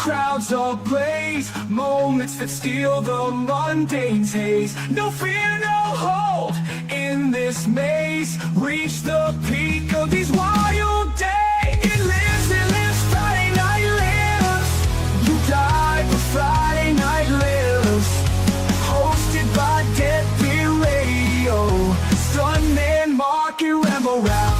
crowds ablaze, moments that steal the mundane's haze. No fear, no hold in this maze. Reach the peak of these wild days. It lives, Friday night lives. You die, but Friday night lives. Hosted by Deadbeat Radio, Stuntman, Marq, and Rambo Rap.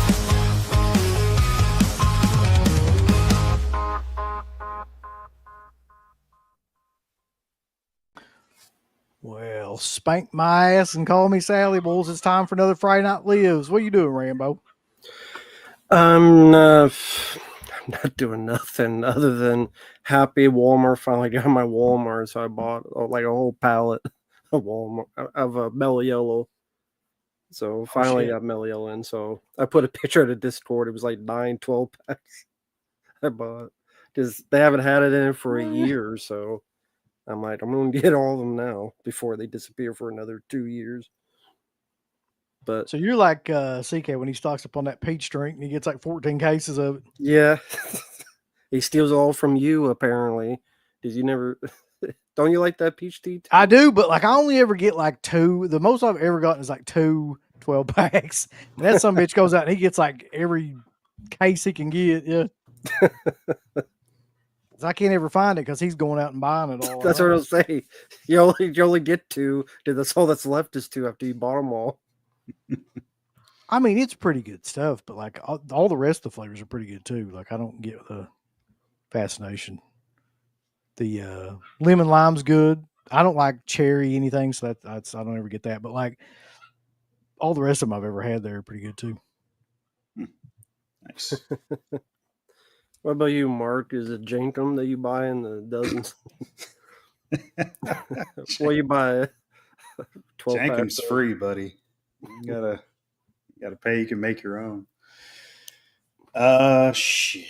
Well, spank my ass and call me Sally Bulls. It's time for another Friday Night Lives. What are you doing, Rambo? I'm not doing nothing other than happy. Walmart finally got my Walmart, so I bought like a whole pallet of Walmart of Mellow Yellow. So finally got Mellow Yellow in. So I put a picture of the Discord. It was like 9-12 packs I bought because they haven't had it in for a year. So I'm like, I'm going to get all of them now before they disappear for another 2 years. But so you're like CK when he stocks up on that peach drink and he gets like 14 cases of it. Yeah. He steals all from you, apparently. Did you never... Don't you like that peach tea? I do, but like I only ever get like 2. The most I've ever gotten is like 2 12 packs. And that some bitch goes out and he gets like every case he can get. Yeah. I can't ever find it because he's going out and buying it all. That's what I'll say. You only get 2. That's all that's left is 2 after you bought them all. I mean, it's pretty good stuff, but like all the rest of the flavors are pretty good too. Like I don't get the fascination. The lemon lime's good. I don't like cherry anything, so that's I don't ever get that. But like all the rest of them I've ever had, they're pretty good too. Nice. What about you, Mark? Is it Jankum that you buy in the dozens? Well, you buy 12 Jankum's packs, free, buddy. You gotta pay. You can make your own. Shit.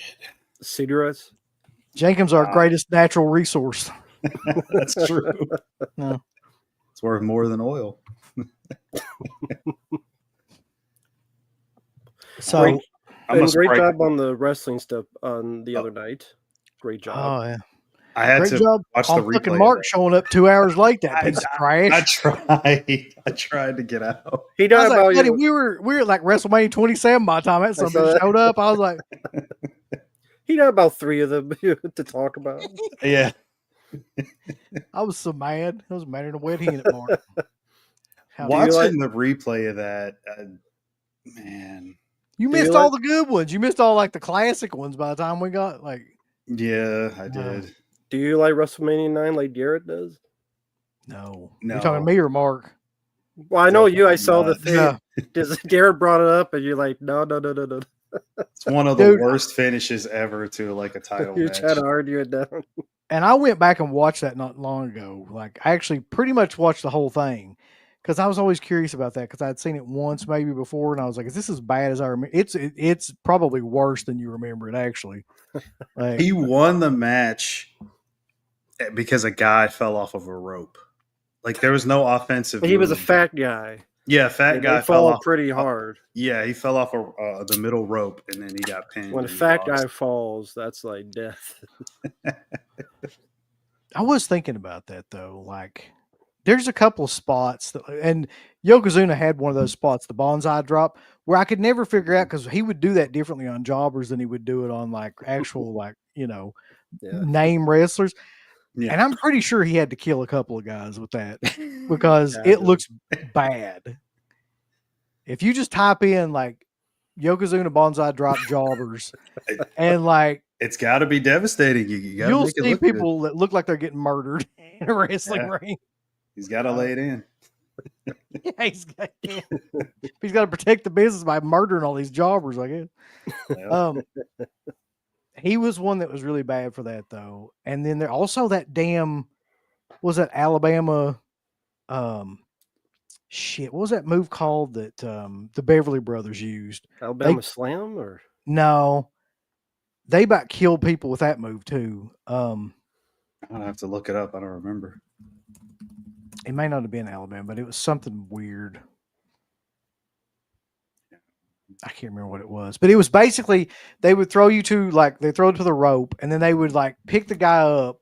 Cigarettes? Jenkins our greatest natural resource. That's true. No. It's worth more than oil. So great job on the wrestling stuff on the other night. Great job. Oh yeah. I had Great to job watch the on replay. fucking Marq showing up 2 hours late. That piece of trash. I tried to get out. He I died was like, about buddy, you. we were at like WrestleMania 27 by the time that something showed up. I was like, he got about 3 of them to talk about. Yeah. I was so mad. I was madder than a wet hen at Marq. Watching the replay of that, man. You missed all the good ones. You missed all like the classic ones by the time we got like. Yeah, I did. Do you like WrestleMania 9 like Garrett does? No. No. You're talking to me or Marq? Well, I know you. I saw the thing. Yeah. Garrett brought it up, and you're like, no. It's one of the worst finishes ever to like a title You're match. trying to argue it down. And I went back and watched that not long ago. Like, I actually pretty much watched the whole thing because I was always curious about that because I'd seen it once maybe before, and I was like, "Is this as bad as I remember?" It's probably worse than you remember it. Actually, like, He won the match because a guy fell off of a rope. Like there was no offensive. He was a move. fat guy. Yeah, fat guy fell fell off pretty hard. Yeah, he fell off the middle rope and then he got pinned. When a fat guy falls, that's like death. I was thinking about that though. Like, there's a couple of spots that, and Yokozuna had one of those spots, the bonsai drop, where I could never figure out because he would do that differently on jobbers than he would do it on like actual like name wrestlers. Yeah. And I'm pretty sure he had to kill a couple of guys with that because it looks bad. If you just type in like Yokozuna bonsai drop jobbers and like, it's got to be devastating. You'll see people that look like they're getting murdered in a wrestling ring. He's got to lay it in. Yeah, he's got to protect the business by murdering all these jobbers, I guess. Yeah. He was one that was really bad for that, though. And then there also that was that Alabama? What was that move called that the Beverly Brothers used? Alabama Slam or no? They about killed people with that move too. I'm gonna have to look it up. I don't remember. It may not have been Alabama, but it was something weird. I can't remember what it was, but it was basically they would throw you to they throw it to the rope, and then they would pick the guy up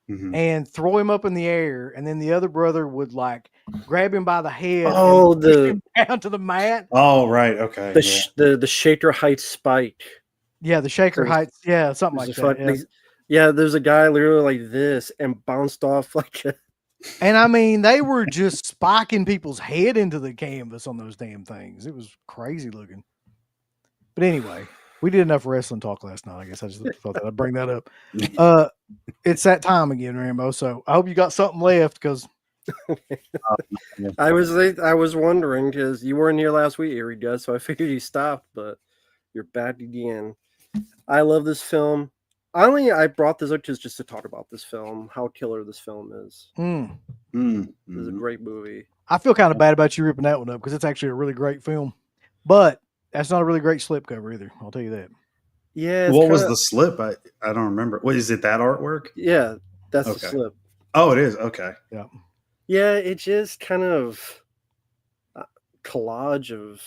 Mhm. and throw him up in the air, and then the other brother would grab him by the head Oh, and push him down to the mat. Oh, right. Okay. the Shaker Heights spike. Yeah, the Shaker There's- Heights. Yeah, something like There's that. yeah, there's a guy literally like this and bounced off like a. And I mean, they were just spiking people's head into the canvas on those damn things. It was crazy looking. But anyway, we did enough wrestling talk last night. I guess I just thought that I'd bring that up. It's that time again, Rambo. So I hope you got something left because I was wondering because you weren't here last week, Erie does, so I figured you stopped, but you're back again. I love this film. I brought this up just to talk about this film, how killer this film is. This is a great movie. I feel kind of bad about you ripping that one up because it's actually a really great film. But that's not a really great slipcover either. I'll tell you that. Yeah. What was the slip? I don't remember. What is it? That artwork? Yeah, that's the slip. Oh, it is. Okay. Yeah. Yeah, it's just kind of a collage of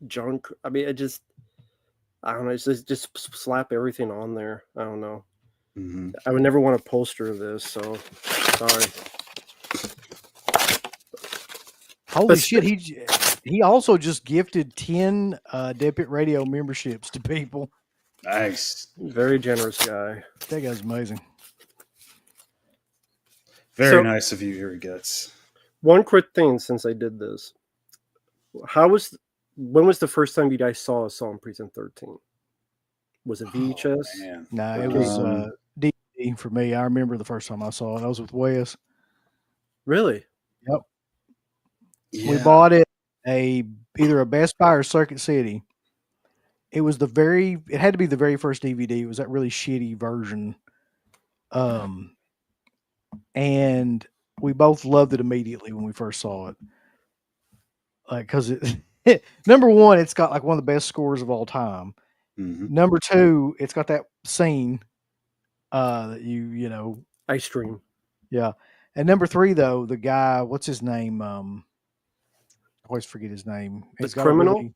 junk. I mean, I don't know. It's just slap everything on there. I don't know. Mm-hmm. I would never want a poster of this, so sorry. Holy shit! He also just gifted 10 Dead Pit Radio memberships to people. Nice. Very generous guy. That guy's amazing. Very nice of you, Erie Guts. One quick thing since I did this. When was the first time you guys saw Precinct 13? Was it VHS? Oh, no, it was DVD for me. I remember the first time I saw it. I was with Wes. Really? Yep. Yeah. We bought it either a Best Buy or Circuit City. It was it had to be the very first DVD. It was that really shitty version. And we both loved it immediately when we first saw it. Because number one, it's got one of the best scores of all time. Mm-hmm. Number two, it's got that scene that you know. Ice Cream. Yeah. And number three, though, the guy, what's his name? I always forget his name. The criminal?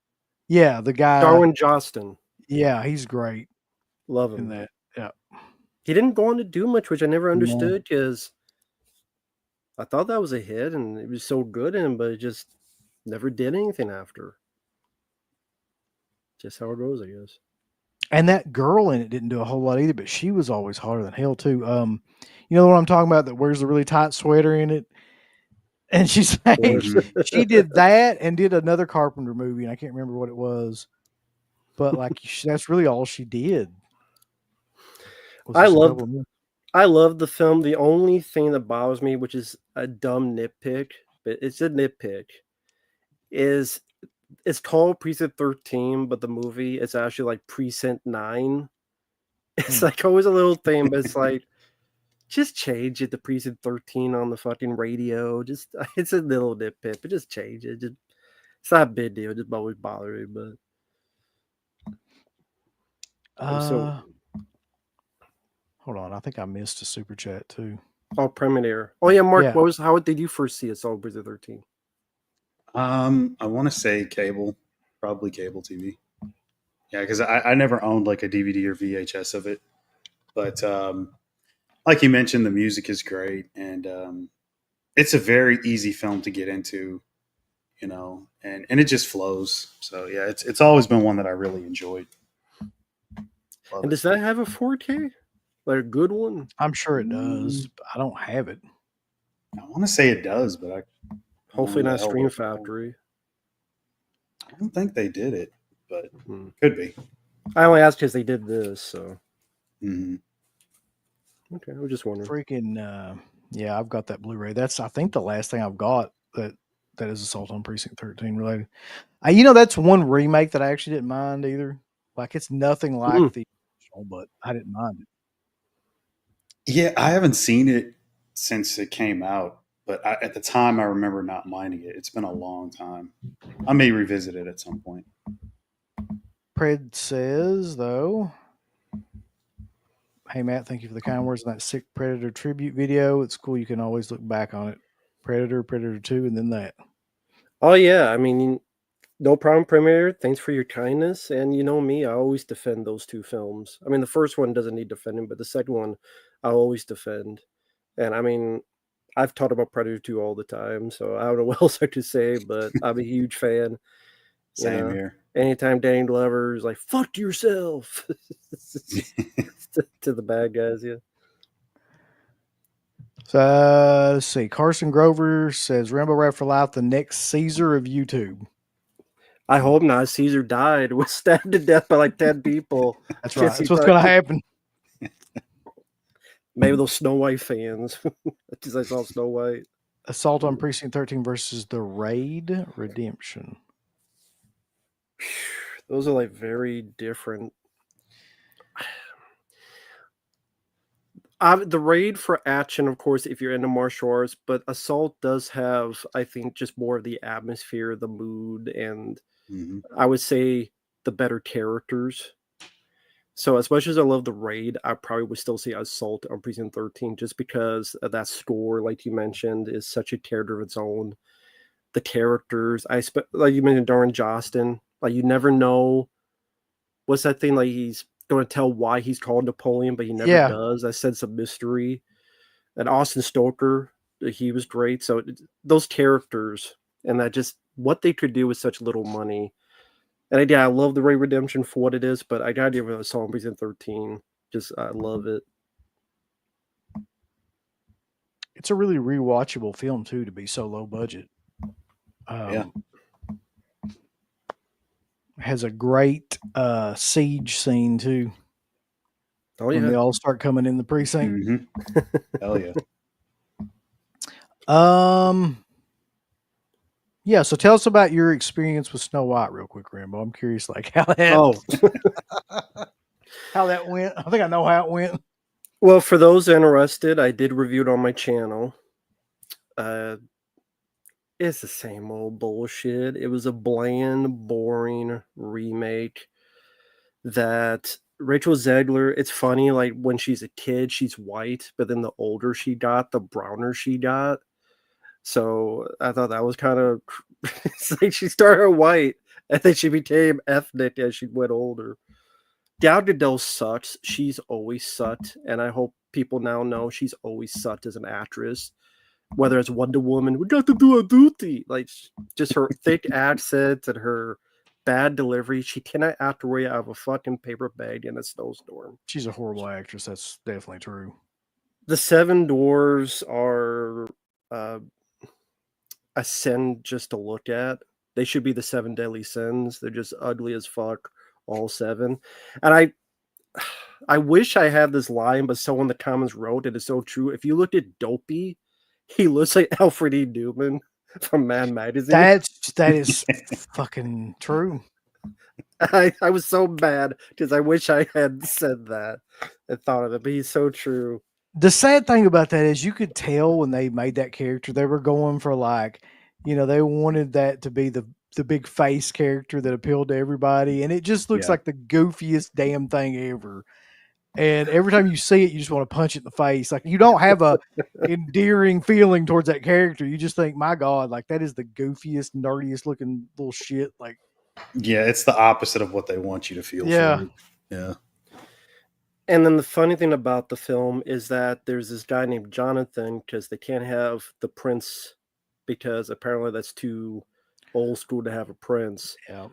Yeah, the guy. Darwin Jostin. Yeah, he's great. Love him. In that. Yeah. He didn't go on to do much, which I never understood because I thought that was a hit and it was so good in him, but it just never did anything after. Just how it goes, I guess. And that girl in it didn't do a whole lot either, but she was always harder than hell too. You know what I'm talking about? That wears the really tight sweater in it. And she's she did that and did another Carpenter movie, and I can't remember what it was. But that's really all she did. I love the film. The only thing that bothers me, which is a dumb nitpick, but it's a nitpick, is it's called Precinct 13, but the movie is actually Precinct 9. It's always a little thing, but it's just change it to Precinct 13 on the fucking radio. Just it's a little nitpick, but just change it. It's not a big deal. It just always bothers me, but hold on, I think I missed a super chat too. Oh, Premiere. Oh yeah, Mark. Yeah. How did you first see Assault Precinct 13? I want to say cable, probably cable TV. Yeah, because I never owned a DVD or VHS of it, but like you mentioned, the music is great, and it's a very easy film to get into, and it just flows. So yeah, it's always been one that I really enjoyed. And does that have a 4K? A good one? I'm sure it does. I don't have it. I want to say it does, but hopefully not Stream Factory. I don't think they did it, but could be. I only asked because they did this, so. Mm-hmm. Okay, I was just wondering. Freaking, yeah, I've got that Blu-ray. That's, I think, the last thing I've got that is Assault on Precinct 13 related. That's one remake that I actually didn't mind either. It's nothing like the original, but I didn't mind it. Yeah, I haven't seen it since it came out, but at the time I remember not minding it. It's been a long time. I may revisit it at some point. Pred says, though, hey, Matt, thank you for the kind words on that Sick Predator tribute video. It's cool. You can always look back on it. Predator, Predator 2, and then that. Oh, yeah. I mean, No problem, Premier. Thanks for your kindness. And you know me, I always defend those two films. I mean, the first one doesn't need defending, but the second one, I always defend. And I mean, I've talked about Predator 2 all the time, so I don't know what else I could say, but I'm a huge fan. Same here. Anytime Danny Glover's like, fuck yourself to the bad guys, yeah. So let's see. Carson Grover says Rambo Rat for Life, the next Caesar of YouTube. I hope not. Caesar died, was stabbed to death by like 10 people. That's right. That's what's going to happen. Maybe those Snow White fans. Because I saw Snow White. Assault on Precinct 13 versus The Raid Redemption. Those are like very different. The Raid for action, of course, if you're into martial arts, but Assault does have, I think, just more of the atmosphere, the mood, and I would say the better characters. So as much as I love The Raid, I probably would still say Assault on Precinct 13 just because of that score, like you mentioned, is such a character of its own. The characters, like you mentioned, Darren Jostin, like you never know what's that thing, like he's going to tell why he's called Napoleon, but he never does. That sense of mystery. And Austin Stoker, he was great. So those characters and that just what they could do with such little money. And I love the Raid Redemption for what it is, but I gotta give it a Assault on Precinct 13. Just I love it. It's a really rewatchable film too, to be so low budget. Has a great siege scene too. Oh yeah, when they all start coming in the precinct. Hell yeah. Yeah, so tell us about your experience with Snow White real quick, Rambo. I'm curious like how that how that went. I think I know how it went. Well, for those interested, I did review it on my channel. It's the same old bullshit. It was a bland, boring remake that Rachel Zegler, it's funny, like when she's a kid, she's white, but then the older she got, the browner she got. So I thought that was kind of, it's like she started white and then she became ethnic as she went older. Gal Gadot sucks. She's always sucked. And I hope people now know she's always sucked as an actress. Whether it's Wonder Woman, we got to do a duty. Like just her thick accent and her bad delivery. She cannot act her way out of a fucking paper bag in a snowstorm. She's a horrible actress. That's definitely true. The Seven Dwarves are a sin just to look at. They should be the 7 deadly sins. They're just ugly as fuck, all 7. And I wish I had this line, but someone in the comments wrote it is so true. If you looked at Dopey, he looks like Alfred E. Newman from Mad Magazine. That is fucking true. I was so mad because I wish I had said that and thought of it, but he's so true. The sad thing about that is you could tell when they made that character, they were going for like, they wanted that to be the big face character that appealed to everybody. And it just looks like the goofiest damn thing ever. And every time you see it, you just want to punch it in the face. Like you don't have a endearing feeling towards that character. You just think, my God, like that is the goofiest, nerdiest looking little shit. Like, yeah, it's the opposite of what they want you to feel. Yeah. Yeah. And then the funny thing about the film is that there's this guy named Jonathan because they can't have the prince because apparently that's too old school to have a prince. Yeah.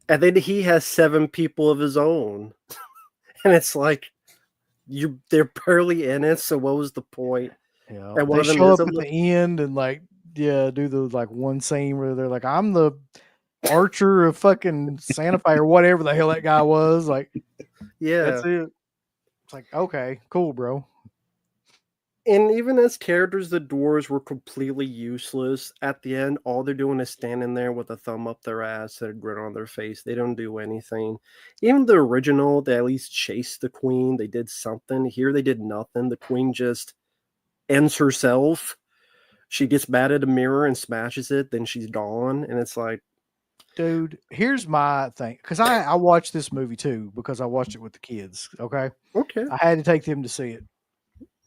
And then he has 7 people of his own. And it's like, they're barely in it, so what was the point? Yeah. And they show up at the end and like, do the like one scene where they're like, I'm the archer of fucking Santa Fe or whatever the hell that guy was. Like, yeah, that's it. It's like, okay, cool, bro. And even as characters, the dwarves were completely useless. At the end, all they're doing is standing there with a thumb up their ass and a grin on their face. They don't do anything. Even the original, they at least chased the queen. They did something. Here, they did nothing. The queen just ends herself. She gets mad at a mirror and smashes it. Then she's gone. And it's like, dude, here's my thing. Because I watched this movie too, because I watched it with the kids. Okay. I had to take them to see it.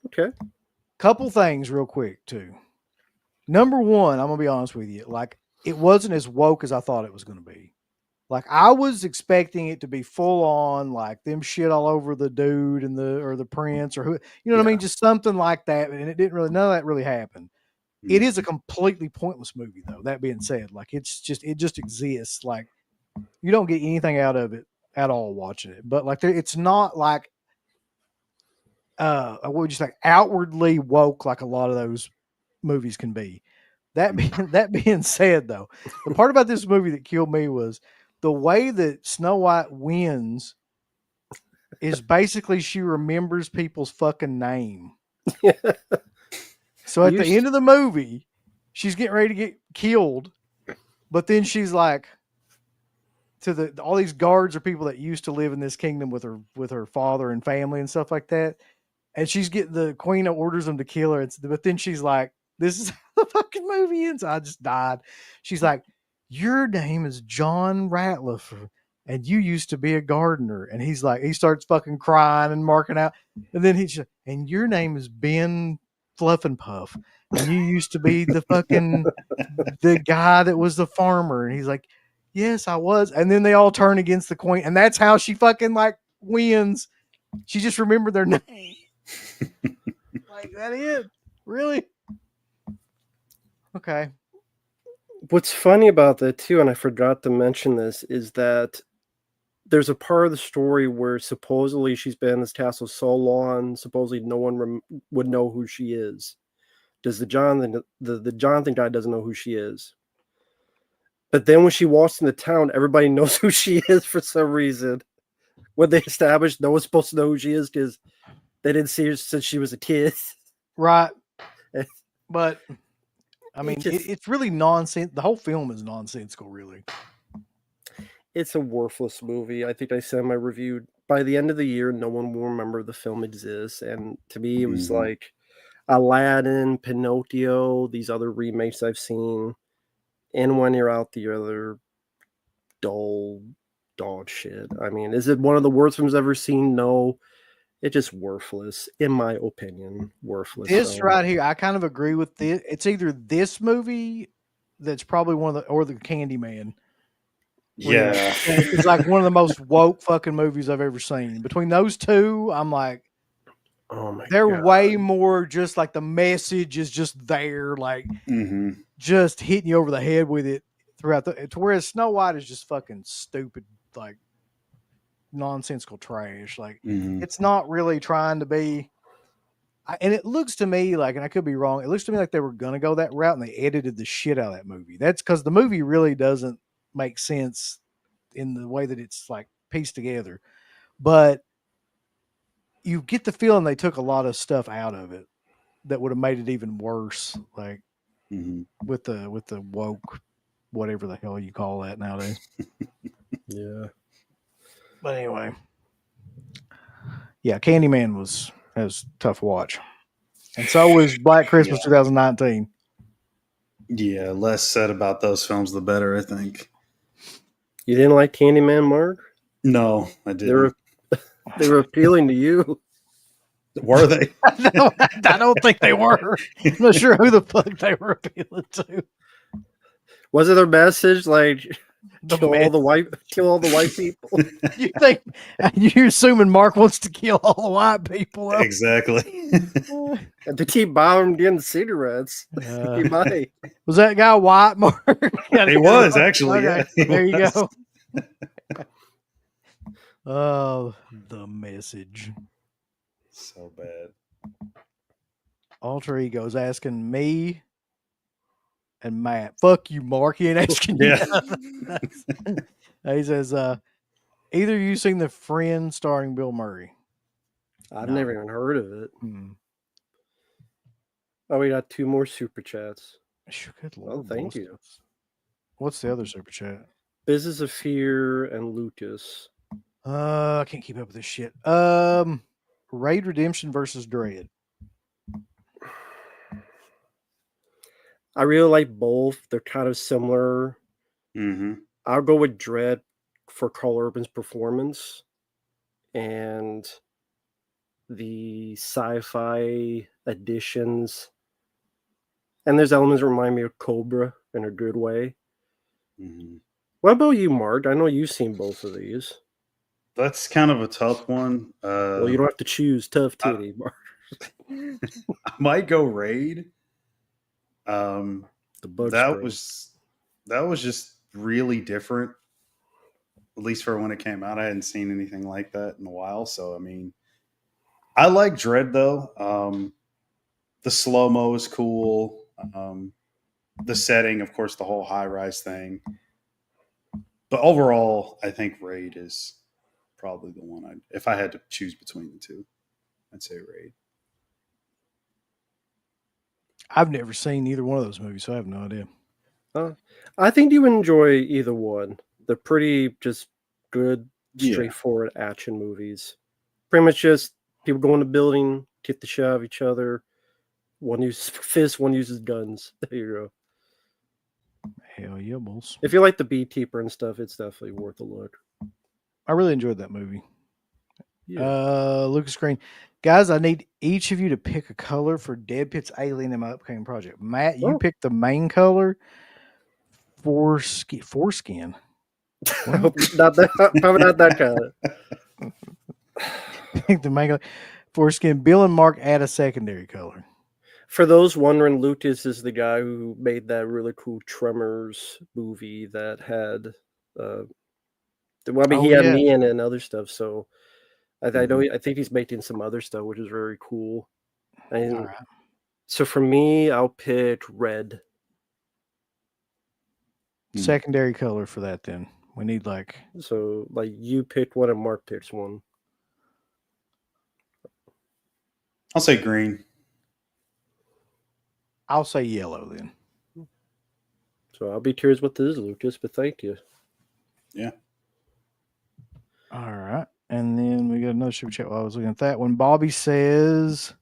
Okay. Couple things real quick too. Number one, I'm gonna be honest with you. Like it wasn't as woke as I thought it was going to be. Like I was expecting it to be full on, like them shit all over the dude and the prince or who, you know what I Yeah. mean, just something like that. And it didn't really, none of that really happened. It is a completely pointless movie, though. That being said, like it just exists. Like you don't get anything out of it at all watching it. But like it's not like what would you say, outwardly woke like a lot of those movies can be. That being said, though, the part about this movie that killed me was the way that Snow White wins is basically she remembers people's fucking name. So at the end of the movie, she's getting ready to get killed, but then she's like to all these guards are people that used to live in this kingdom with her father and family and stuff like that. And she's getting the queen orders them to kill her. But then she's like, this is how the fucking movie ends. I just died. She's like, your name is John Ratliff and you used to be a gardener. And he's like, he starts fucking crying and marking out. And then he's like, and your name is Ben Fluff and Puff. And you used to be the guy that was the farmer. And he's like, yes, I was. And then they all turn against the queen. And that's how she fucking like wins. She just remembered their name. Like that it? Really? Okay. What's funny about that too, and I forgot to mention this, is that there's a part of the story where supposedly she's been in this castle so long, supposedly no one would know who she is. Does the Jonathan guy doesn't know who she is. But then when she walks into town, everybody knows who she is for some reason. When they established no one's supposed to know who she is because they didn't see her since she was a kid. Right. But I mean, it's really nonsense. The whole film is nonsensical, really. It's a worthless movie. I think I said in my review, by the end of the year, no one will remember the film exists. And to me, it was like Aladdin, Pinocchio, these other remakes I've seen. And when you're out, the other dull dog shit. I mean, is it one of the worst films I've ever seen? No. It's just worthless, in my opinion. Worthless. This right here, I kind of agree with this. It's either this movie that's probably one of or the Candyman. Yeah. It's like one of the most woke fucking movies I've ever seen. Between those two, I'm like, oh my they're God. way more just like the message is just there, like just hitting you over the head with it throughout to whereas Snow White is just fucking stupid, like nonsensical trash. Like it's not really trying to be. And it looks to me like, and I could be wrong, it looks to me like they were going to go that route and they edited the shit out of that movie. That's because the movie really doesn't make sense in the way that it's like pieced together. But you get the feeling they took a lot of stuff out of it that would have made it even worse. Like with the woke, whatever the hell you call that nowadays. Yeah. But anyway. Yeah, Candyman was tough to watch. And so was Black Christmas 2019. Yeah, less said about those films, the better, I think. You didn't like Candyman, Mark? No, I didn't. They were appealing to you. Were they? I don't think they were. I'm not sure who the fuck they were appealing to. Was it their message like kill all the white people? You think you're assuming Mark wants to kill all the white people? Huh? Exactly. And to keep bombing getting cigarettes. He might. Was that guy white, Mark? He was actually. Okay. Yeah, there you go. Oh, the message. So bad. Alter Ego's asking me and Matt. Fuck you, Mark. He ain't asking you. He says, either you seen The Friend starring Bill Murray? I've never even heard of it. Oh, we got 2 more super chats. Good Lord. Oh, thank you. What's the other super chat? Business of Fear and Lucas. I can't keep up with this shit. Raid Redemption versus Dread. I really like both. They're kind of similar. I'll go with Dread for Carl Urban's performance and the sci-fi additions. And there's elements that remind me of Cobra in a good way. Mhm. What about you, Mark? I know you've seen both of these. That's kind of a tough one. Well, you don't have to choose tough I, titty, Mark. I might go Raid. Um, The bug that spray. was just really different. At least for when it came out, I hadn't seen anything like that in a while. So I mean, I like Dread though. The slow mo is cool. The setting, of course, the whole high rise thing. But overall, I think Raid is probably the one. If I had to choose between the two, I'd say Raid. I've never seen either one of those movies, so I have no idea. I think you enjoy either one. They're pretty just good, Yeah. straightforward action movies. Pretty much just people go in the building, get the shit out of each other. One uses fists, one uses guns. There you go. Hell yeah, bulls. If you like the Beekeeper and stuff, it's definitely worth a look. I really enjoyed that movie. Yeah. Lucas Green. Guys, I need each of you to pick a color for Dead Pit's Alien in my upcoming project. Matt, you Oh. picked the main color. Foreskin. Not that, probably not that kind. Pick the main color. Foreskin. Bill and Mark add a secondary color. For those wondering, Lucas is the guy who made that really cool Tremors movie that had, he had me in it and other stuff. So I think he's making some other stuff, which is very cool. And All right. so for me, I'll pick red. Secondary color for that then. We need So like you picked one and Mark picks one. I'll say green. I'll say yellow then. So I'll be curious what this is, Lucas, but thank you. Yeah. All right. And then we got another super chat while I was looking at that one. Bobby says,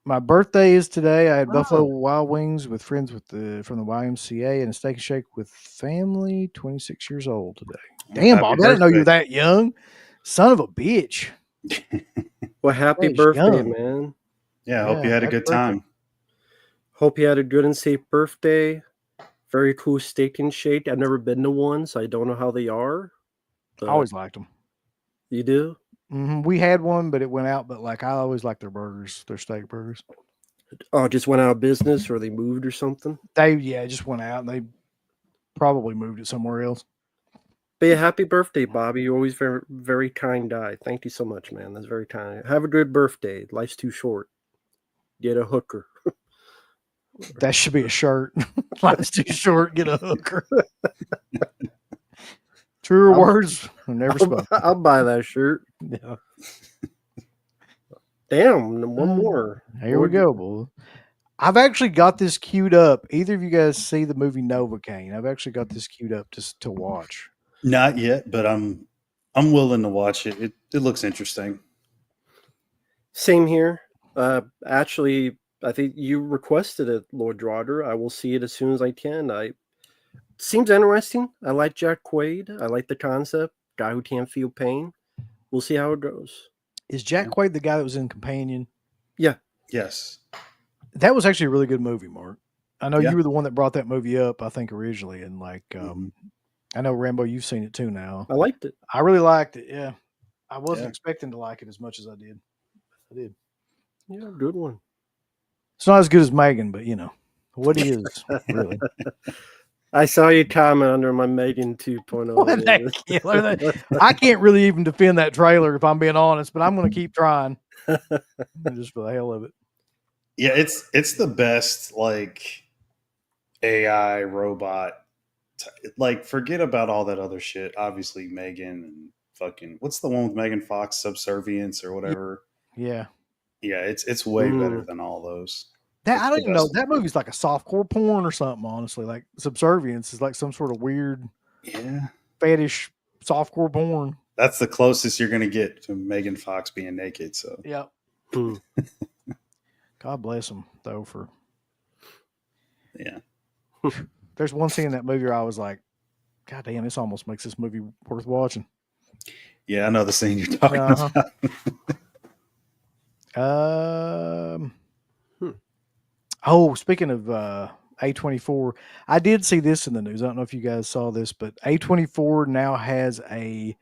my birthday is today. I had Buffalo Wild Wings with friends from the YMCA and a steak and shake with family. 26 years old today. Damn, Bobby, I didn't know you were that young. Son of a bitch. Well, happy That is birthday, young. man. Yeah, I hope you had a happy good birthday. time. Hope you had a good and safe birthday. Very cool steak and shake. I've never been to one, so I don't know how they are. I always liked them. You do? Mm-hmm. We had one, but it went out. But I always liked their burgers, their steak burgers. Oh, just went out of business or they moved or something? They just went out and they probably moved it somewhere else. But yeah, happy birthday, Bobby. You're always very, very kind guy. Thank you so much, man. That's very kind. Have a good birthday. Life's too short. Get a hooker. That should be a shirt. Life's too short. Get a hooker. Truer words are never spoken. I'll buy that shirt. Yeah. Damn, one more. Here we go, boy. I've actually got this queued up. Either of you guys see the movie Novocaine? I've actually got this queued up just to watch. Not yet, but I'm willing to watch it. It looks interesting. Same here. Actually, I think you requested it, Lord Draughter. I will see it as soon as I can. Seems interesting. I like Jack Quaid. I like the concept. Guy who can't feel pain. We'll see how it goes. Is Jack Quaid the guy that was in Companion? Yeah. Yes. That was actually a really good movie, Mark. I know Yeah. you were the one that brought that movie up, I think, originally. And I know, Rambo, you've seen it too now. I liked it. I really liked it, yeah. I wasn't expecting to like it as much as I did. I did. Yeah, good one. It's not as good as Megan, but what is really. I saw you comment under my Megan 2.0. What that killer. I can't really even defend that trailer if I'm being honest, but I'm going to keep trying just for the hell of it. Yeah, it's the best AI robot. Forget about all that other shit. Obviously, Megan and fucking what's the one with Megan Fox, Subservience or whatever. Yeah. Yeah, it's way better than all those. That I don't even know. That movie's like a softcore porn or something, honestly. Like Subservience is like some sort of weird fetish softcore porn. That's the closest you're gonna get to Megan Fox being naked. So yeah. God bless him though for There's one scene in that movie where I was like, God damn, this almost makes this movie worth watching. Yeah, I know the scene you're talking about. Oh, speaking of A24. I did see this in the news. I don't know if you guys saw this, but A24 now has a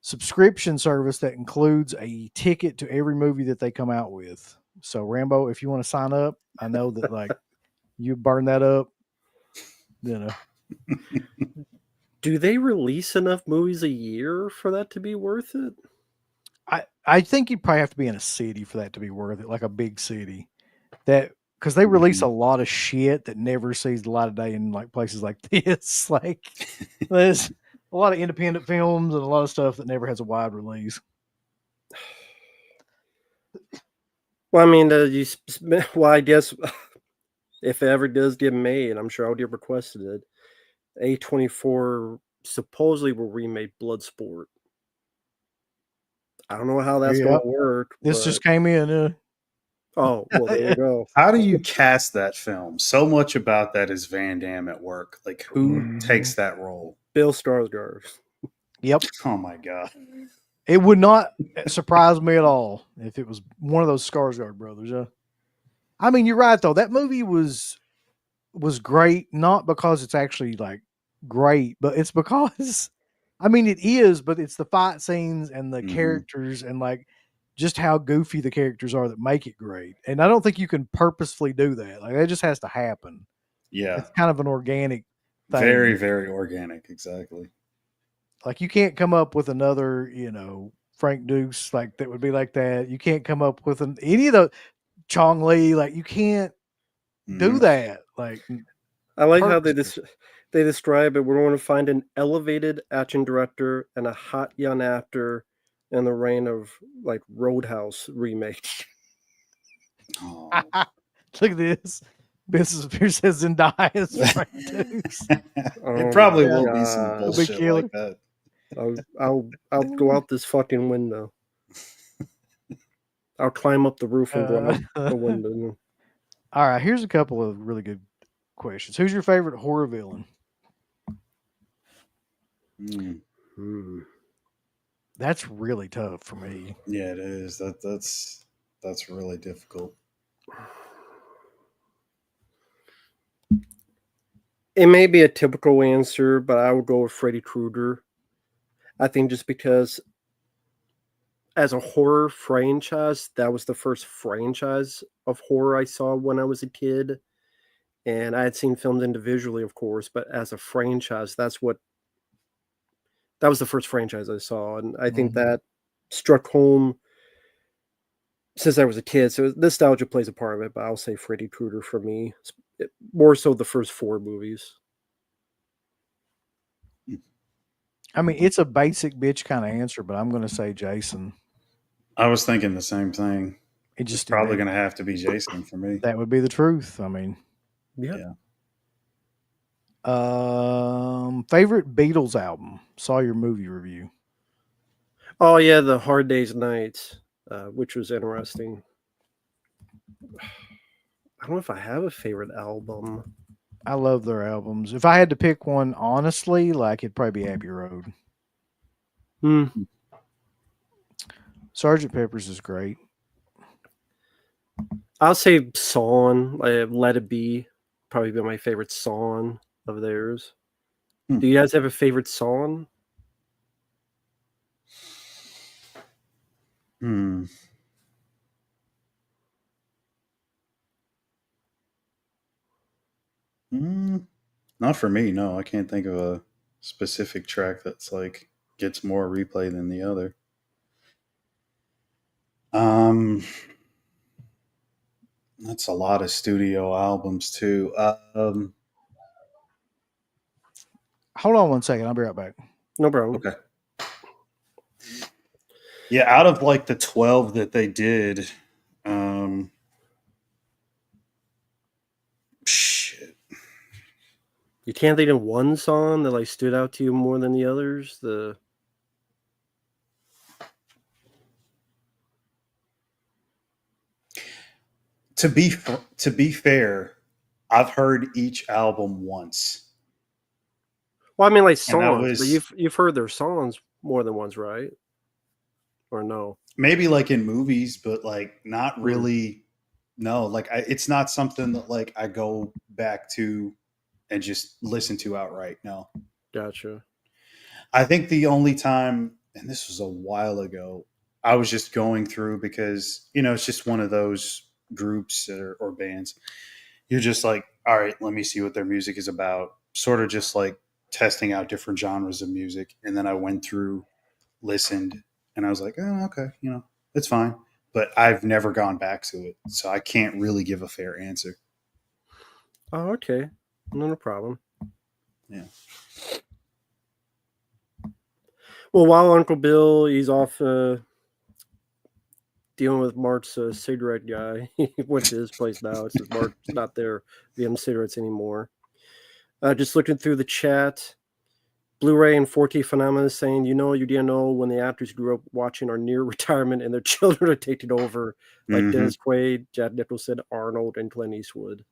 subscription service that includes a ticket to every movie that they come out with. So Rambo, if you want to sign up, I know that like you burn that up, you know. Do they release enough movies a year for that to be worth it? I think you'd probably have to be in a city for that to be worth it, like a big city. That because they release a lot of shit that never sees the light of day in like places like this. Like there's a lot of independent films and a lot of stuff that never has a wide release. Well, I mean, well, I guess if it ever does get made, I'm sure I would get requested it. A24 supposedly will remake Bloodsport. I don't know how that's going to work. This just came in. Oh, well, there you go. How do you cast that film? So much about that is Van Damme at work. Like, who takes that role? Bill Skarsgård. Yep. Oh my god. It would not surprise me at all if it was one of those Skarsgård brothers. I mean, you're right though. That movie was great, not because it's actually like great, but it's because I mean it is, but it's the fight scenes and the characters and like just how goofy the characters are that make it great. And I don't think you can purposefully do that. Like that just has to happen. Yeah. It's kind of an organic thing. Very, very organic, exactly. Like you can't come up with another, you know, Frank Dukes like that would be like that. You can't come up with any of the Chong Li. Like you can't do that. Like I like how they describe it. We're going to find an elevated action director and a hot young actor in the reign of like Roadhouse remake. Oh. Look at this. Mrs. Pierce says Zendaya is Frank Dukes. It probably will be some bullshit like that. I'll go out this fucking window. I'll climb up the roof and go out the window. All right, here's a couple of really good questions. Who's your favorite horror villain? That's really tough for me. Yeah, it is. That's really difficult. It may be a typical answer, but I would go with Freddy Krueger. I think just because as a horror franchise, that was the first franchise of horror I saw when I was a kid. And I had seen films individually, of course, but as a franchise, that was the first franchise I saw. And I think that struck home since I was a kid. So nostalgia plays a part of it, but I'll say Freddy Krueger for me. More so the first 4 movies. I mean, it's a basic bitch kind of answer, but I'm going to say Jason. I was thinking the same thing. It's probably going to have to be Jason for me. That would be the truth. I mean, yeah. Favorite Beatles album? Saw your movie review. Oh yeah, the Hard Day's Nights, which was interesting. I don't know if I have a favorite album. I love their albums. If I had to pick one, honestly, like it'd probably be Abbey Road. Sgt. Pepper's is great. I'll say Song, Let It Be, probably be my favorite song of theirs. Do you guys have a favorite song? Not for me. No, I can't think of a specific track that's like gets more replay than the other. That's a lot of studio albums too. Hold on one second. I'll be right back. No problem. Okay. Yeah, out of like the 12 that they did, shit. You can't think of one song that like stood out to you more than the others? To be fair, I've heard each album once. Well, I mean, like songs, but you've heard their songs more than once, right? Or no? Maybe like in movies, but like not really No, like it's not something that like I go back to and just listen to outright. No, Gotcha. I think the only time, and this was a while ago, I was just going through because it's just one of those groups or bands. You're just like, all right, let me see what their music is about. Sort of just like testing out different genres of music, and then I went through, listened, and I was like, oh, okay, it's fine. But I've never gone back to it, so I can't really give a fair answer. Oh, okay. No problem. Yeah. Well, while Uncle Bill, he's off dealing with Mark's cigarette guy. He went to his place now. It says Mark's not there getting cigarettes anymore. Just looking through the chat, Blu-ray and 4K Phenomena is saying, you didn't know when the actors grew up watching are near retirement and their children are taking over, like Dennis Quaid, Jack Nicholson, Arnold, and Clint Eastwood.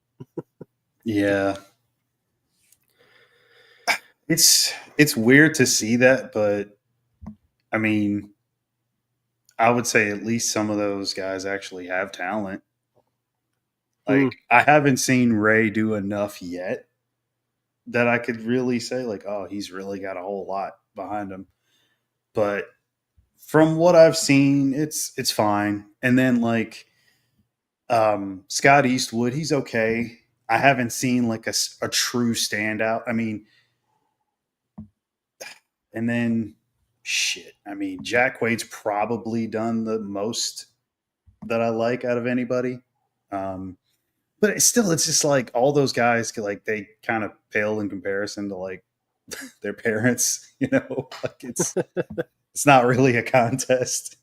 Yeah. It's weird to see that, but I mean, I would say at least some of those guys actually have talent. Like I haven't seen Ray do enough yet that I could really say like, oh, he's really got a whole lot behind him. But from what I've seen, it's fine. And then like Scott Eastwood, he's okay. I haven't seen like a true standout. I mean, and then shit. I mean, Jack Quaid's probably done the most that I like out of anybody. But it's just like all those guys, like they kind of pale in comparison to like their parents. Like it's not really a contest.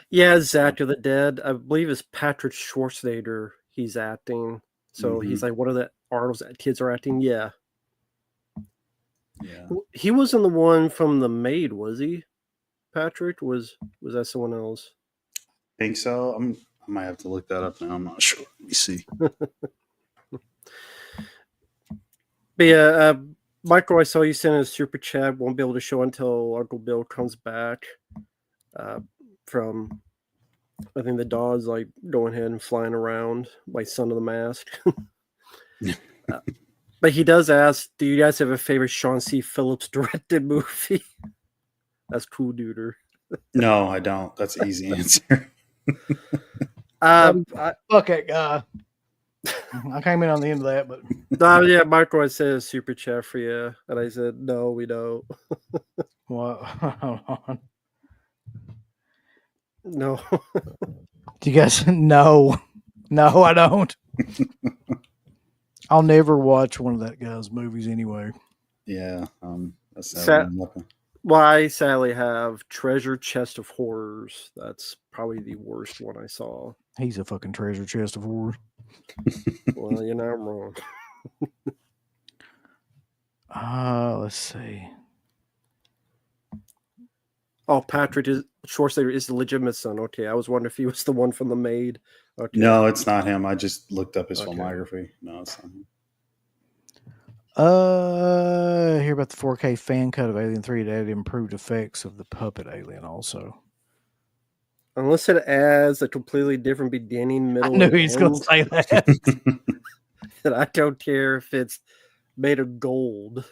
Yeah, Zach of the Dead. I believe it's Patrick Schwarzenegger he's acting. So he's like one of the Arnold's kids are acting. Yeah. Yeah. He wasn't the one from The Maid, was he? Patrick? Was that someone else? Think so. I might have to look that up now. I'm not sure. Let me see. But yeah, Michael, I saw you send a super chat. Won't be able to show until Uncle Bill comes back from, I think the dog's like going ahead and flying around like Son of the Mask. But he does ask, do you guys have a favorite Sean C. Phillips directed movie? That's cool, duder. No, I don't. That's an easy answer. Fuck that guy. I came in on the end of that, but yeah, Michael, I said a super chat for you, and I said no, we don't. What? Hold on. No. Do you guys? No, I don't. I'll never watch one of that guy's movies anyway. Yeah, that's well, I sadly have Treasure Chest of Horrors. That's probably the worst one I saw. He's a fucking treasure chest of horrors. Well, you're not wrong. Let's see. Oh, Patrick Schwarzenegger is the legitimate son. Okay, I was wondering if he was the one from The Maid. Okay. No, it's not him. I just looked up his filmography. No, it's not him. Hear about the 4K fan cut of Alien 3 that added improved effects of the puppet alien also. Unless it adds a completely different beginning, middle, I knew he was going to say that. And I don't care if it's made of gold.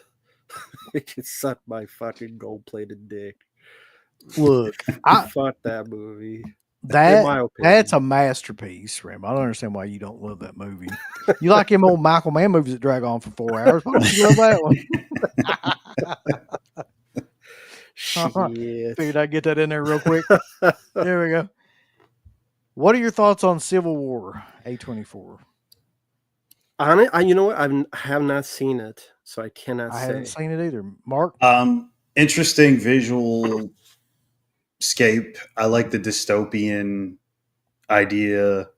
It can suck my fucking gold-plated dick. Look, fuck that movie. That's a masterpiece, Ram. I don't understand why you don't love that movie. You like them old Michael Mann movies that drag on for 4 hours. Why don't you love that one? Shit. Figured I'd get that in there real quick. There we go. What are your thoughts on Civil War A24? You know what? I have not seen it, so I cannot say. I haven't seen it either. Mark? Interesting visual scape. I like the dystopian idea.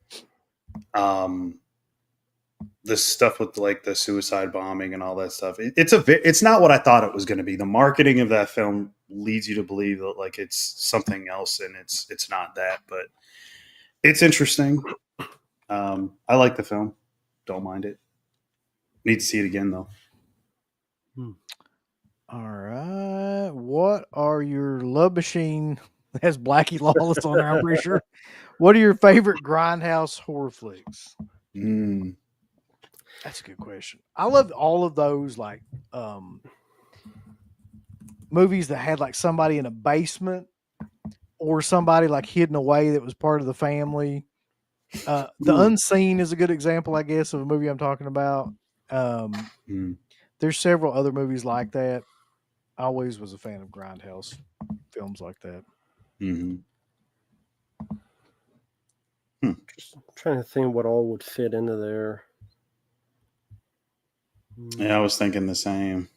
The stuff with like the suicide bombing and all that stuff. It's not what I thought it was going to be. The marketing of that film leads you to believe that like it's something else, and it's not that. But it's interesting. I like the film. Don't mind it. Need to see it again though. All right. What are your Love Machine? Has Blackie Lawless on there, I'm pretty sure. What are your favorite Grindhouse horror flicks? Mm. That's a good question. I love all of those like movies that had like somebody in a basement or somebody like hidden away that was part of the family. The Unseen is a good example, I guess, of a movie I'm talking about. Mm. There's several other movies like that. I always was a fan of Grindhouse films like that. Mm-hmm. Just trying to think what all would fit into there. Yeah, I was thinking the same.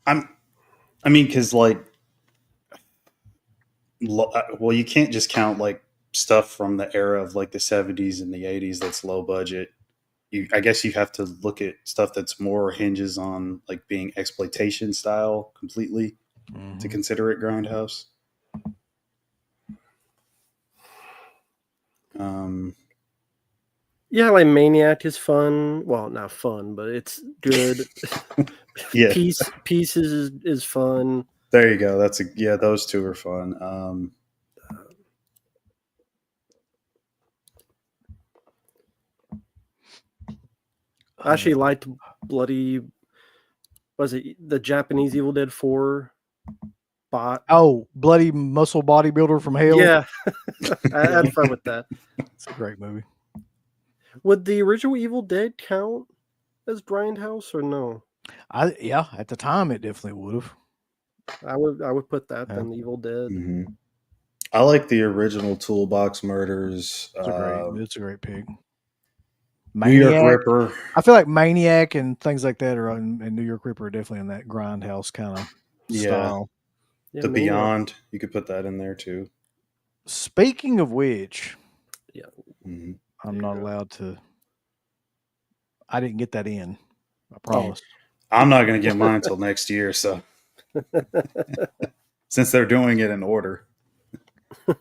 I mean, because like, well, you can't just count like stuff from the era of like the 70s and the 80s that's low budget. I guess you have to look at stuff that's more hinges on like being exploitation style completely to consider it Grindhouse. Yeah, like Maniac is fun. Well, not fun, but it's good. Yeah, Pieces is fun. there you go. Those two are fun. I actually liked Bloody. Was it the Japanese Evil Dead 4 bot? Oh, Bloody Muscle Bodybuilder from Hell. Yeah, I had fun with that. It's a great movie. Would the original Evil Dead count as Grindhouse or no? Yeah, at the time it definitely would have. I would put that than Evil Dead. Mm-hmm. I like the original Toolbox Murders. It's a great pick. New York Ripper. I feel like Maniac and things like that and New York Ripper are definitely in that Grindhouse kind of style. Yeah, The Maniac. Beyond, you could put that in there too. Speaking of which, Yeah, I'm not allowed to. I didn't get that in. I promise. I'm not going to get mine until next year. So, since they're doing it in order, and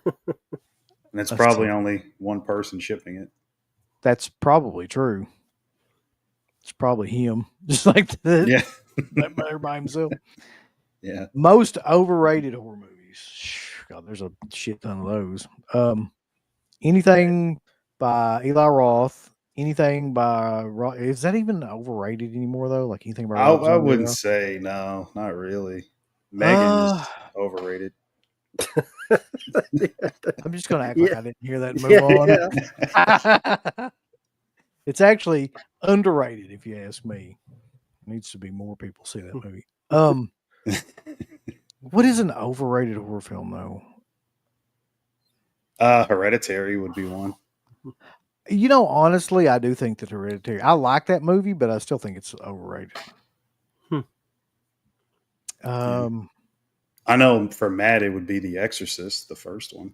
it's probably only one person shipping it. That's probably true. It's probably him, just like that by himself. Yeah. Most overrated horror movies. God, there's a shit ton of those. Anything by Eli Roth. Anything by is that even overrated anymore though? Like anything by I wouldn't say no, not really. Megan is overrated. I'm just gonna act like I didn't hear that and move on. It's actually underrated, if you ask me. Needs to be more people see that movie. What is an overrated horror film though? Hereditary would be one. You know, honestly, I do think that Hereditary. I like that movie, but I still think it's overrated. I know for Matt, it would be The Exorcist, the first one.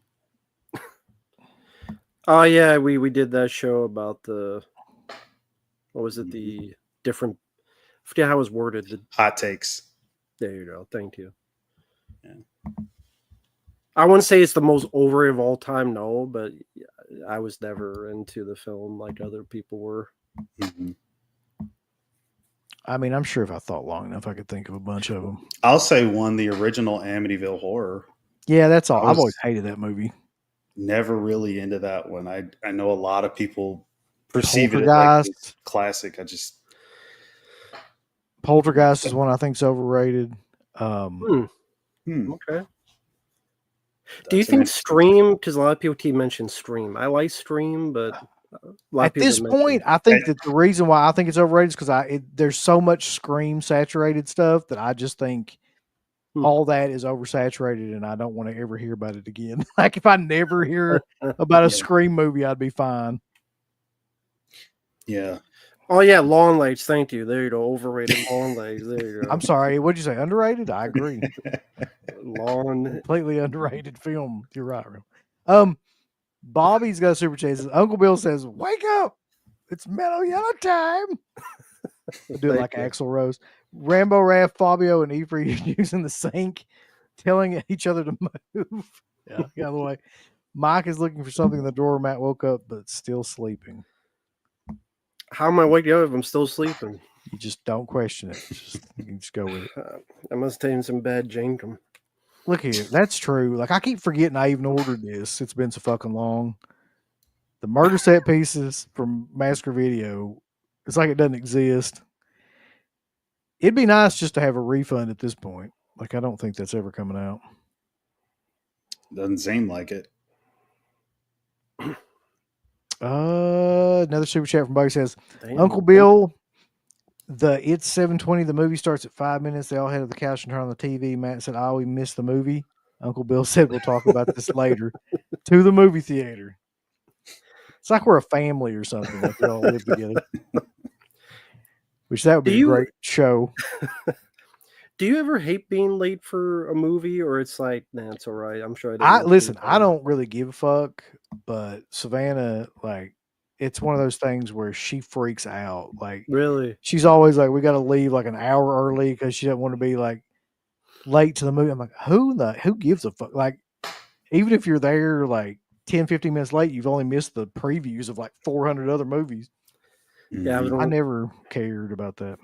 Oh yeah, we did that show about the what was it? The different. I forget how it was worded. Hot takes. There you go. Thank you. Yeah. I wouldn't say it's the most overrated of all time, no, but I was never into the film like other people were. Mm-hmm. I mean, I'm sure if I thought long enough, I could think of a bunch of them. I'll say one, the original Amityville Horror. Yeah, that's all. I've always hated that movie. Never really into that one. I know a lot of people perceive it like as classic. Poltergeist is one I think is overrated. Okay. That's Do you think Scream? Because a lot of people keep mentioning Scream. I like Scream, but at this point, I think that the reason why I think it's overrated is because there's so much Scream saturated stuff that I just think all that is oversaturated, and I don't want to ever hear about it again. Like if I never hear about a Scream movie, I'd be fine. Yeah. Oh yeah, Long Legs. Thank you. There you go. Overrated Long Legs. There you go. I'm sorry. What'd you say? Underrated? I agree. Completely underrated film. You're right. Bobby's got a super chat. Uncle Bill says, "Wake up! It's Mellow Yellow time." We'll do it like Axl Rose. Rambo, Raph, Fabio, and Ifri using the sink, telling each other to move. Yeah, get out of the way. Mike is looking for something in the drawer. Matt woke up, but still sleeping. How am I waking up if I'm still sleeping? You just don't question it. You just go with it. I must have taken some bad jankum. Look here, that's true. Like I keep forgetting I even ordered this. It's been so fucking long. The murder set pieces from Massacre Video. It's like it doesn't exist. It'd be nice just to have a refund at this point. Like I don't think that's ever coming out. Doesn't seem like it. Another super chat from Buddy says, Damn. Uncle Bill, it's 7:20. The movie starts at 5 minutes. They all head to the couch and turn on the TV. Matt said, "Oh, we missed the movie." Uncle Bill said, "We'll talk about this later." To the movie theater. It's like we're a family or something. Like we all live together. Which that would be a great show. Do you ever hate being late for a movie, or it's like, nah, it's all right? I'm sure I don't really give a fuck, but Savannah, like, it's one of those things where she freaks out. Like, really, she's always like, we got to leave like an hour early because she doesn't want to be like late to the movie. I'm like, who gives a fuck? Like, even if you're there like 10, 15 minutes late, you've only missed the previews of like 400 other movies. Yeah, I never cared about that.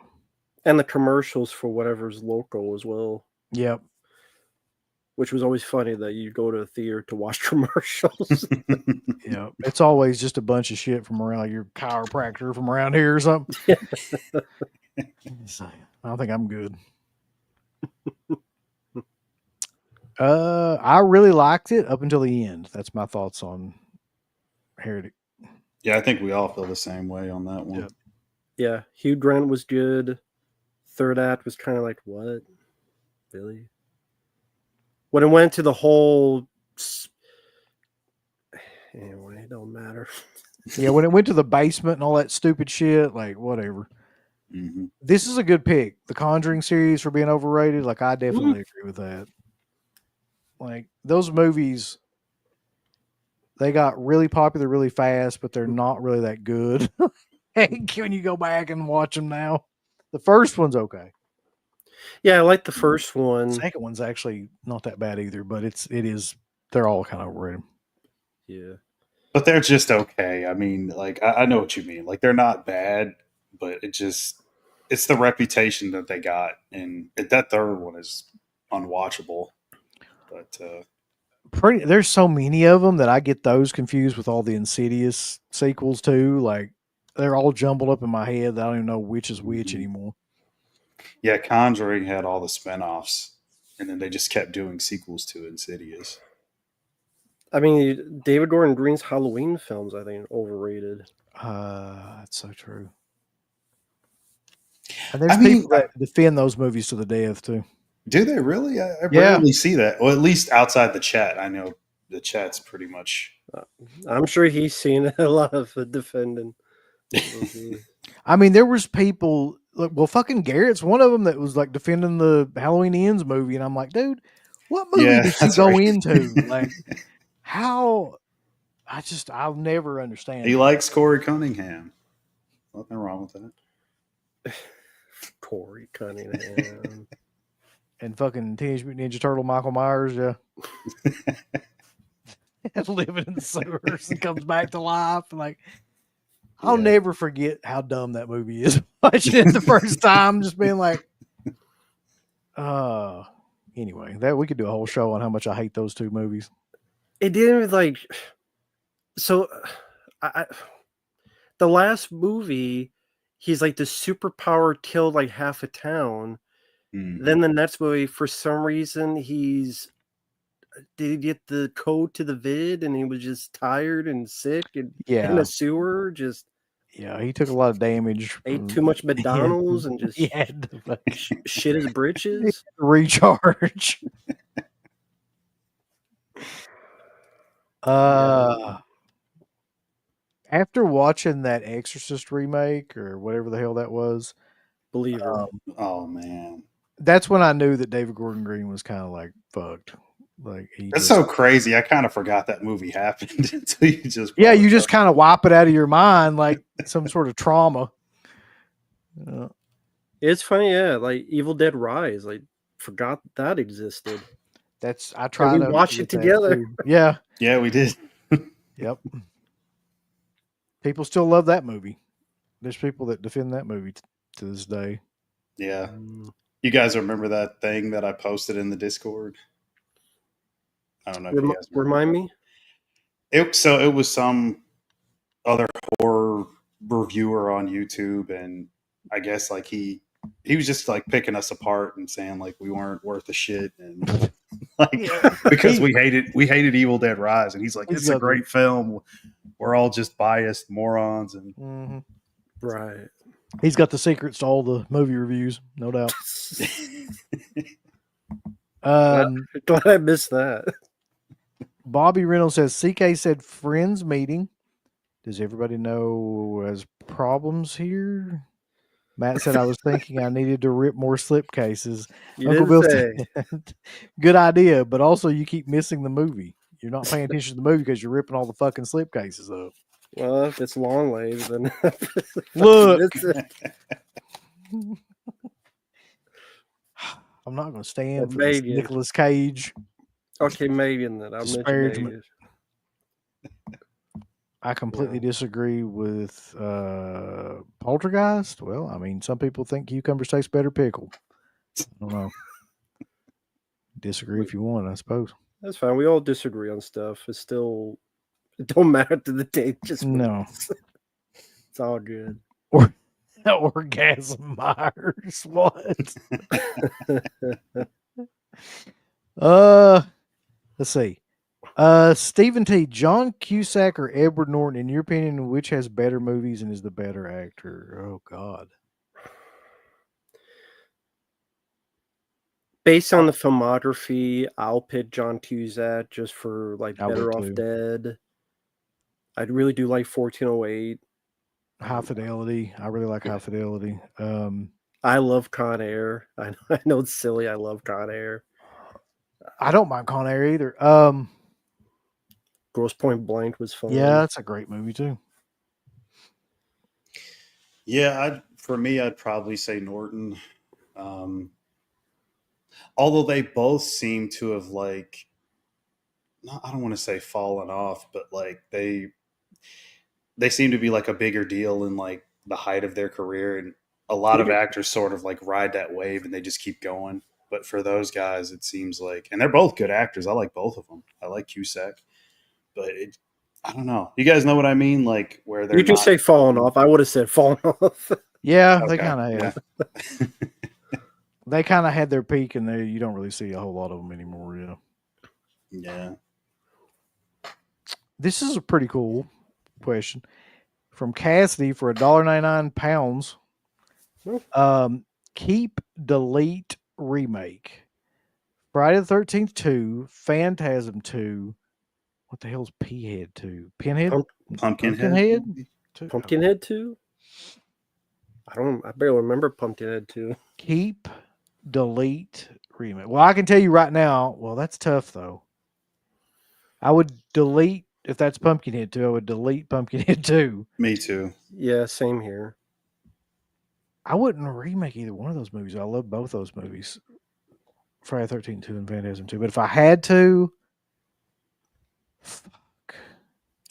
And the commercials for whatever's local as well. Yep. Which was always funny that you go to a theater to watch commercials. Yeah, it's always just a bunch of shit from around your chiropractor from around here or something. I don't think I'm good. I really liked it up until the end. That's my thoughts on Heretic. Yeah, I think we all feel the same way on that one. Yep. Yeah, Hugh Grant was good. Third act was kind of like, what? Really? When it went to the whole... Anyway, it don't matter. Yeah, when it went to the basement and all that stupid shit, like, whatever. Mm-hmm. This is a good pick. The Conjuring series for being overrated, like, I definitely agree with that. Like, those movies, they got really popular really fast, but they're not really that good. When you go back and watch them now. The first one's okay. Yeah, I like the first one. The second one's actually not that bad either, but they're all kind of overrated. Yeah. But they're just okay. I mean, like, I know what you mean. Like, they're not bad, but it's the reputation that they got. And that third one is unwatchable. But there's so many of them that I get those confused with all the Insidious sequels too. Like, they're all jumbled up in my head. I don't even know which is which anymore. Yeah, Conjuring had all the spinoffs, and then they just kept doing sequels to Insidious. I mean, David Gordon Green's Halloween films, I think, are overrated. That's so true. And there's people that defend those movies to the death too. Do they really? I rarely see that. Well, at least outside the chat. I know the chat's pretty much... I'm sure he's seen a lot of defending. I mean, there was people... Well, fucking Garrett's one of them that was like defending the Halloween Ends movie, and I'm like, dude, what movie did you go into? Like, how? I'll never understand. He likes Corey Cunningham. Nothing wrong with that. Corey Cunningham. And fucking Teenage Mutant Ninja Turtle Michael Myers, yeah. Living in the sewers and comes back to life. And like, I'll never forget how dumb that movie is. Watching it the first time, just being like, anyway, that we could do a whole show on how much I hate those two movies. It didn't like, so the last movie, he's like the superpower killed like half a town. Then the next movie, for some reason, did he get the code to the vid and he was just tired and sick and in a sewer? Just he took a lot of damage. Ate too much McDonald's and just shit his britches. Recharge. After watching that Exorcist remake or whatever the hell that was, Believer. Oh man. That's when I knew that David Gordon Green was kind of like fucked. Like that's so crazy. I kind of forgot that movie happened until you just you just kind of wipe it out of your mind like some sort of trauma. It's funny, yeah. Like Evil Dead Rise, like forgot that existed. I tried to watch it together. Yeah, we did. Yep. People still love that movie. There's people that defend that movie to this day. Yeah. You guys remember that thing that I posted in the Discord? I don't know if you guys Remind me. So it was some other horror reviewer on YouTube, and I guess like he was just like picking us apart and saying like we weren't worth a shit, and like because we hated Evil Dead Rise, and he's like, it's a great film. We're all just biased morons, and Right. He's got the secrets to all the movie reviews, no doubt. Glad I missed that. Bobby Reynolds says CK said friends meeting. Does everybody know has problems here? Matt said I was thinking I needed to rip more slipcases. Uncle Bill said, good idea, but also you keep missing the movie. You're not paying attention to the movie because you're ripping all the fucking slipcases up. Well, if it's long waves, then look. I'm not going to stand for this Nicolas Cage. Okay, maybe in that. I'll mention I completely disagree with Poltergeist. Well, I mean, some people think cucumbers taste better pickled. I don't know. Disagree if you want, I suppose. That's fine. We all disagree on stuff. It don't matter to the taste. Just no. It's all good. Orgasm Myers. What? Let's see. Stephen T. John Cusack or Edward Norton, in your opinion, which has better movies and is the better actor? Oh God. Based on the filmography, I'll pick John Cusack just for like Better Off Dead. I really do like 1408. High Fidelity. I really like High Fidelity. I love Con Air. I know it's silly. I love Con Air. I don't mind Con Air either. Grosse Point Blank was fun. Yeah, that's a great movie too. Yeah, for me, I'd probably say Norton. Although they both seem to have like, I don't want to say fallen off, but like they seem to be like a bigger deal in like the height of their career, and a lot of actors sort of like ride that wave and they just keep going. But for those guys, it seems like, and they're both good actors. I like both of them. I like Cusack, but I don't know. You guys know what I mean? Like where they're you just say falling off. I would have said falling off. Yeah, okay. They kind of have. Yeah. They kind of had their peak, and you don't really see a whole lot of them anymore. Yeah. Yeah. This is a pretty cool question from Cassidy for $1.99. Keep, delete, remake. Friday the 13th 2, Phantasm 2. What the hell's P-Head 2? Pinhead? Pumpkinhead? Pumpkinhead 2? I barely remember Pumpkinhead 2. Keep, delete, remake. Well, I can tell you right now. Well, that's tough though. I would delete, if that's Pumpkinhead 2, I would delete Pumpkinhead 2. Me too. Yeah, same here. I wouldn't remake either one of those movies. I love both those movies. Friday the 13th 2 and Phantasm 2. But if I had to,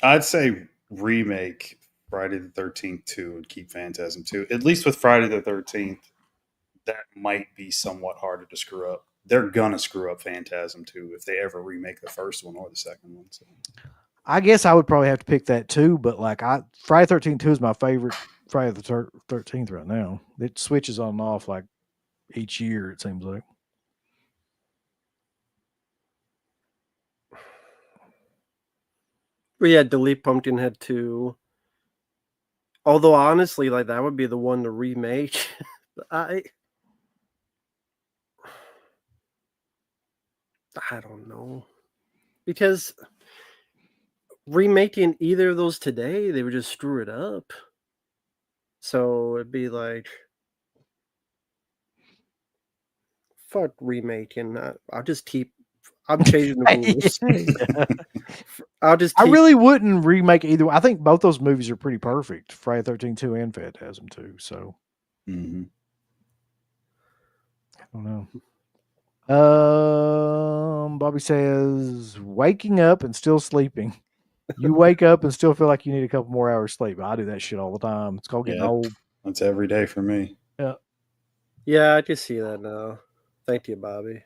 I'd say remake Friday the 13th 2 and keep Phantasm 2. At least with Friday the 13th, that might be somewhat harder to screw up. They're gonna screw up Phantasm 2 if they ever remake the first one or the second one. So. I guess I would probably have to pick that too, but like Friday 13th 2 is my favorite Friday the 13th right now. It switches on and off like each year, it seems like. Well, yeah, delete Pumpkinhead 2. Although honestly, like that would be the one to remake. I don't know. Because remaking either of those today, they would just screw it up. So it'd be like, fuck remaking. I'm changing the rules. I really wouldn't remake either. I think both those movies are pretty perfect. Friday 13th 2 and Phantasm 2. So I don't know. Bobby says waking up and still sleeping. You wake up and still feel like you need a couple more hours sleep. I do that shit all the time. It's called getting Yep. old. That's every day for me. Yeah. Yeah, I can see that now. Thank you, Bobby.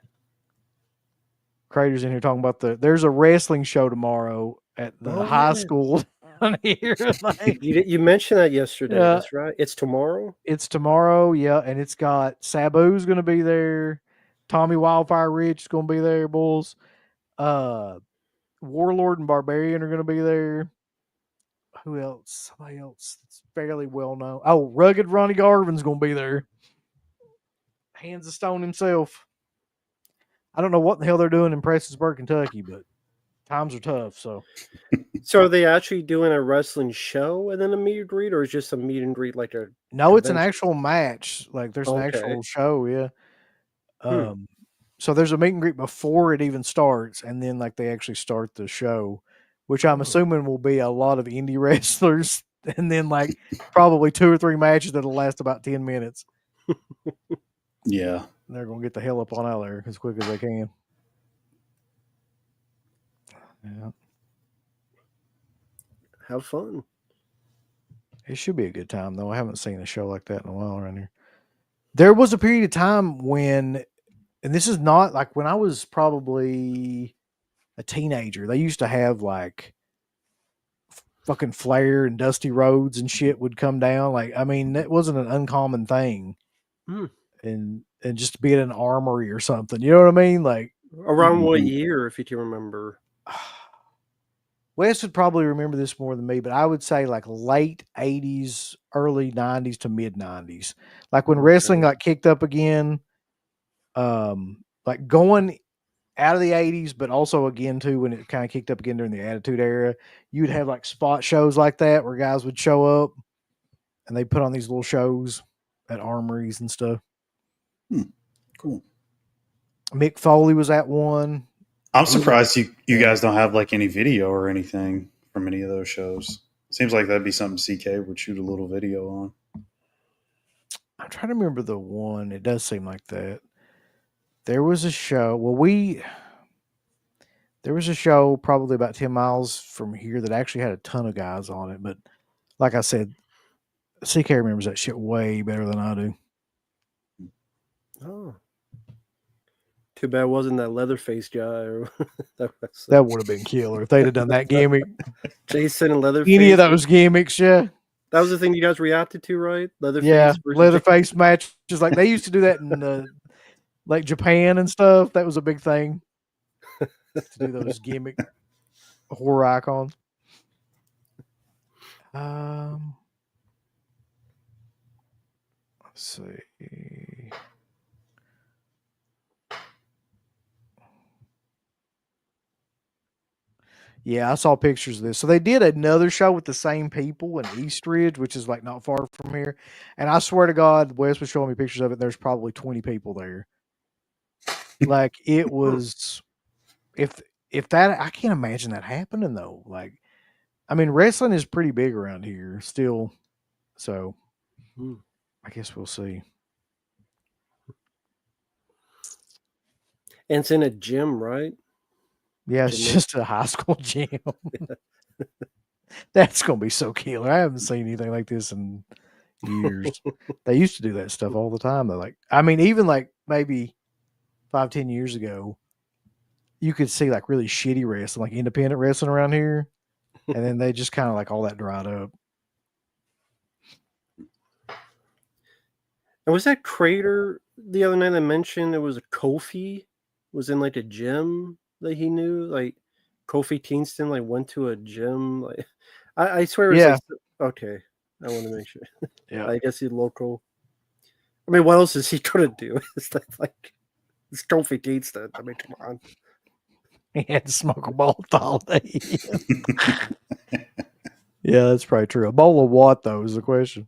Crater's in here talking about there's a wrestling show tomorrow at the high school down here. Like, You mentioned that yesterday. Yeah. That's right. It's tomorrow. it's tomorrow, yeah, and it's got Sabu's gonna be there. Tommy Wildfire Rich is gonna be there, bulls. Warlord and Barbarian are gonna be there. Who else? Somebody else that's fairly well known. Oh, Rugged Ronnie Garvin's gonna be there. Hands of Stone himself. I don't know what the hell they're doing in Prestonsburg, Kentucky, but times are tough. So So are they actually doing a wrestling show and then a meet and greet, or is just a meet and greet like a? no, it's an convention? actual match. Like there's an Okay. actual show, yeah. Hmm. So there's a meet and greet before it even starts, and then like they actually start the show, which I'm Oh. assuming will be a lot of indie wrestlers, and then like probably 2 or 3 matches that'll last about 10 minutes. Yeah. They're gonna get the hell up on out there as quick as they can. Yeah, Have fun. it should be a good time though. I haven't seen a show like that in a while around here. There was a period of time when, and this is not like when I was probably a teenager, they used to have like fucking Flair and Dusty Rhodes and shit would come down. Like, I mean, that wasn't an uncommon thing. Hmm. And just to be at an armory or something. You know what I mean? Like, Around what Mhm. year, if you can remember? Wes would probably remember this more than me, but I would say like late 80s, early 90s to mid 90s. Like when wrestling got kicked up again, like going out of the 80s, but also again too when it kind of kicked up again during the Attitude Era, you'd have like spot shows like that where guys would show up and they put on these little shows at armories and stuff. Cool. Mick Foley was at one. I'm surprised you Yeah. guys don't have like any video or anything from any of those shows. Seems like that'd be something CK would shoot a little video on. I'm trying to remember the one. It does seem like that. There was a show. Well, there was a show probably about 10 miles from here that actually had a ton of guys on it. But like I said, CK remembers that shit way better than I do. Oh. Too bad it wasn't that Leatherface guy. Or That would have been killer if they'd have done that gimmick. Jason and Leatherface. Any of those gimmicks, yeah. That was the thing you guys reacted to, right? Leatherface Yeah, versus Leatherface matches. Like they used to do that in like Japan and stuff. That was a big thing to do those gimmick horror icons. Let's see. Yeah, I saw pictures of this. So they did another show with the same people in Eastridge, which is like not far from here. And I swear to God, Wes was showing me pictures of it. There's probably 20 people there. Like it was, if that, I can't imagine that happening though. Like, I mean, wrestling is pretty big around here still. So I guess we'll see. And it's in a gym, right? Yeah, it's just a high school gym. That's going to be so killer. I haven't seen anything like this in years. They used to do that stuff all the time though. Like, I mean, even like maybe 5-10 years ago, you could see like really shitty wrestling, like independent wrestling around here. And then they just kind of like all that dried up. And was that Crater the other night I mentioned it was a Kofi was in like a gym that he knew? Like Kofi Teenston like went to a gym. Like I swear it was like, okay. I want to make sure. Yeah. I guess he's local. I mean, what else is he gonna do? It's like it's Kofi Teenston. I mean, come on. He had to smoke a bowl all day. Yeah, that's probably true. A bowl of what though is the question.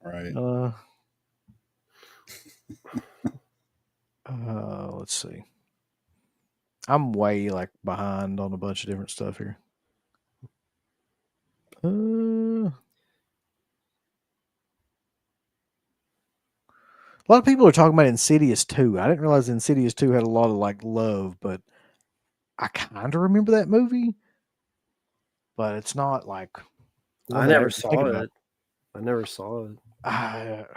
Right. Let's see. I'm way like behind on a bunch of different stuff here. A lot of people are talking about Insidious 2. I didn't realize Insidious 2 had a lot of like love, but I kind of remember that movie. but it's not like one I that never actually think saw about. it. I never saw it.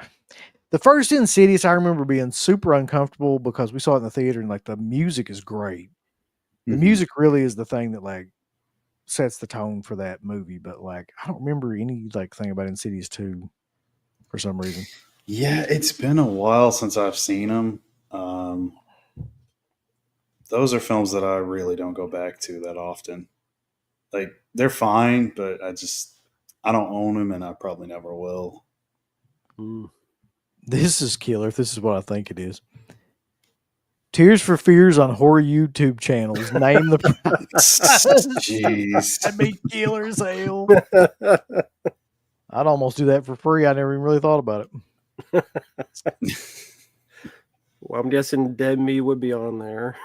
The first Insidious, I remember being super uncomfortable because we saw it in the theater and like the music is great. The Mhm. music really is the thing that like sets the tone for that movie. But like, I don't remember any like thing about Insidious 2 for some reason. Yeah, it's been a while since I've seen them. Those are films that I really don't go back to that often. Like they're fine, but I don't own them, and I probably never will. Mm. This is killer. If this is what I think it is. Tears for Fears on horror YouTube channels. Name the price. Jeez. That'd be killer as hell. I'd almost do that for free. I never even really thought about it. Well, I'm guessing Dead Me would be on there.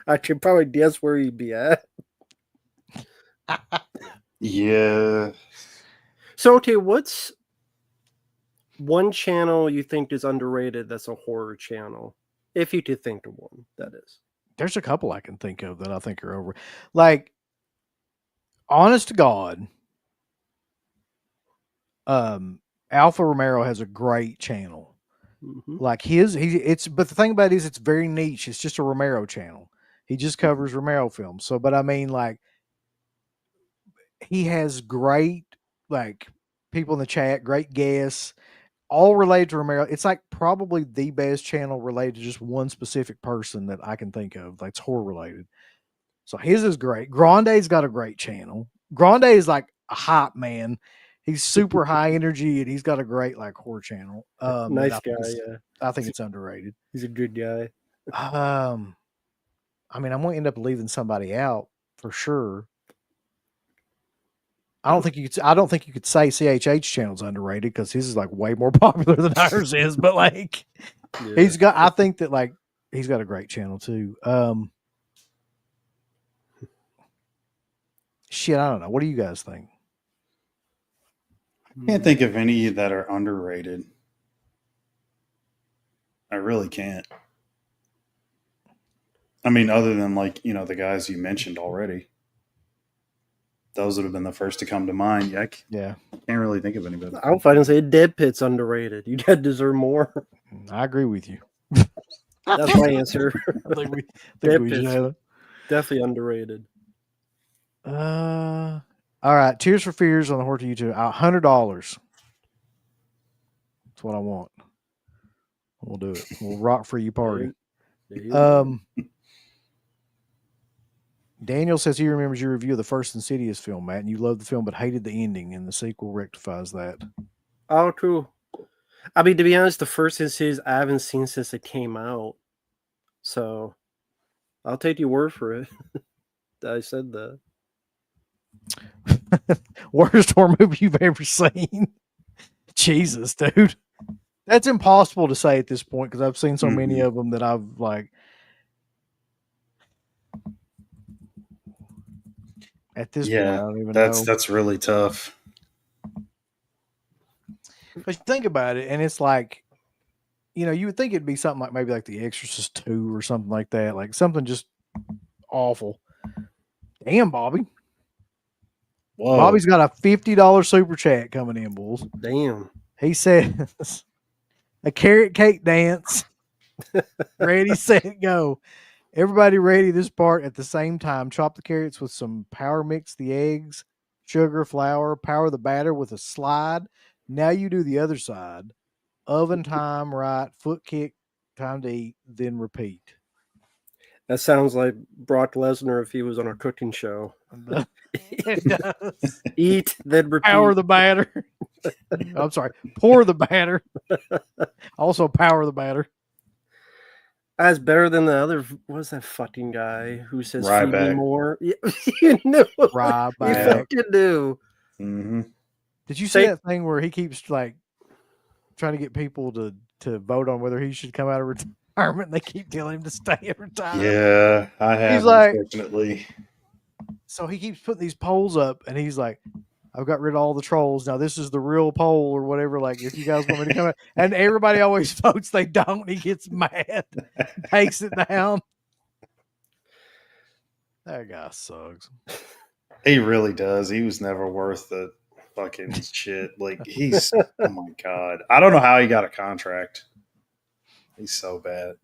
I could probably guess where he'd be at. Yeah. So, okay, what's one channel you think is underrated that's a horror channel? If you could think of one, that is. There's a couple I can think of that I think are over. Like, honest to God, Alpha Romero has a great channel. Mm-hmm. Like but the thing about it is it's very niche. It's just a Romero channel. He just covers Romero films. So, but I mean, like, he has great, like, people in the chat, great guests, all related to Romero. It's like probably the best channel related to just one specific person that I can think of that's horror related. So his is great. Grande's got a great channel. Grande is like a hype man. He's super high energy and he's got a great like horror channel. Nice guy, yeah. I think it's underrated. He's a good guy. I mean, I'm gonna end up leaving somebody out for sure. I don't think you could say CHH channel's underrated because his is like way more popular than ours is. But like, Yeah. I think that like he's got a great channel too. Shit, I don't know. What do you guys think? I can't think of any that are underrated. I really can't. I mean, other than like, the guys you mentioned already. Those would have been the first to come to mind. Yeah, Yeah, can't really think of anybody. I'll find and say Dead Pit's underrated. You guys deserve more. I agree with you. That's my answer. I think we Dead should Pit's have it. definitely underrated. All right. Tears for Fears on the Horror YouTube. $100. That's what I want. We'll do it. We'll rock for you party. There you go. Daniel says he remembers your review of the first Insidious film, Matt, and you loved the film but hated the ending, and the sequel rectifies that. Oh, true. I mean, to be honest, the first Insidious I haven't seen since it came out. So I'll take your word for it. I said that. Worst horror movie you've ever seen. Jesus, dude. That's impossible to say at this point because I've seen so many of them that I've like. At this point, I don't even know. That's really tough. But you think about it, and it's like, you would think it'd be something like maybe like The Exorcist 2 or something like that, like something just awful. Damn, Bobby. Whoa. Bobby's got a $50 super chat coming in, bulls. Damn. He says, a carrot cake dance. Ready, set, go. Everybody ready this part at the same time. Chop the carrots with some power mix the eggs, sugar, flour, power the batter with a slide. Now you do the other side. Oven time, right, foot kick, time to eat, then repeat. That sounds like Brock Lesnar if he was on a cooking show. It does. Eat, then repeat. Power the batter. I'm sorry. Pour the batter. Also power the batter. That's better than the other. What's that fucking guy who says feed me Ryback. more? Yeah, you know, Ryback. you fucking do. Mm-hmm. Did you see that thing where he keeps like trying to get people to vote on whether he should come out of retirement? And they keep telling him to stay every time. Yeah, I have. He's like, unfortunately. So he keeps putting these polls up, and he's like, I've got rid of all the trolls. Now this is the real poll or whatever. Like, if you guys want me to come out, and everybody always votes they don't. He gets mad, takes it down. That guy sucks. He really does. He was never worth the fucking shit. Like he's oh my god. I don't know how he got a contract. He's so bad.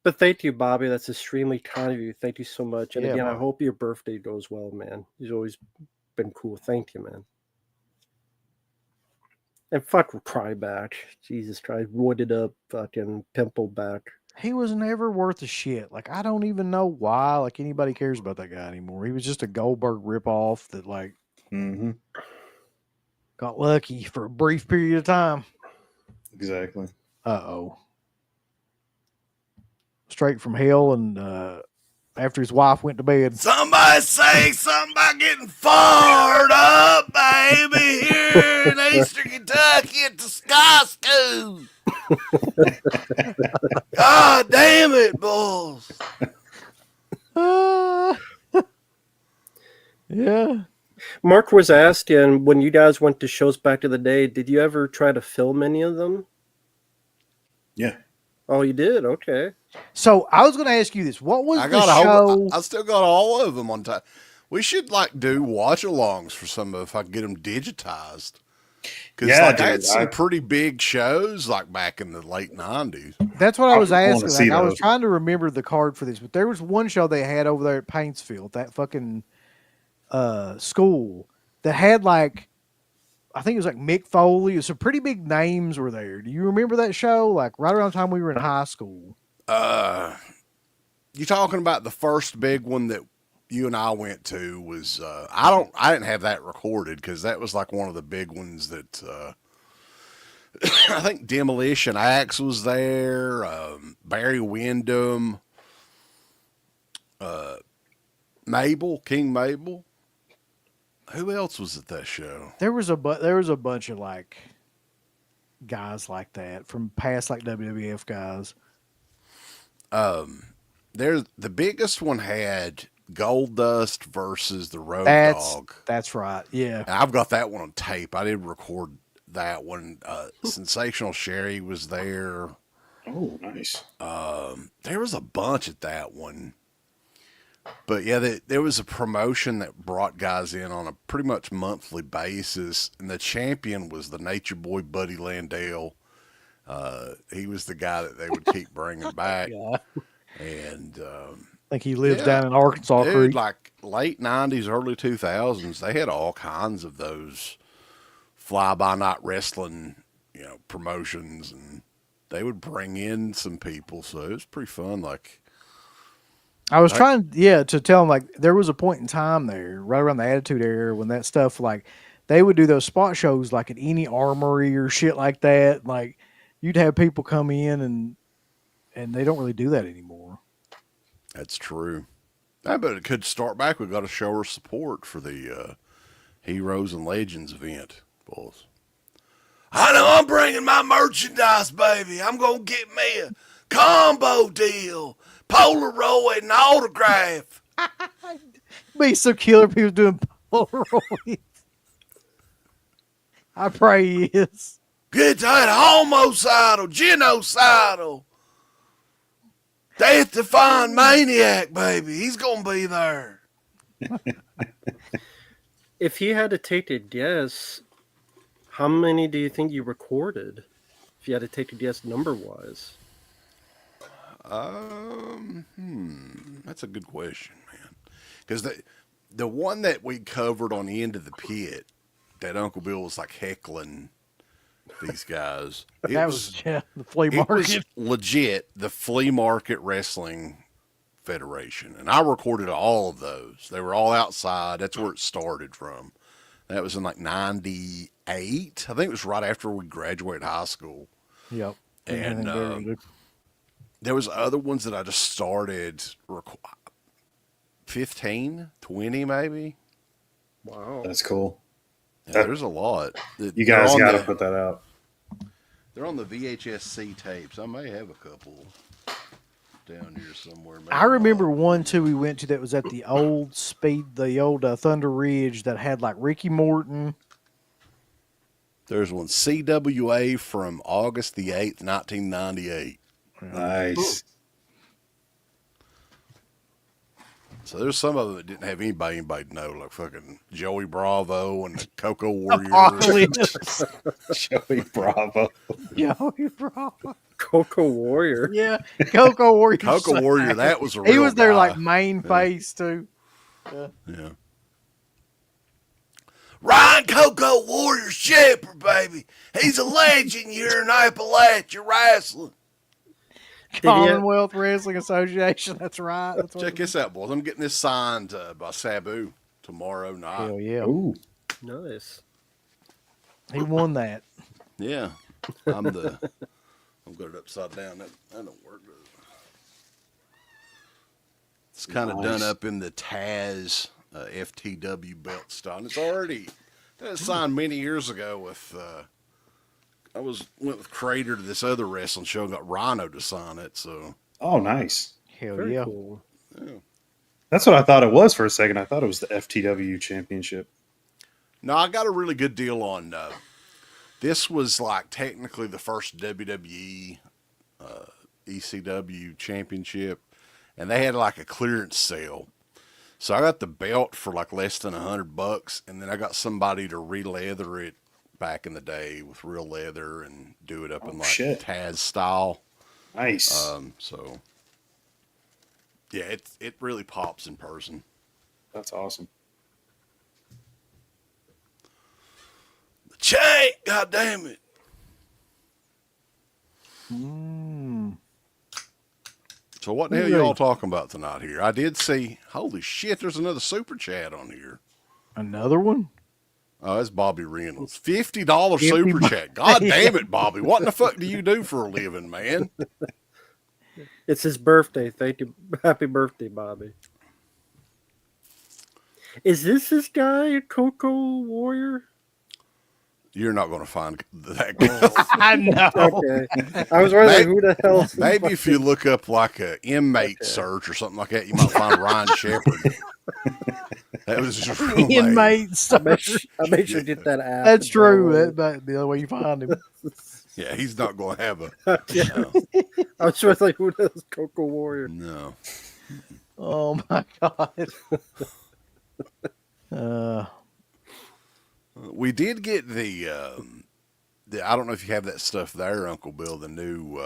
But thank you, Bobby. That's extremely kind of you. Thank you so much. And Yeah, again, I Bobby. hope your birthday goes well, man. He's always been cool. Thank you, man. And fuck Cryback. Jesus Christ. Roided up fucking pimple back. He was never worth a shit. Like, I don't even know why like anybody cares about that guy anymore. He was just a Goldberg ripoff that like Mm-hmm. got lucky for a brief period of time. Exactly. Uh-oh. Straight from hell, and after his wife went to bed. Somebody say something about getting fired up, baby, here in Eastern Kentucky at the Sky School. God damn it, Bulls. Yeah. Mark was asked, and when you guys went to shows back in the day, did you ever try to film any of them? Yeah. Oh, you did? Okay. So I was going to ask you this: what was I the got show? I still got all of them on time. We should like do watch-alongs for some of if I can get them digitized. Because Yeah, like I dude, had some pretty big shows like back in the late 90s. That's what I was I wanna asking. see Like, I was those. trying to remember the card for this, but there was one show they had over there at Paintsfield, that fucking school that had like, I think it was like Mick Foley. Some pretty big names were there. Do you remember that show? Like right around the time we were in high school. You talking about the first big one that you and I went to was I didn't have that recorded because that was like one of the big ones that I think Demolition Axe was there, Barry Windham, King Mabel. Who else was at that show? There was a bunch of like guys like that from past like WWF guys. There, the biggest one had Gold Dust versus the Road Dogg. That's right. Yeah. And I've got that one on tape. I did record that one. Sensational Sherry was there. Oh, nice. There was a bunch at that one. But yeah, there was a promotion that brought guys in on a pretty much monthly basis, and the champion was the Nature Boy Buddy Landale. He was the guy that they would keep bringing back. Yeah. And I think he lives down in Arkansas dude, Creek. like late 90s, early 2000s, they had all kinds of those fly-by-night wrestling, promotions, and they would bring in some people, so it was pretty fun. Like, I was trying, to tell them like there was a point in time there, right around the Attitude Era, when that stuff like they would do those spot shows like at any armory or shit like that. Like you'd have people come in and they don't really do that anymore. that's true. I bet it could start back. We've got to show our support for the Heroes and Legends event, boys. I know I'm bringing my merchandise, baby. I'm going to get me a combo deal, Polaroid, and autograph. Be so killer if he was doing Polaroids. I pray he is. Get that homicidal, genocidal, death-defying maniac, baby. He's going to be there. If you had to take a guess, how many do you think you recorded? If you had to take a guess number-wise. That's a good question, man. Because the one that we covered on the end of the pit, that Uncle Bill was like heckling these guys. That was the flea It was market. legit the Flea Market Wrestling Federation. And I recorded all of those. They were all outside. That's where it started from. That was in like 98. I think it was right after we graduated high school. Yep. And there was other ones that I just started 15, 20 maybe. Wow. That's cool. Yeah, there's a lot. You guys got to put that out. They're on the VHS-C tapes. I may have a couple down here somewhere. Maybe I remember one too we went to that was at the old Thunder Ridge that had like Ricky Morton. There's one CWA from August the 8th, 1998. Nice. So there's some of them that didn't have anybody know, like fucking Joey Bravo and the Coco Warrior. Apocalypse. Joey Bravo. Joey Bravo. Coco Warrior. Yeah, Coco Warrior. Coco Warrior, that was a real He was their guy. like main face too. Yeah. Ryan Coco Warrior Shepherd, baby. He's a legend here in Appalachia wrestling. Commonwealth Wrestling Association. That's right. That's what Check this out, boys. I'm getting this signed by Sabu tomorrow night. Hell yeah. Ooh. Nice. He won that. Yeah. I'm got it upside down. That don't work. It's kind of done up in the Taz FTW belt style. And it's already signed many years ago with I went with Crater to this other wrestling show and got Rhino to sign it. So Oh, nice. Hell Very yeah. cool. That's what I thought it was for a second. I thought it was the FTW championship. no, I got a really good deal on. This was like technically the first WWE ECW championship, and they had like a clearance sale. So I got the belt for like less than $100, and then I got somebody to re-leather it back in the day with real leather and do it up in like shit. Taz style. Nice. So yeah, it really pops in person. That's awesome. The chain, god damn it. So what the hell y'all talking about tonight here? I did see, holy shit, there's another super chat on here. Another one? Oh, that's Bobby Reynolds. $50 super chat. God damn it, Bobby. What in the fuck do you do for a living, man? It's his birthday. Thank you. Happy birthday, Bobby. Is this guy, Coco Warrior? You're not going to find that guy. I know. Okay. I was wondering who the hell. Maybe if you look up like a inmate search or something like that, you might find Ryan Shepherd. That was just real name. Inmates. I bet you get that app. That's true. That might be the other way you find him. Yeah, he's not going to have a. Yeah. I was just like, who the hell's Coco Warrior? No. Oh my god. We did get the I don't know if you have that stuff there, Uncle Bill, the new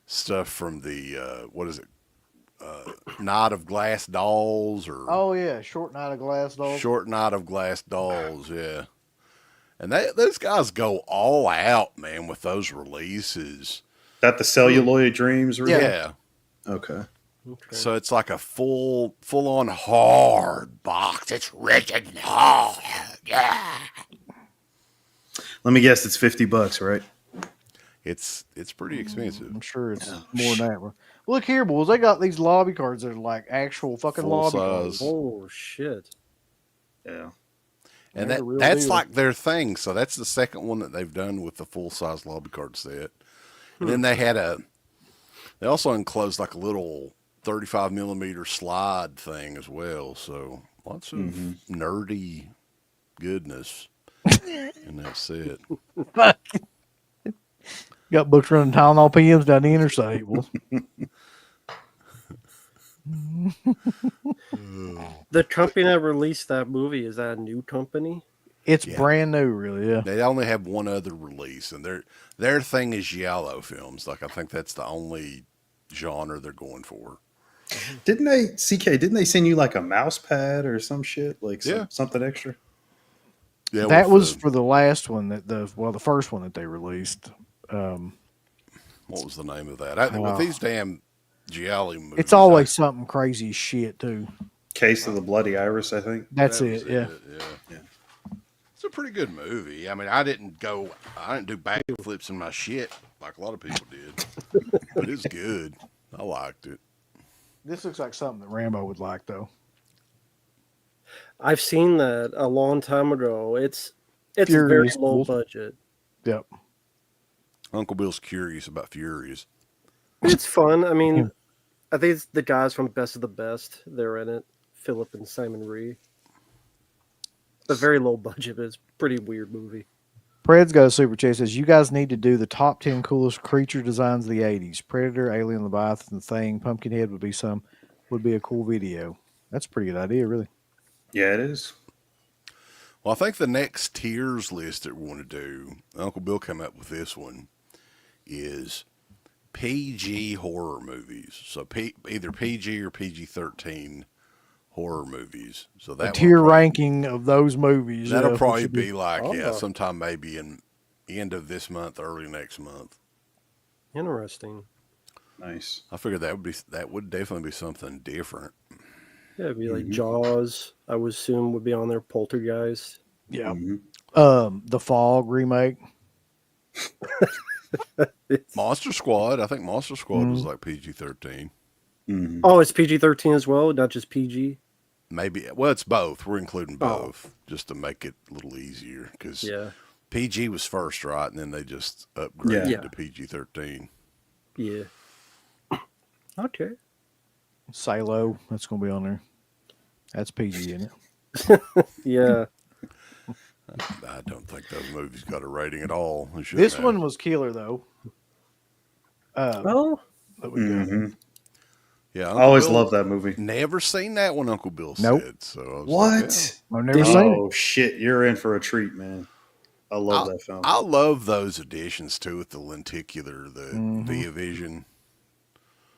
stuff from the what is it? Night of Glass Dolls or Oh yeah, Short Night of Glass Dolls. Short Night of Glass Dolls, yeah. And those guys go all out, man, with those releases. That the Celluloid Dreams? Yeah. Okay. So it's like a full on hard box. It's rigid and hard. Yeah. Let me guess, it's $50, right? It's pretty expensive. I'm sure it's more than that. Bro. Look here, boys. They got these lobby cards that are like actual fucking Full lobby size. cards. Oh shit! Yeah. And They're the real that's deal. like their thing. So that's the second one that they've done with the full size lobby card set. And then they also enclosed like a little 35 millimeter slide thing as well. So lots of nerdy goodness in that set. Got books running Tylenol PMs down the interstate. Well, The company that released that movie, is that a new company? it's brand new, really. Yeah. They only have one other release, and their thing is yellow films. Like I think that's the only genre they're going for. Didn't they send you like a mouse pad or some shit? Like something extra? Yeah, That was for the last one the first one that they released. What was the name of that? With these damn Giallo movies, It's always something crazy as shit too. Case of the Bloody Iris, I think. That's that it. was Yeah. Yeah. It's a pretty good movie. I mean, I didn't do backflips in my shit like a lot of people did, but it's good. I liked it. This looks like something that Rambo would like, though. I've seen that a long time ago. It's a very Furious low Bulls. budget. Yep. Uncle Bill's curious about Furious. It's fun. I mean, I think it's the guys from Best of the Best. They're in it. Philip and Simon Ree. But very low budget. But it's a pretty weird movie. Pred's got a super chat. Says you guys need to do the top 10 coolest creature designs of the 80s. Predator, Alien, Leviathan, Thing, Pumpkinhead would be a cool video. That's a pretty good idea, really. Yeah, it is. Well, I think the next tiers list that we want to do, Uncle Bill came up with this one, is PG horror movies. So either PG or PG-13 horror movies. So A that tier ranking of those movies. that'll we probably should do. be like Oh. sometime maybe in end of this month, early next month. Interesting. Nice. I figured that would definitely be something different. Yeah, it'd be like Mhm. Jaws. I would assume would be on there. Poltergeist. Yeah. Mhm. The Fog remake. Monster Squad. I think Monster Squad was like PG-13. Mhm. Oh, it's PG-13 as well, not just PG. Maybe. Well, it's both. We're including Oh. both just to make it a little easier because Yeah, PG was first, right? And then they just upgraded Yeah. to PG-13. yeah. Okay. Silo. That's going to be on there. That's PG, isn't it? Yeah. I don't think those movies got a rating at all. They shouldn't This have. one was killer, though. Oh, That we got. Mhm. Yeah, I Uncle always Bill, love that movie. Never seen that one, Uncle Bill Nope. said. So I was What? like, I've never Did seen it. Oh shit, you're in for a treat, man. I love that film. I love those editions too with the lenticular, the Mhm. Via Vision.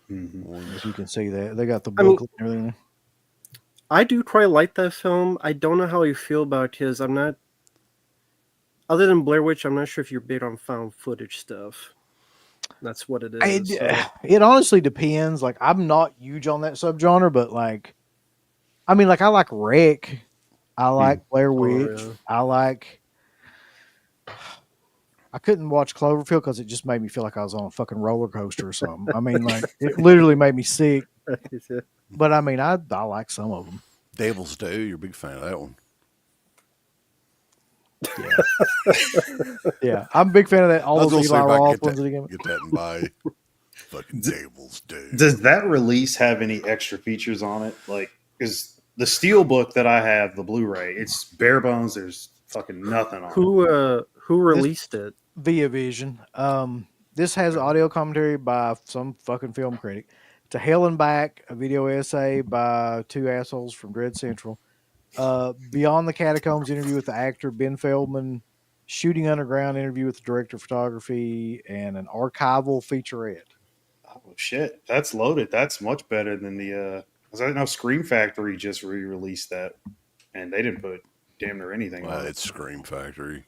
Mhm. ones. If you can see that. They got the I mean- booklet and everything. I do quite like that film. I don't know how you feel about his. I'm not. Other than Blair Witch, I'm not sure if you're big on found footage stuff. That's what it is. so. It honestly depends. Like, I'm not huge on that subgenre, but like, I mean, like, I like Wreck. I like Blair Witch. yeah. I like. I couldn't watch Cloverfield because it just made me feel like I was on a fucking roller coaster or something. I mean, like, it literally made me sick. But I mean, I like some of them. Devil's Due. You're a big fan of that one. Yeah, I'm a big fan of that. All I was those gonna see Eli if I Roth could ones that he get gave me. that and buy fucking Devil's Due. Does that release have any extra features on it? Like, because the Steelbook that I have, the Blu-ray, it's bare bones. There's fucking nothing on it. Who released it? Via Vision. This has audio commentary by some fucking film critic. To Hell and Back, a video essay by two assholes from Dread Central. Beyond the Catacombs interview with the actor Ben Feldman. Shooting Underground interview with the director of photography, and an archival featurette. Oh shit, that's loaded. That's much better than the. Because I know Scream Factory just re-released that, and they didn't put damn near anything Well, on it. it's Scream Factory.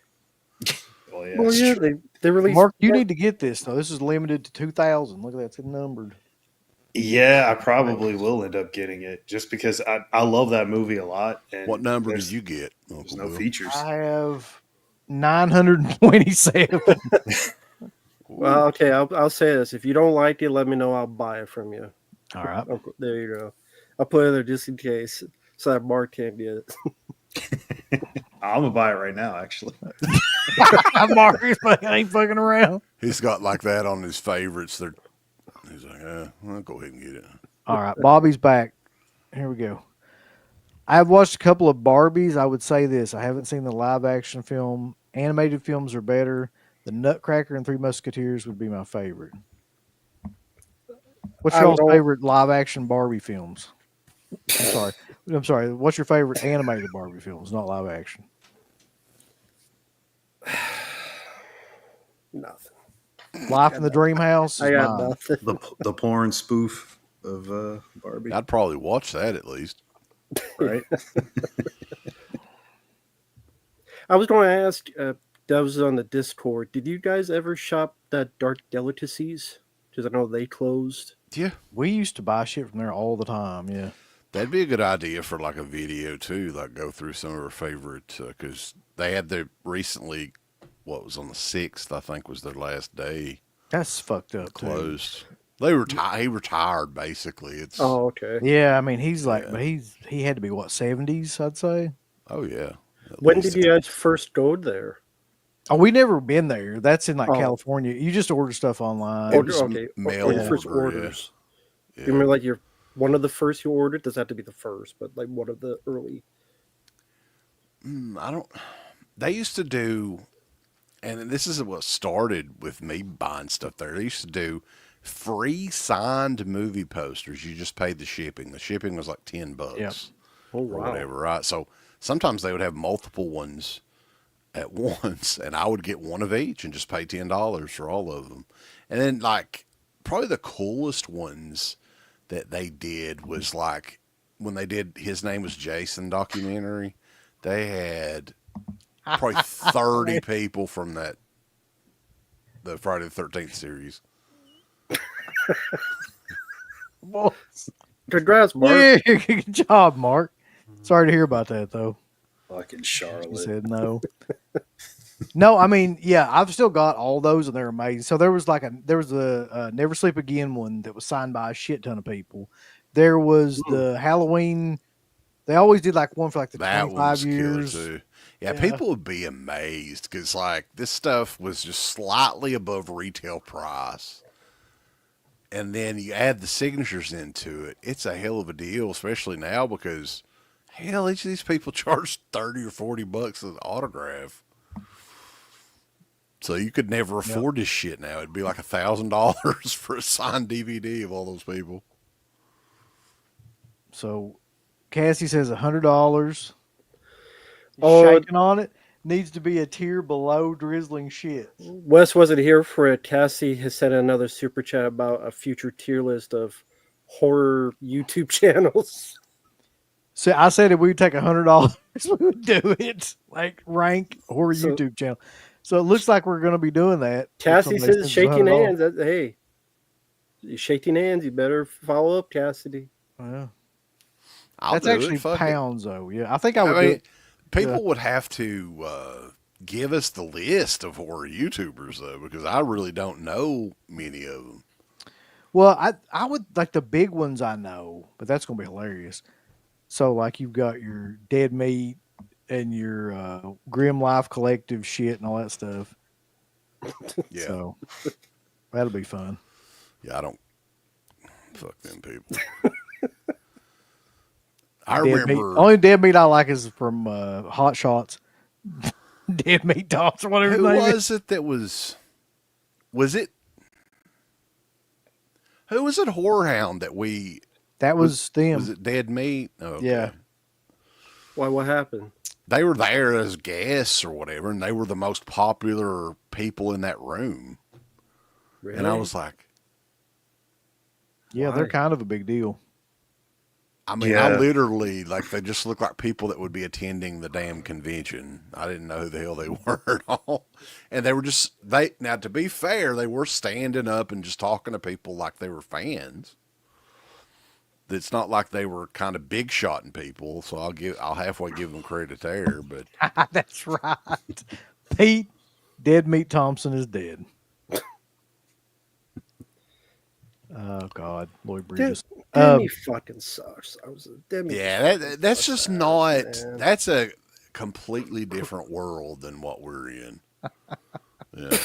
Oh yeah, Well, that's yeah, true. they released. Mark, you need to get this though. This is limited to 2,000. Look at that, it's numbered. Yeah, I probably will end up getting it just because I love that movie a lot. And What number did there's- you get, There's Uncle no Bill? features. I have 927. Well, okay, I'll say this: if you don't like it, let me know. I'll buy it from you. All right. There you go. I'll put it there just in case, so that Mark can't get it. I'm gonna buy it right now, actually. Mark ain't fucking around. He's got like that on his favorites. He's like, I'll go ahead and get it. All right, Bobby's back. Here we go. I have watched a couple of Barbies. I would say this: I haven't seen the live action film. Animated films are better. The Nutcracker and Three Musketeers would be my favorite. What's I y'all's don't- favorite live action Barbie films? I'm sorry. What's your favorite animated Barbie films, not live action? Nothing. Life in the Dream House. I is got mine. nothing. The porn spoof of Barbie, I'd probably watch that at least. right? I was going to ask, that was on the Discord. Did you guys ever shop that Dark Delicacies? Because I know they closed. Yeah, We used to buy shit from there all the time. Yeah. that'd be a good idea for like a video too. Like go through some of our favorite because they had their recently. What was on the 6th? I think was their last day That's fucked up. Too. closed. They retired. He retired basically. It's Oh, okay. Yeah, I mean he's like, Yeah. but he had to be what 70s, I'd say. oh yeah. At When least. did you guys first go there? Oh, we never been there. That's in like Oh. California. You just order stuff online. It was Okay, mail or your first order, yeah. orders. Yeah. You remember, like your one of the first you ordered? Does have to be the first, but like one of the early. I don't. They used to do, and this is what started with me buying stuff there. They used to do free signed movie posters. You just paid the shipping. The shipping was like $10 Yep. Oh or wow. whatever, right? So sometimes they would have multiple ones at once, and I would get one of each and just pay $10 for all of them. And then, like, probably the coolest ones that they did was like when they did His Name Was Jason documentary. They had probably 30 people from the Friday the 13th series. Well, Congrats, Mark. yeah, good job, Mark. Sorry to hear about that, though. Fucking He Charlotte. said no. No, I mean, yeah, I've still got all those, and they're amazing. So there was a Never Sleep Again one that was signed by a shit ton of people. There was the Halloween. They always did like one for like the That one 25 was killer years. too. Yeah, Yeah. people would be amazed because like this stuff was just slightly above retail price. And then you add the signatures into it. It's a hell of a deal, especially now because hell, each of these people charge 30 or $40 an autograph. So you could never afford this shit now. It'd be like $1,000 for a signed DVD of all those people. So Cassie says $100. Oh, Shaking on it. Needs to be a tier below drizzling shit. Wes wasn't here for it. Cassie has sent another super chat about a future tier list of horror YouTube channels. So I said if we would take $100, we would do it. Like rank horror So- YouTube channel. So it looks like we're going to be doing that. if Cassie somebody says sends us shaking $100. hands. Hey, you shaking hands. You better follow up, Cassidy. Yeah. I'll That's do actually it. Fuck it. pounds, though. Yeah, I think I would I do mean, it. people would have to give us the list of horror YouTubers though, because I really don't know many of them. Well, I would like the big ones I know, but that's going to be hilarious. So like you've got your Dead Meat and your Grim Life Collective shit and all that stuff. Yeah, So that'll be fun. yeah, I don't fuck them people. I Dead Meat. remember Only Dead Meat I like is from Hot Shots. Dead Meat Tops or whatever. who his name is. was it that was it who was it Horror Hound that we That was them. was it Dead Meat? Oh, okay. Yeah. Why? What happened? They were there as guests or whatever, and they were the most popular people in that room. Really? And I was like, Yeah, they're Why? kind of a big deal. I mean, Yeah. I literally, like, they just look like people that would be attending the damn convention. I didn't know who the hell they were at all. And they were just, now to be fair, they were standing up and just talking to people like they were fans. It's not like they were kind of big shotting people. So I'll halfway give them credit there, but That's right. Pete, Dead Meat Thompson is dead. Oh God, Lloyd Bridges. Demi fucking sucks. Demi. yeah, that's just not, man. that's a completely different world than what we're in. Yeah.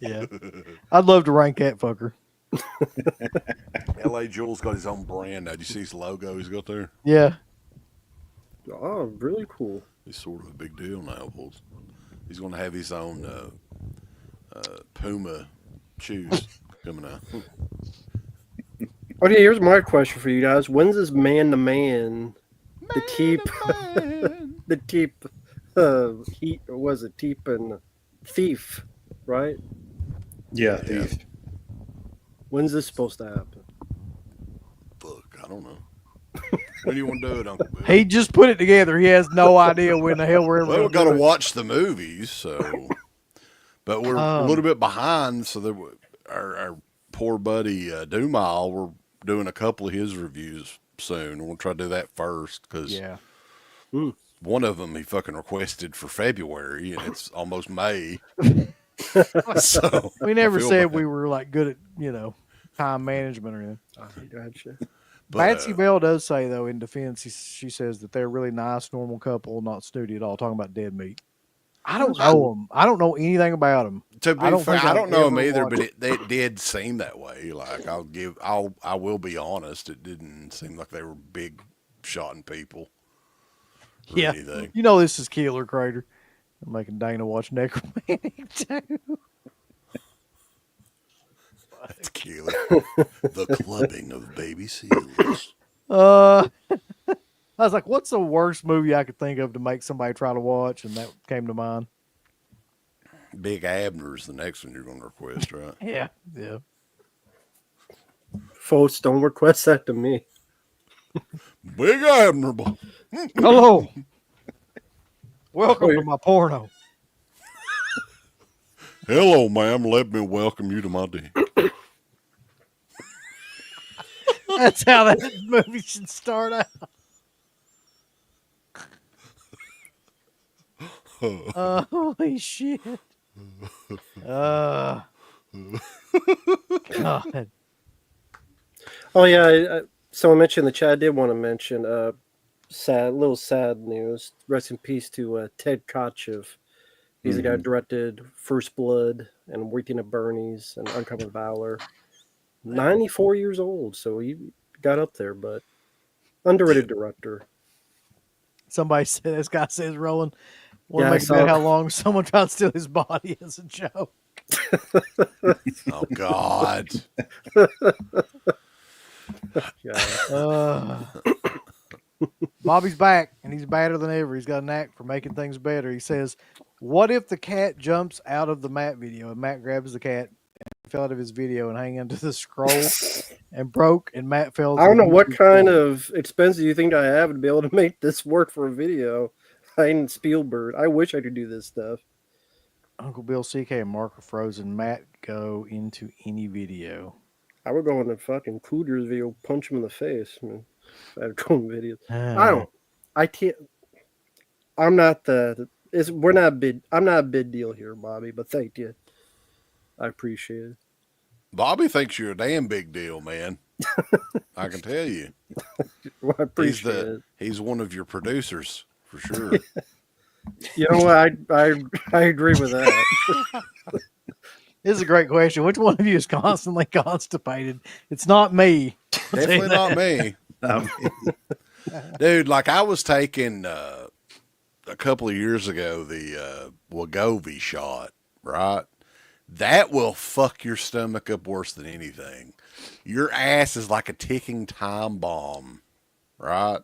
Yeah, I'd love to rank that fucker. LA Jules got his own brand now. Did you see his logo he's got there? Yeah, Oh, really cool. He's sort of a big deal now, Bulls. He's going to have his own Puma shoes coming out. Okay, here's my question for you guys. When's this man to man? The keep, the keep, heat, or was it Teep and Thief, right? Yeah, Thief. When's this supposed to happen? Fuck, I don't know. When do you want to do it, Uncle Bill? he just put it together. He has no idea when the hell we're ever Well, going we've got to watch the movies, so. But we're a little bit behind, so our poor buddy Dumal, we're doing a couple of his reviews soon. We'll try to do that first because Yeah, one of them he fucking requested for February, and it's almost May. So we never I feel said bad. we were like good at time management or anything. Gotcha. But, Patsy Bell does say though, in defense, she says that they're a really nice, normal couple, not snooty at all. Talking about Dead Meat. I don't know them. I don't know anything about them. To be I don't fair, think I I've don't know him ever either, watched but it did seem that way. Like I will be honest, it didn't seem like they were big shotting people. Or Yeah, anything. you know this is Killer Crater. I'm making Dana watch Necromantic too. That's Keely. The clubbing of baby seals. I was like, what's the worst movie I could think of to make somebody try to watch? And that came to mind. Big Abner's the next one you're going to request, right? Yeah. Yeah. Folks, don't request that to me. Big Abner. Hello. Welcome to my porno. Hello, ma'am. Let me welcome you to my den. That's how that movie should start out. Holy shit. God. Oh yeah, someone mentioned in the chat. I did want to mention little sad news. Rest in peace to Ted Kotcheff. He's the guy who directed First Blood and Waiting at Bernie's and Uncovered Valor. 94 years old, so he got up there, but underrated director. Somebody said, this guy says, Roland, want to Yeah, make about how long someone tried to steal his body as a joke. Oh, God. Yeah. Bobby's back, and he's badder than ever. He's got a knack for making things better. He says, what if the cat jumps out of the Matt video, and Matt grabs the cat and fell out of his video and hang onto the scroll and broke, and Matt fell. I don't know what kind of expense you think I have to be able to make this work for a video. I ain't Spielberg. I wish I could do this stuff. Uncle Bill, CK, and Mark are frozen. Matt go into any video. I would go in the fucking Cooters video, punch him in the face. Man. I had going videos. I can't. I'm not we're not big. I'm not a big deal here, Bobby, but thank you. I appreciate it. Bobby thinks you're a damn big deal, man. I can tell you. Well, I appreciate it. He's one of your producers, for sure. You know what? I agree with that. This is a great question. Which one of you is constantly constipated? It's not me. Definitely not me. Dude, like I was taking a couple of years ago the Wegovy shot, right? That will fuck your stomach up worse than anything. Your ass is like a ticking time bomb, right?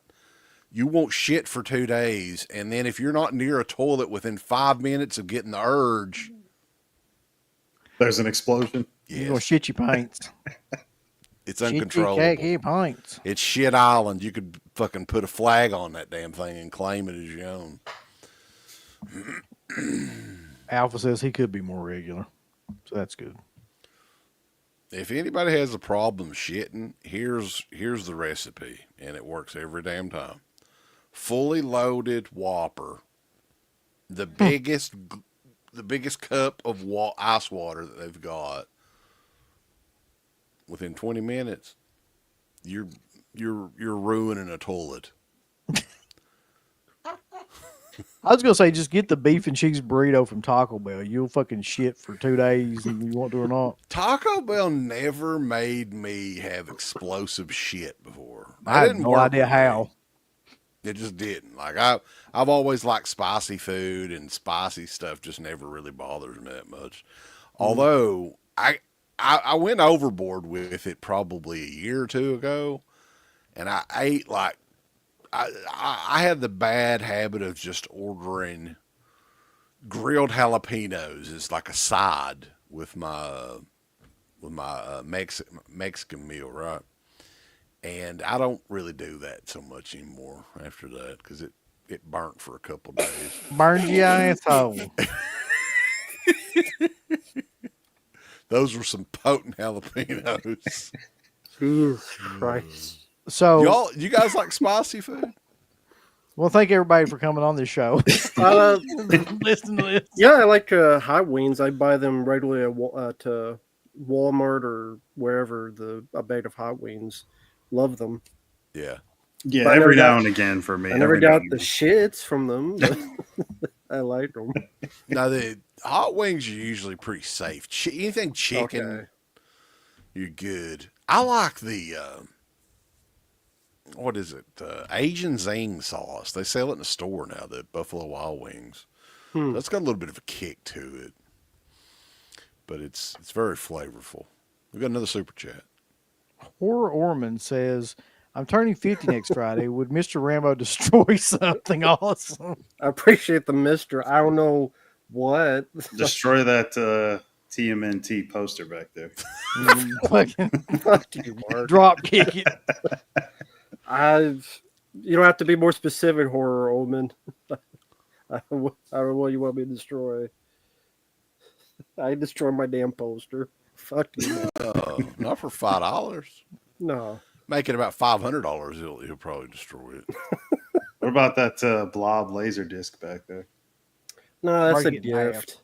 You won't shit for 2 days, and then if you're not near a toilet within 5 minutes of getting the urge, there's an explosion. Yes. You're gonna shit your pants. It's uncontrollable. Pints. It's shit island. You could fucking put a flag on that damn thing and claim it as your own. Alpha says he could be more regular, so that's good. If anybody has a problem shitting, here's the recipe, and it works every damn time. Fully loaded Whopper, the biggest cup of ice water that they've got. Within 20 minutes, you're ruining a toilet. I was gonna say, just get the beef and cheese burrito from Taco Bell. You'll fucking shit for 2 days, and you want to or not. Taco Bell never made me have explosive shit before. I had no idea how. It just didn't. Like I've always liked spicy food, and spicy stuff just never really bothers me that much. Although I went overboard with it probably a year or two ago, and I ate like I had the bad habit of just ordering grilled jalapenos as like a side with my Mexican meal, right? And I don't really do that so much anymore after that because it burnt for a couple days. Burned your asshole. Those were some potent jalapenos. Jesus Christ. So you guys like spicy food? Well, thank everybody for coming on this show. Listen to this. Yeah, I like hot wings. I buy them regularly at Walmart or wherever. A bag of hot wings. Love them. Yeah. Yeah, But every now and again for me. I never got the shits from them. But I like them. Now the hot wings are usually pretty safe. Anything chicken, Okay. you're good. I like the what is it? Asian zing sauce. They sell it in the store now. The Buffalo Wild Wings. That's got a little bit of a kick to it, but it's very flavorful. We got another super chat. Horror Orman says, I'm turning 50 next Friday. Would Mr. Rambo destroy something awesome? I appreciate the Mister. I don't know what. Destroy that TMNT poster back there. Fucking Fuck you, Mark. drop kick it. You don't have to be more specific, Horror Omen. I don't know what you want me to destroy. I destroy my damn poster. Fuck you. Not for $5. No. Make it about $500. He'll probably destroy it. What about that blob laser disc back there? No, that's Mark a it in half. gift.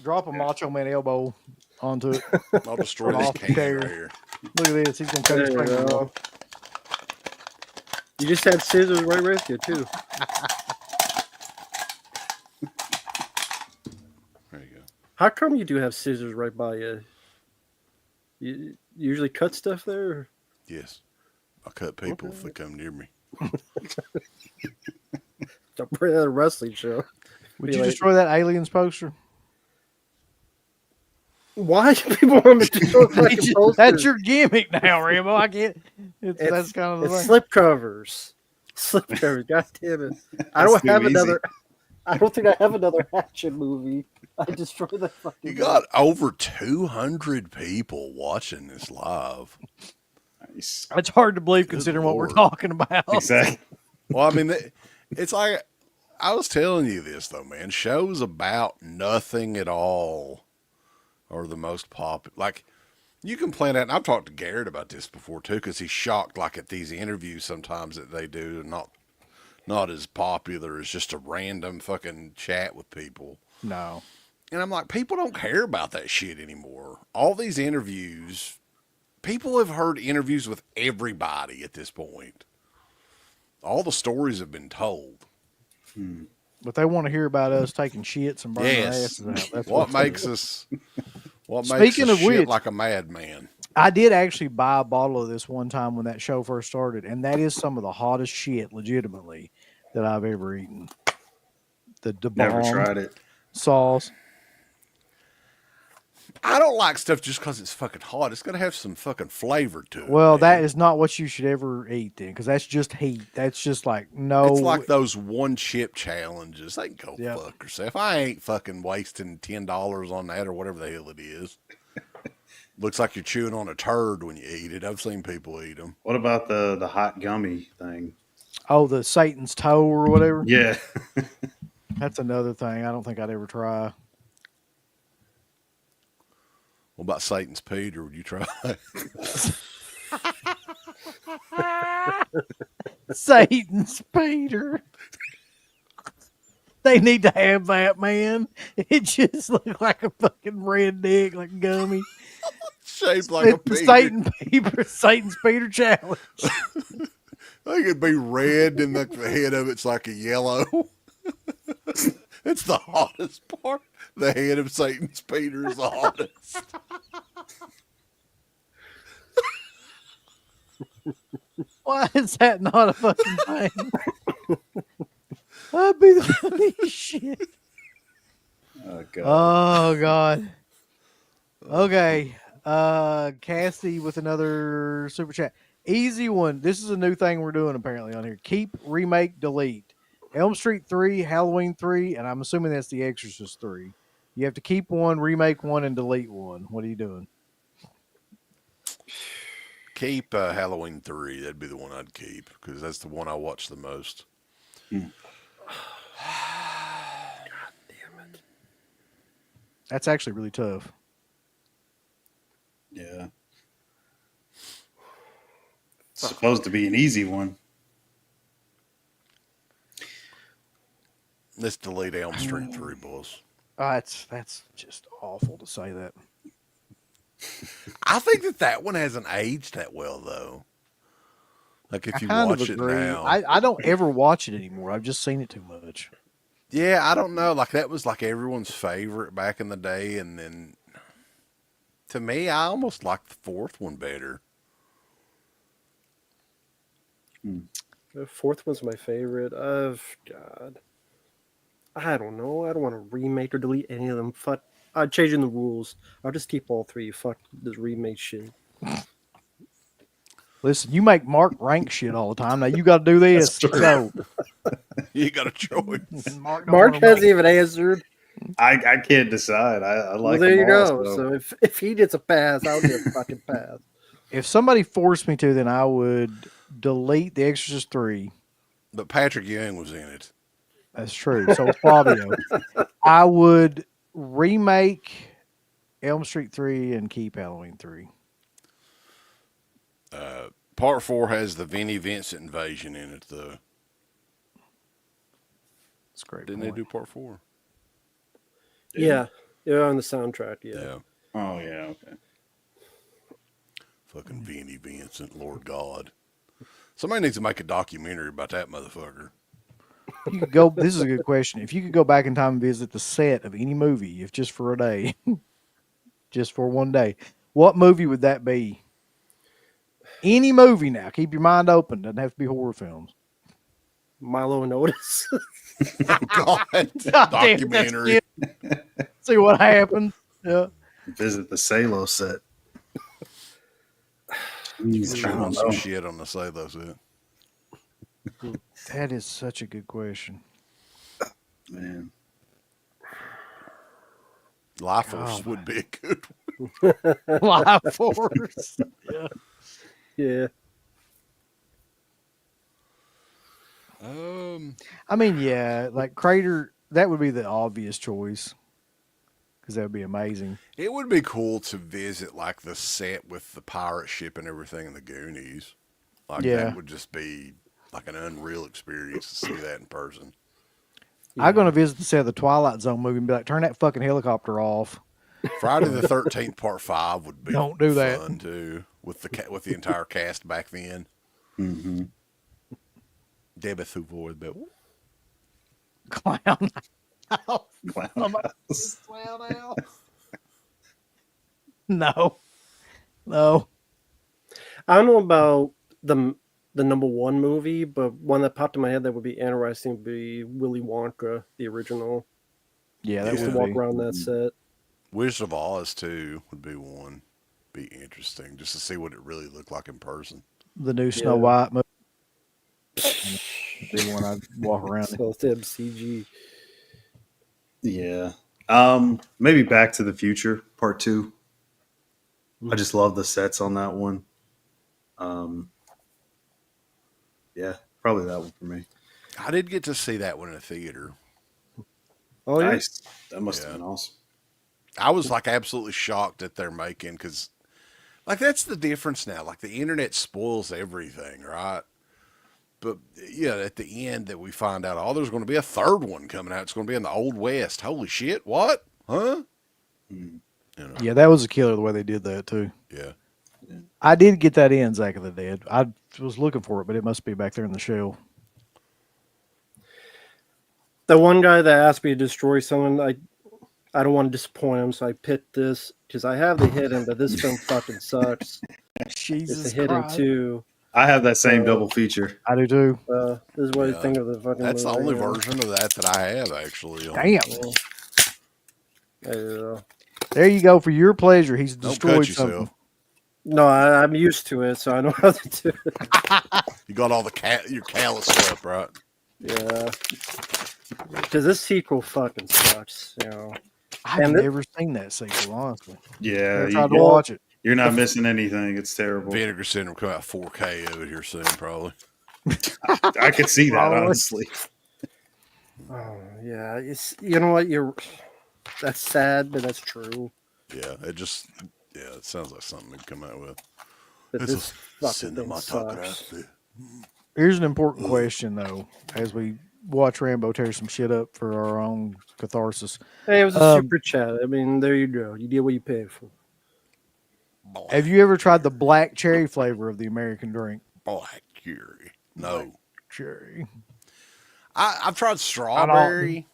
Drop a Macho Man elbow onto it. I'll destroy this Off the can chair. right here. Look at this. He's going to cut There his you finger go. off. You just had scissors right with you, too. There you go. How come you do have scissors right by you? You usually cut stuff there? Yes. I'll cut people if they come near me. Don't bring that a wrestling show. Would Be you like- destroy that Aliens poster? Why do people want to do fucking posters? That's your gimmick now, Rambo. I can't. That's kind of the It's thing. slip covers. Slip covers. God damn it! I That's don't too have easy. another. I don't think I have another action movie. I destroy the fucking. You got over 200 people watching this live. Nice. It's hard to believe Good considering what we're Lord. talking about. Exactly. Well, I mean, it's like I was telling you this though, man. Shows about nothing at all are the most popular. Like you can plan out. And I've talked to Garrett about this before too, because he's shocked. Like at these interviews sometimes that they do, not as popular as just a random fucking chat with people. No. And I'm like, people don't care about that shit anymore. All these interviews, people have heard interviews with everybody at this point. All the stories have been told. But they want to hear about us taking shits and burning our Yes. asses out. That's What what makes us? What makes Speaking us of shit which- like a madman? I did actually buy a bottle of this one time when that show first started, and that is some of the hottest shit, legitimately, that I've ever eaten. The Never bomb tried it. sauce. I don't like stuff just because it's fucking hot. It's gonna have some fucking flavor to it. Well, man. that is not what you should ever eat then, because that's just heat. That's just like no. It's like those one chip challenges. They can go Yep. fuck yourself. I ain't fucking wasting $10 on that or whatever the hell it is. Looks like you're chewing on a turd when you eat it. I've seen people eat them. What about the hot gummy thing? Oh, the Satan's toe or whatever. Yeah. That's another thing I don't think I'd ever try. What about Satan's Peter? Would you try? Satan's Peter. They need to have that, man. It just looked like a fucking red dick, like gummy. Shaped like a It's the Peter. Satan's Peter challenge. I think it'd be red and the head of it's like a yellow. It's the hottest part. The head of Satan's Peter is the hottest. Why is that not a fucking thing? That'd be the funniest shit. Oh god. Oh god. Okay. Cassie with another super chat. Easy one. This is a new thing we're doing apparently on here. Keep, remake, delete. Elm Street 3, Halloween 3, and I'm assuming that's The Exorcist 3. You have to keep one, remake one, and delete one. What are you doing? Keep Halloween 3. That'd be the one I'd keep because that's the one I watch the most. That's actually really tough. Yeah. It's supposed to be an easy one. Let's delete Elm Street 3, boys. That's just awful to say that. I think that one hasn't aged that well, though. Like if you watch it now. I don't ever watch it anymore. I've just seen it too much. Yeah, I don't know. Like that was like everyone's favorite back in the day, and then to me, I almost like the fourth one better. The fourth one's my favorite. God. I don't know. I don't want to remake or delete any of them. I'm changing the rules. I'll just keep all three. Fuck this remake shit. Listen, you make Mark rank shit all the time. Now you got to do this. true. So You got a choice. Mark, don't Mark wanna hasn't make- even answered. I can't decide. I Well, like there them you all, go. so- So if he gets a pass, I'll get a fucking pass. If somebody forced me to, then I would delete The Exorcist 3. But Patrick Young was in it. That's true. So it's Flavio. I would remake Elm Street 3 and keep Halloween 3. Part 4 has the Vinnie Vincent invasion in it, though. That's a great. Didn't point. they do part 4? Yeah, on the soundtrack. Yeah. Oh yeah, okay. Fucking Vinnie Vincent, Lord God. Somebody needs to make a documentary about that motherfucker. You could go. This is a good question. If you could go back in time and visit the set of any movie, if just for a day, just for one day, what movie would that be? Any movie now. Keep your mind open. Doesn't have to be horror films. Milo and Otis. God, God damn, documentary. that's it. See what happens. Yeah. Visit the Salo set. You Jeez, chew I on don't some know. shit on the say those it. That is such a good question. Man. Life Force Oh, would be a good one. Live Force. Yeah. Yeah. I mean, yeah, like Crater, that would be the obvious choice because that would be amazing. It would be cool to visit like the set with the pirate ship and everything in the Goonies. Like Yeah. that would just be like an unreal experience to see that in person. I'm going to visit the set of the Twilight Zone movie and be like, turn that fucking helicopter off. Friday the 13th Part 5 would be Don't do that. fun too with the entire cast back then. Mm-hmm. Debbie Thuvoy, but Clown house. Clownhouse. Clown house. No. No. I don't know about the number one movie, but one that popped in my head that would be interesting would be Willy Wonka, the original. Yeah, that Just to would walk be. around that set. Wizard of Oz too would be one. Be interesting just to see what it really looked like in person. The new Snow Yeah. White movie. Be one I'd walk around in. So it's MCG. Yeah. Maybe Back to the Future Part 2. I just love the sets on that one. Yeah, probably that one for me. I did get to see that one in a theater. Oh yeah. Nice. That must have Yeah. been awesome. I was like absolutely shocked that they're making because, like, that's the difference now. Like, the internet spoils everything, right? But yeah, at the end that we find out, oh, there's going to be a third one coming out. It's going to be in the Old West. Holy shit! What? Huh? You know? Yeah, that was a killer the way they did that too. Yeah. I did get that in Zack of the Dead. I was looking for it, but it must be back there in the shelf. The one guy that asked me to destroy someone, I don't want to disappoint him, so I picked this because I have the hidden, but this film fucking sucks. It's Jesus the hidden Christ. too. I have that same double feature. I do too. This is what Yeah. I think of the fucking. That's the movie, only yeah. version of that I have actually. Damn. Yeah. There you go for your pleasure. He's Don't destroyed cut something. yourself. No, I'm used to it, so I know how to do it. You got all the your calloused up, right? Yeah. Because this sequel fucking sucks, you know. I've And it- never seen that sequel, honestly. Yeah, Never tried to you, watch it. you're not missing anything. It's terrible. Vinegar Syndrome come out 4K of it here soon, probably. I could see that, Probably. honestly. Oh yeah, it's you know what that's sad, but that's true. Yeah, it sounds like something we'd come out with. But It's this a fucking thing sucks. cinematography. Here's an important question, though, as we watch Rambo tear some shit up for our own catharsis. Hey, it was a Um, super chat. I mean, there you go. You get what you paid for. Have you ever tried the black cherry flavor of the American drink? Black Fury? No. Cherry. I've tried strawberry.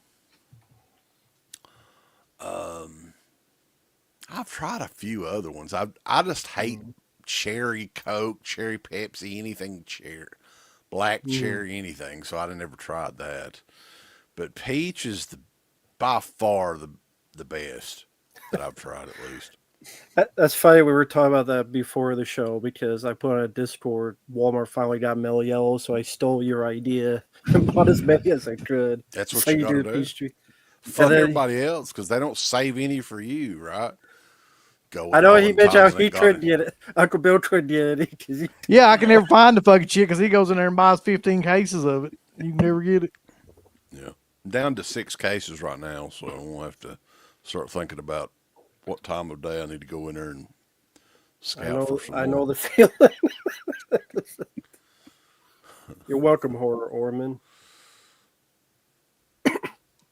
I've tried a few other ones. I just hate cherry Coke, cherry Pepsi, anything cherry, black cherry, anything. So I never tried that. But peach is by far the best. that I've tried at least. That's funny. We were talking about that before the show because I put on a Discord. Walmart finally got Mellow Yellow, so I stole your idea and bought as many as I could. That's what So you you got to do do. Peachtree. Fuck then- everybody else because they don't save any for you, right? Go. I know all he them mentioned times how they he got tried to it. get it. Uncle Bill tried to get it because he. Yeah, I can never find the fucking shit because he goes in there and buys 15 cases of it. You can never get it. Yeah, I'm down to 6 cases right now, so I won't have to start thinking about what time of day I need to go in there and scout for some I more. know the feeling. You're welcome, Horror Orman.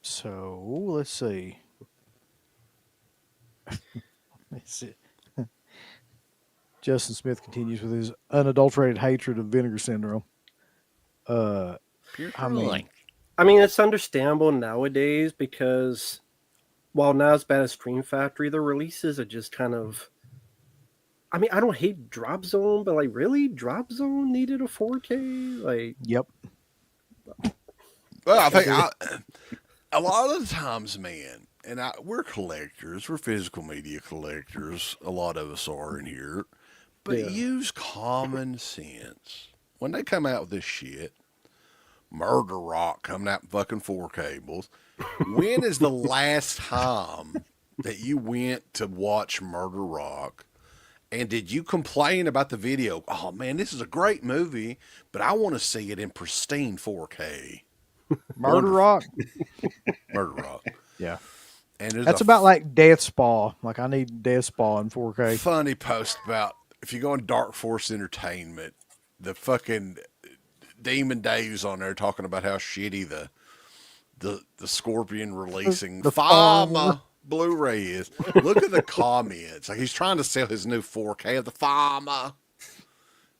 So let's see. Let's see. Justin Smith continues with his unadulterated hatred of Vinegar Syndrome. Pure I mean, trolling. I mean, it's understandable nowadays because while not as bad as Scream Factory, the releases are just kind of. I mean, I don't hate Drop Zone, but like, really, Drop Zone needed a 4K? Like, yep. Well, I think a lot of the times, man, and we're collectors, we're physical media collectors. A lot of us are in here, but Yeah. use common sense when they come out with this shit. Murder Rock coming out in fucking 4 cables. When is the last time that you went to watch Murder Rock? And did you complain about the video? Oh man, this is a great movie, but I want to see it in pristine 4K. Murder Wonderful. Rock. Murder Rock. Yeah. And there's That's a about like Death Spa. Like I need Death Spa in 4K. funny post about if you go on Dark Force Entertainment, the fucking Demon Dave's on there talking about how shitty the Scorpion releasing The Fama Blu-ray is. Look at the comments. Like he's trying to sell his new 4K of the Fama.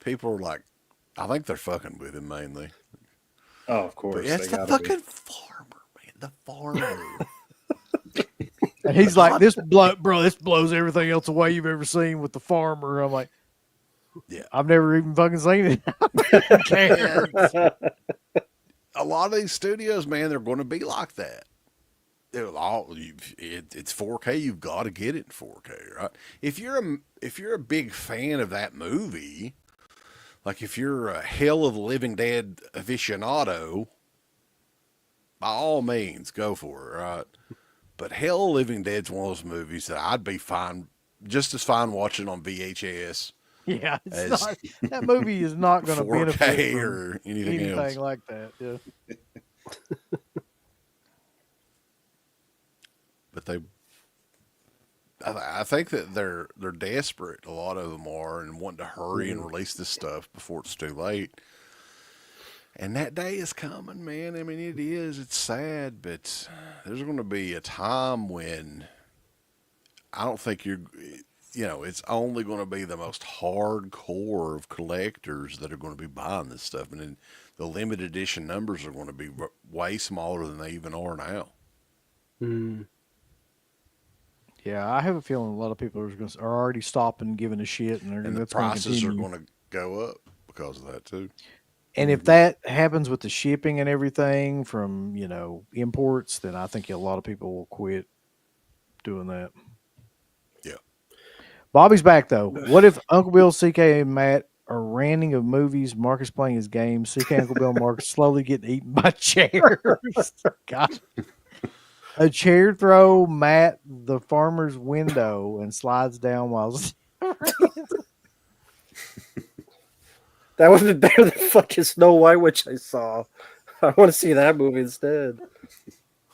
People are like, I think they're fucking with him mainly. Oh, of course. But yeah, it's they the gotta be. fucking farmer, man. The farmer. And he's like, this blows everything else away you've ever seen with the farmer. I'm like, Yeah. I've never even fucking seen it. Who cares? A lot of these studios, man, they're going to be like that. It's 4K. You've got to get it in 4K, right? If you're a big fan of that movie, like if you're a Hell of the Living Dead aficionado, by all means, go for it, right? But Hell of the Living Dead's one of those movies that I'd be fine, just as fine watching on VHS. Yeah, As it's not, that movie is not going to 4K benefit from or anything anything else. like that. Yeah. But I think that they're desperate. A lot of them are, and wanting to hurry and release this stuff before it's too late. And that day is coming, man. I mean, it is. It's sad, but there's going to be a time when I don't think it's only going to be the most hardcore of collectors that are going to be buying this stuff. And then the limited edition numbers are going to be way smaller than they even are now. Yeah, I have a feeling a lot of people are already stopping giving a shit, and The that's going to prices are continue. going to go up because of that, too. And if that happens with the shipping and everything from, imports, then I think a lot of people will quit doing that. Yeah. Bobby's back, though. What if Uncle Bill, CK, and Matt are ranting of movies, Marcus playing his games, CK, Uncle Bill, and Marcus slowly getting eaten by chairs? God. A chair throw Matt the farmer's window and slides down while... That would have been better than fucking Snow White, which I saw. I want to see that movie instead.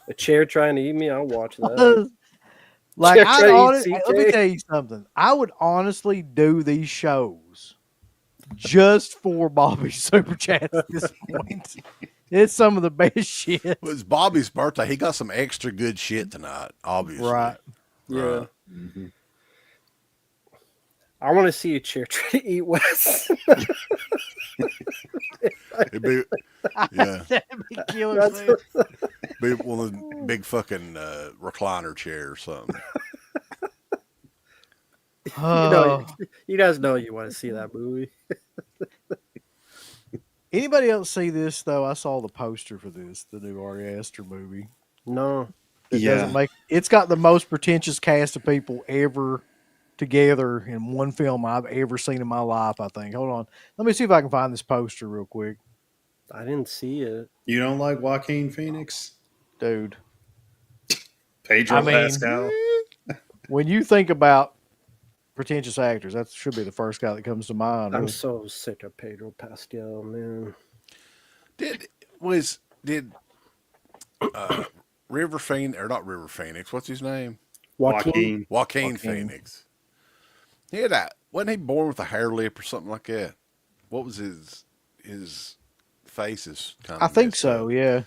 A chair trying to eat me, I'll watch that. Like, Chair trying to eat let me CK. tell you something. I would honestly do these shows just for Bobby's super chats at this point. It's some of the best shit. Well, it's Bobby's birthday. He got some extra good shit tonight, obviously. Right. Yeah. Right. Mm-hmm. I want to see a chair try to eat Wes. It'd be, yeah, That'd be killer. Man. be one of the big fucking recliner chairs or something. You guys know you want to see that movie. Anybody else see this though? I saw the poster for this, the new Ari Aster movie. No. It Yeah. doesn't make. It's got the most pretentious cast of people ever together in one film I've ever seen in my life. I think. Hold on, let me see if I can find this poster real quick, I didn't see it. You don't like Joaquin Phoenix? dude. Pedro I mean, Pascal? when you think about pretentious actors, that should be the first guy that comes to mind. I'm Really. so sick of Pedro Pascal, man. Did River Phoenix or not River Phoenix? What's his name? Joaquin. Joaquin Phoenix. He had that. Wasn't he born with a hair lip or something like that? What was his face is kind of I think messed so. up. Yeah.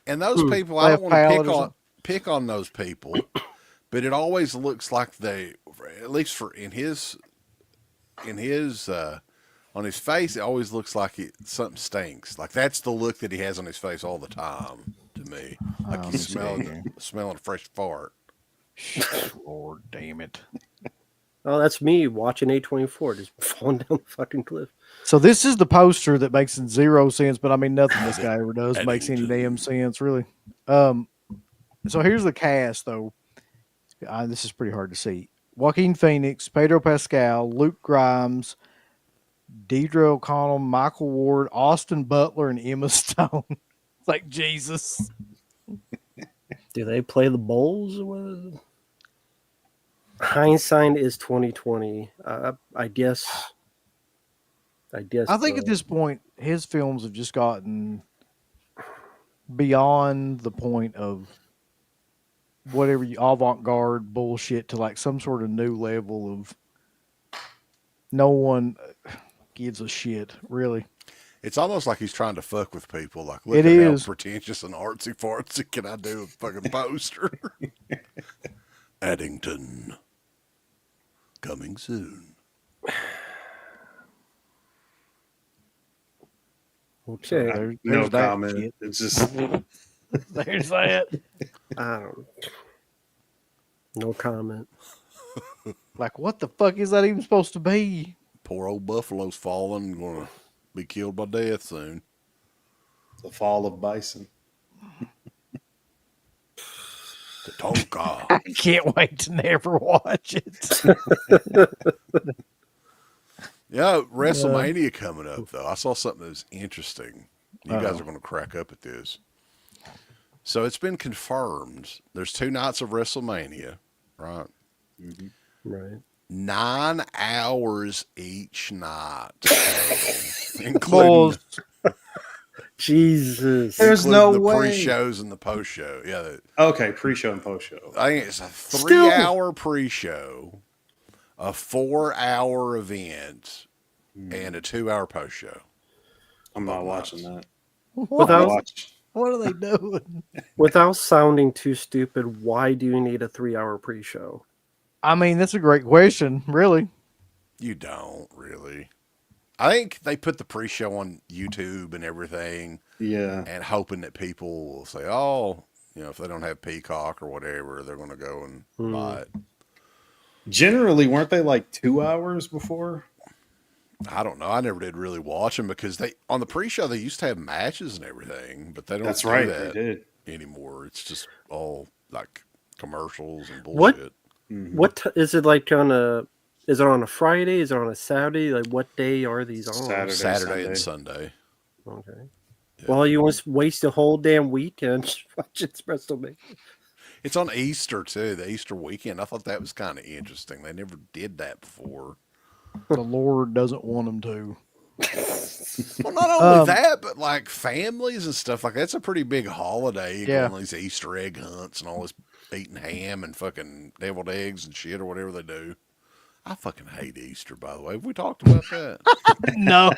And those people, They I have don't want to palate or pick on those people, but it always looks like they, at least for in his on his face, it always looks like something stinks. Like that's the look that he has on his face all the time to me. Like he's smelling a fresh fart. Lord damn it. Oh, that's me watching A24 just falling down the fucking cliff. So this is the poster that makes zero sense, but I mean nothing this guy ever does makes any damn sense, really. So here's the cast though. This is pretty hard to see. Joaquin Phoenix, Pedro Pascal, Luke Grimes, Deidre O'Connell, Michael Ward, Austin Butler, and Emma Stone. It's like Jesus. Do they play the bowls? Or what? Hindsight is 2020. I guess. I think at this point, his films have just gotten beyond the point of whatever avant-garde bullshit to like some sort of new level of no one gives a shit, really. It's almost like he's trying to fuck with people. Like, look It at is. how pretentious and artsy fartsy can I do a fucking poster? Addington. Coming soon. Okay. There's No that comment. shit. It's just There's that. I don't. No comment. Like, what the fuck is that even supposed to be? Poor old Buffalo's falling, going to be killed by death soon. the fall of bison. Tatonka. I can't wait to never watch it. Yeah, WrestleMania coming up, though. I saw something that was interesting. You guys are going to crack up at this. So it's been confirmed. There's 2 nights of WrestleMania, right? Mm-hmm. Right. 9 hours each night, including Jesus. There's including no the way. pre-shows and the post-show. Yeah, Okay, pre-show and post-show. I think it's a 3-hour pre-show, a 4-hour event, and a 2-hour post-show. I'm not watching that. Without- Watch. What are they doing? Without sounding too stupid, why do you need a 3-hour pre-show? I mean, that's a great question, really. You don't really. I think they put the pre-show on YouTube and everything, Yeah. and hoping that people will say, "Oh, you know, if they don't have Peacock or whatever, they're going to go and buy it." Generally, weren't they like 2 hours before? I don't know. I never did really watch them because they on the pre-show they used to have matches and everything, but they don't. That's do right. that They did. anymore. It's just all like commercials and What? bullshit. What is it like on a? Is it on a Friday? Is it on a Saturday? Like what day are these on? Saturday and Sunday. Okay. Yeah. Well, you want to waste a whole damn weekend watching WrestleMania. It's on Easter too, the Easter weekend. I thought that was kind of interesting. They never did that before. The Lord doesn't want them to. Well, not only that, but like families and stuff like that's a pretty big holiday. You Yeah. go on these Easter egg hunts and all this eating ham and fucking deviled eggs and shit or whatever they do. I fucking hate Easter, by the way. Have we talked about that? No.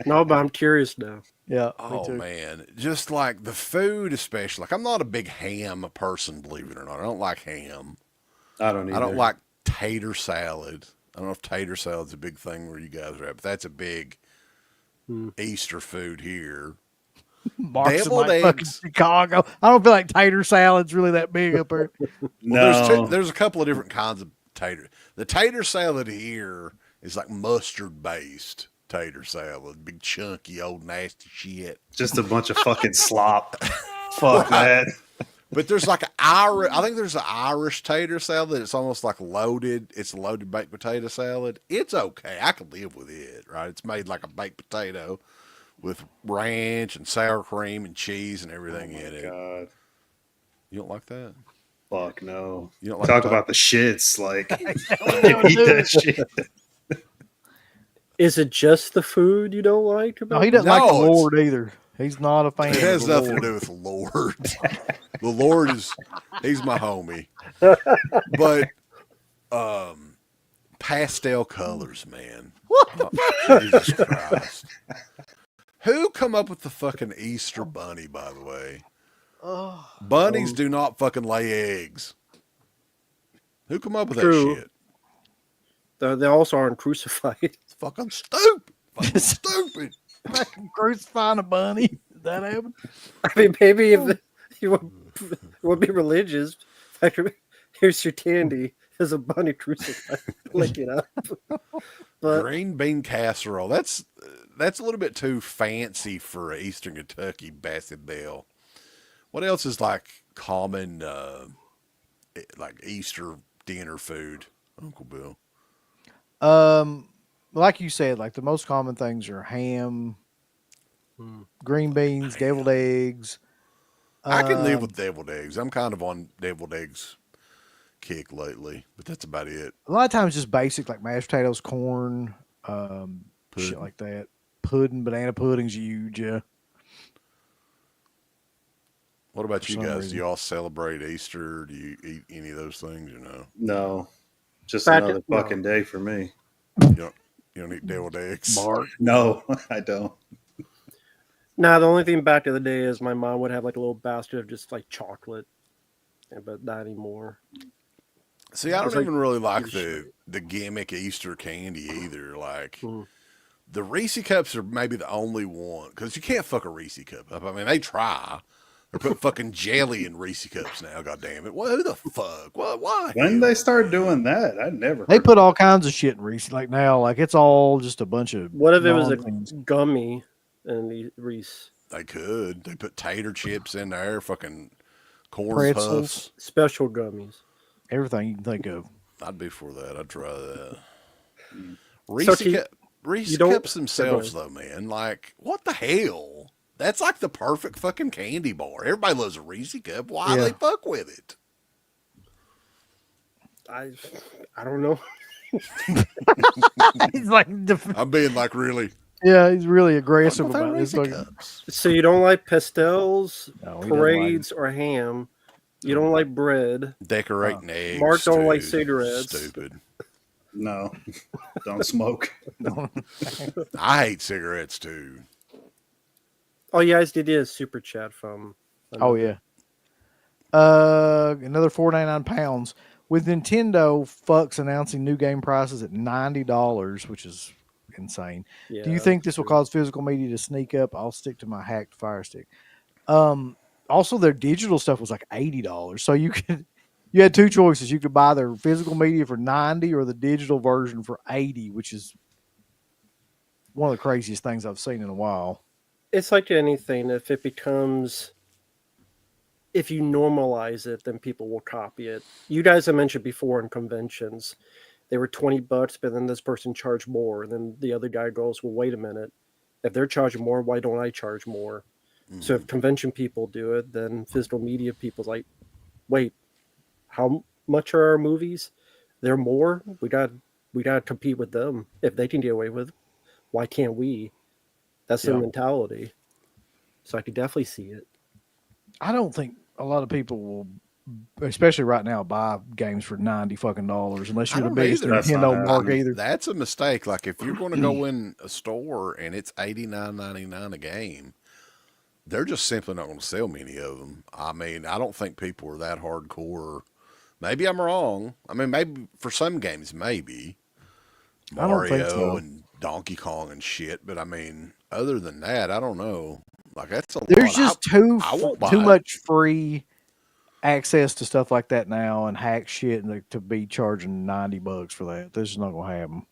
No, but I'm curious now. Yeah. Me Oh too. man, just like the food, especially. Like I'm not a big ham person, believe it or not. I don't like ham. I don't either. I don't like tater salad. I don't know if tater salad's a big thing where you guys are at, but that's a big Easter food here. Mark's in Deviled like fucking eggs. Chicago. I don't feel like tater salad's really that big up there. No. There's a couple of different kinds of tater. The tater salad here is like mustard based tater salad, big chunky old nasty shit. Just a bunch of fucking slop. Fuck that. But there's like an Irish. I think there's an Irish tater salad. It's almost like loaded. It's a loaded baked potato salad. It's okay. I can live with it. Right? It's made like a baked potato with ranch and sour cream and cheese and everything in it. God, You don't like that? fuck no! You don't like Talk potato- about the shits. Like, Don't eat do that it. shit. Is it just the food you don't like? No, About he doesn't like the No, it's- Lord either. He's not a fan. It of has the nothing Lord. to do with the Lord. The Lord he's my homie. But pastel colors, man. Oh, Jesus Christ. Who come up with the fucking Easter bunny, by the way? Oh, Bunnies do not fucking lay eggs. Who come up with True. that shit? They also aren't crucified. It's fucking stupid. Fucking stupid. fucking crucifying a bunny. Did that happen? I mean, maybe if you want to be religious, like, here's your candy. There's a bunny crucified. Lick it up. But Green bean casserole. That's a little bit too fancy for Eastern Kentucky, Bassett Bell. What else is like common, like Easter dinner food, Uncle Bill? Like you said, like the most common things are ham, green beans, deviled eggs. I can live with deviled eggs. I'm kind of on deviled eggs kick lately, but that's about it. A lot of times just basic like mashed potatoes, corn, shit like that. Pudding, banana pudding's huge. Yeah. What about For you some guys? reason. Do y'all celebrate Easter? Do you eat any of those things or no? No, just Back- another no. fucking day for me. You don't eat deviled eggs? Marq. No, I don't. nah, the only thing back to the day is my mom would have like a little basket of just like chocolate, but not anymore. See, I It's don't like- even really like the gimmick Easter candy either. Like the Reese cups are maybe the only one because you can't fuck a Reese cup up. I mean, they try. They put fucking jelly in Reese cups now. God damn it! Well, who the fuck? What? Why? When they start doing that, I never. They heard put all kinds of shit in Reese. Like now, like it's all just a bunch of. What if it was a nonsense. gummy and the Reese They could. They put tater chips in there. Fucking corn Pretzels. puffs. special gummies? Everything you can think of. I'd be for that. I'd try that. Mm. Reese you don't- cups themselves, though, man. Like, what the hell? That's like the perfect fucking candy bar. Everybody loves a Reese cup. Why Yeah. they fuck with it? I don't know. He's like, I'm being like really yeah, he's really aggressive fuck with about that this. Reese Like, cups. So you don't like pastels, No, he doesn't like parades, or ham. You don't like bread. Decorating eggs. Mark don't like too. cigarettes. Stupid. No, don't smoke. I hate cigarettes too. Oh, you guys did a super chat from. oh yeah. Another £4.99 with Nintendo fucks announcing new game prices at $90, which is insane. Yeah, Do you think this will cause physical media to sneak up? I'll stick to my hacked Fire Stick. Also, their digital stuff was like $80, so you had two choices. You could buy their physical media for $90 or the digital version for $80, which is one of the craziest things I've seen in a while. It's like anything. If you normalize it, then people will copy it. You guys have mentioned before in conventions, they were $20, but then this person charged more. And then the other guy goes, well, wait a minute. If they're charging more, why don't I charge more? So if convention people do it, then physical media people's like, wait, how much are our movies? They're more. We got to compete with them. If they can get away with, why can't we? That's their Yeah. mentality. So I could definitely see it. I don't think a lot of people will, especially right now, buy games for $90 fucking unless I you're the don't biggest either. That's not Nintendo mark happening. either. That's a mistake. Like if you're going to go in a store and it's $89.99 a game, they're just simply not going to sell many of them. I mean, I don't think people are that hardcore. Maybe I'm wrong. I mean, maybe for some games, maybe I don't think Mario so. and Donkey Kong and shit. But I mean, other than that, I don't know. Like that's a There's lot. just too I won't buy too it. much free access to stuff like that now and hack shit and to be charging $90 for that. This is not gonna happen.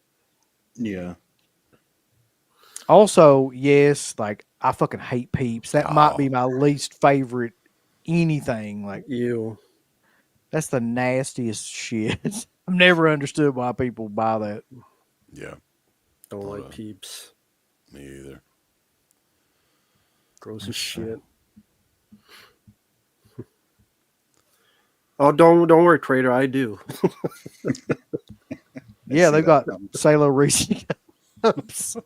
Yeah, Also, yes, like I fucking hate Peeps. That might Oh. be my least favorite anything. Like You. that's the nastiest shit. I've never understood why people buy that. Yeah, Don't Not like a- peeps. me either. Gross as shit. Oh, don't worry, Trader. I do. Yeah, see they've that got coming. Salo Reese cups.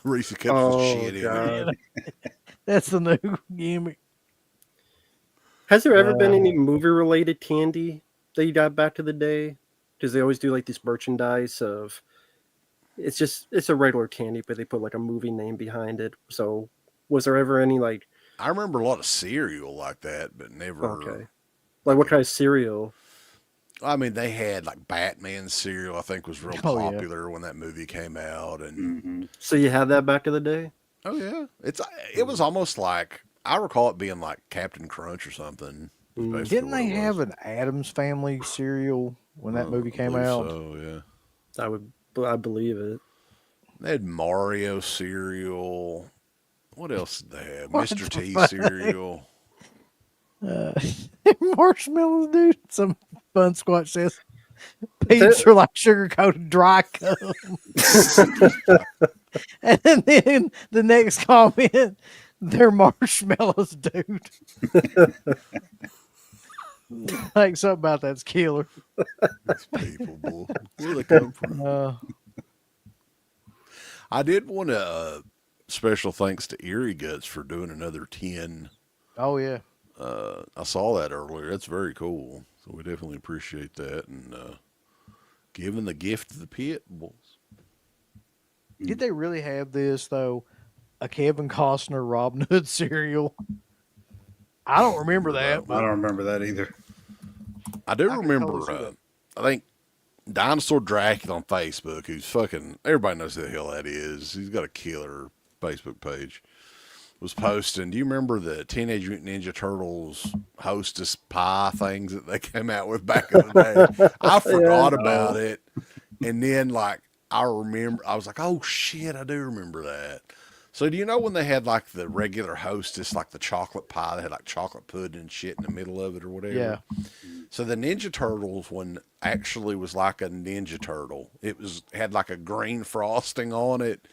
Reese cups Oh, with shit in God. it. That's the new gimmick. Has there ever been any movie-related candy that you got back to the day? Because they always do like this merchandise of. It's a regular candy, but they put like a movie name behind it. So, was there ever any like I remember a lot of cereal like that, but never. okay, like what kind of cereal? I mean, they had like Batman cereal. I think was real Oh, yeah. popular when that movie came out, and Mm-hmm. So you had that back in the day? oh yeah, it was almost like I recall it being like Captain Crunch or something. was Mm. basically Didn't what they it have was. an Adams Family cereal when that movie I came believe out? So yeah, I believe it. they had Mario cereal. What else did they have? What Mr. the T fuck? cereal. Marshmallows, dude. Some fun squatch says peeps are like sugar coated dry cum. And then the next comment, they're marshmallows, dude. Like something about that's killer. These people, boy. Where they come from? I did want to special thanks to Erie Guts for doing another 10. Oh yeah. I saw that earlier. That's very cool. So we definitely appreciate that and giving the gift to the pit bulls. Did they really have this though? A Kevin Costner Robin Hood cereal? I don't remember that. I don't remember that either. I do I can remember. totally see that. I think Dinosaur Dracula on Facebook, who's fucking everybody knows who the hell that is. He's got a killer Facebook page. Was posting. Do you remember the Teenage Mutant Ninja Turtles Hostess pie things that they came out with back in the day? I forgot about it, and then like I remember, I was like, oh shit, I do remember that. So do you know when they had like the regular Hostess, like the chocolate pie, they had like chocolate pudding and shit in the middle of it or whatever? Yeah. So the Ninja Turtles one actually was like a Ninja Turtle. It had like a green frosting on it,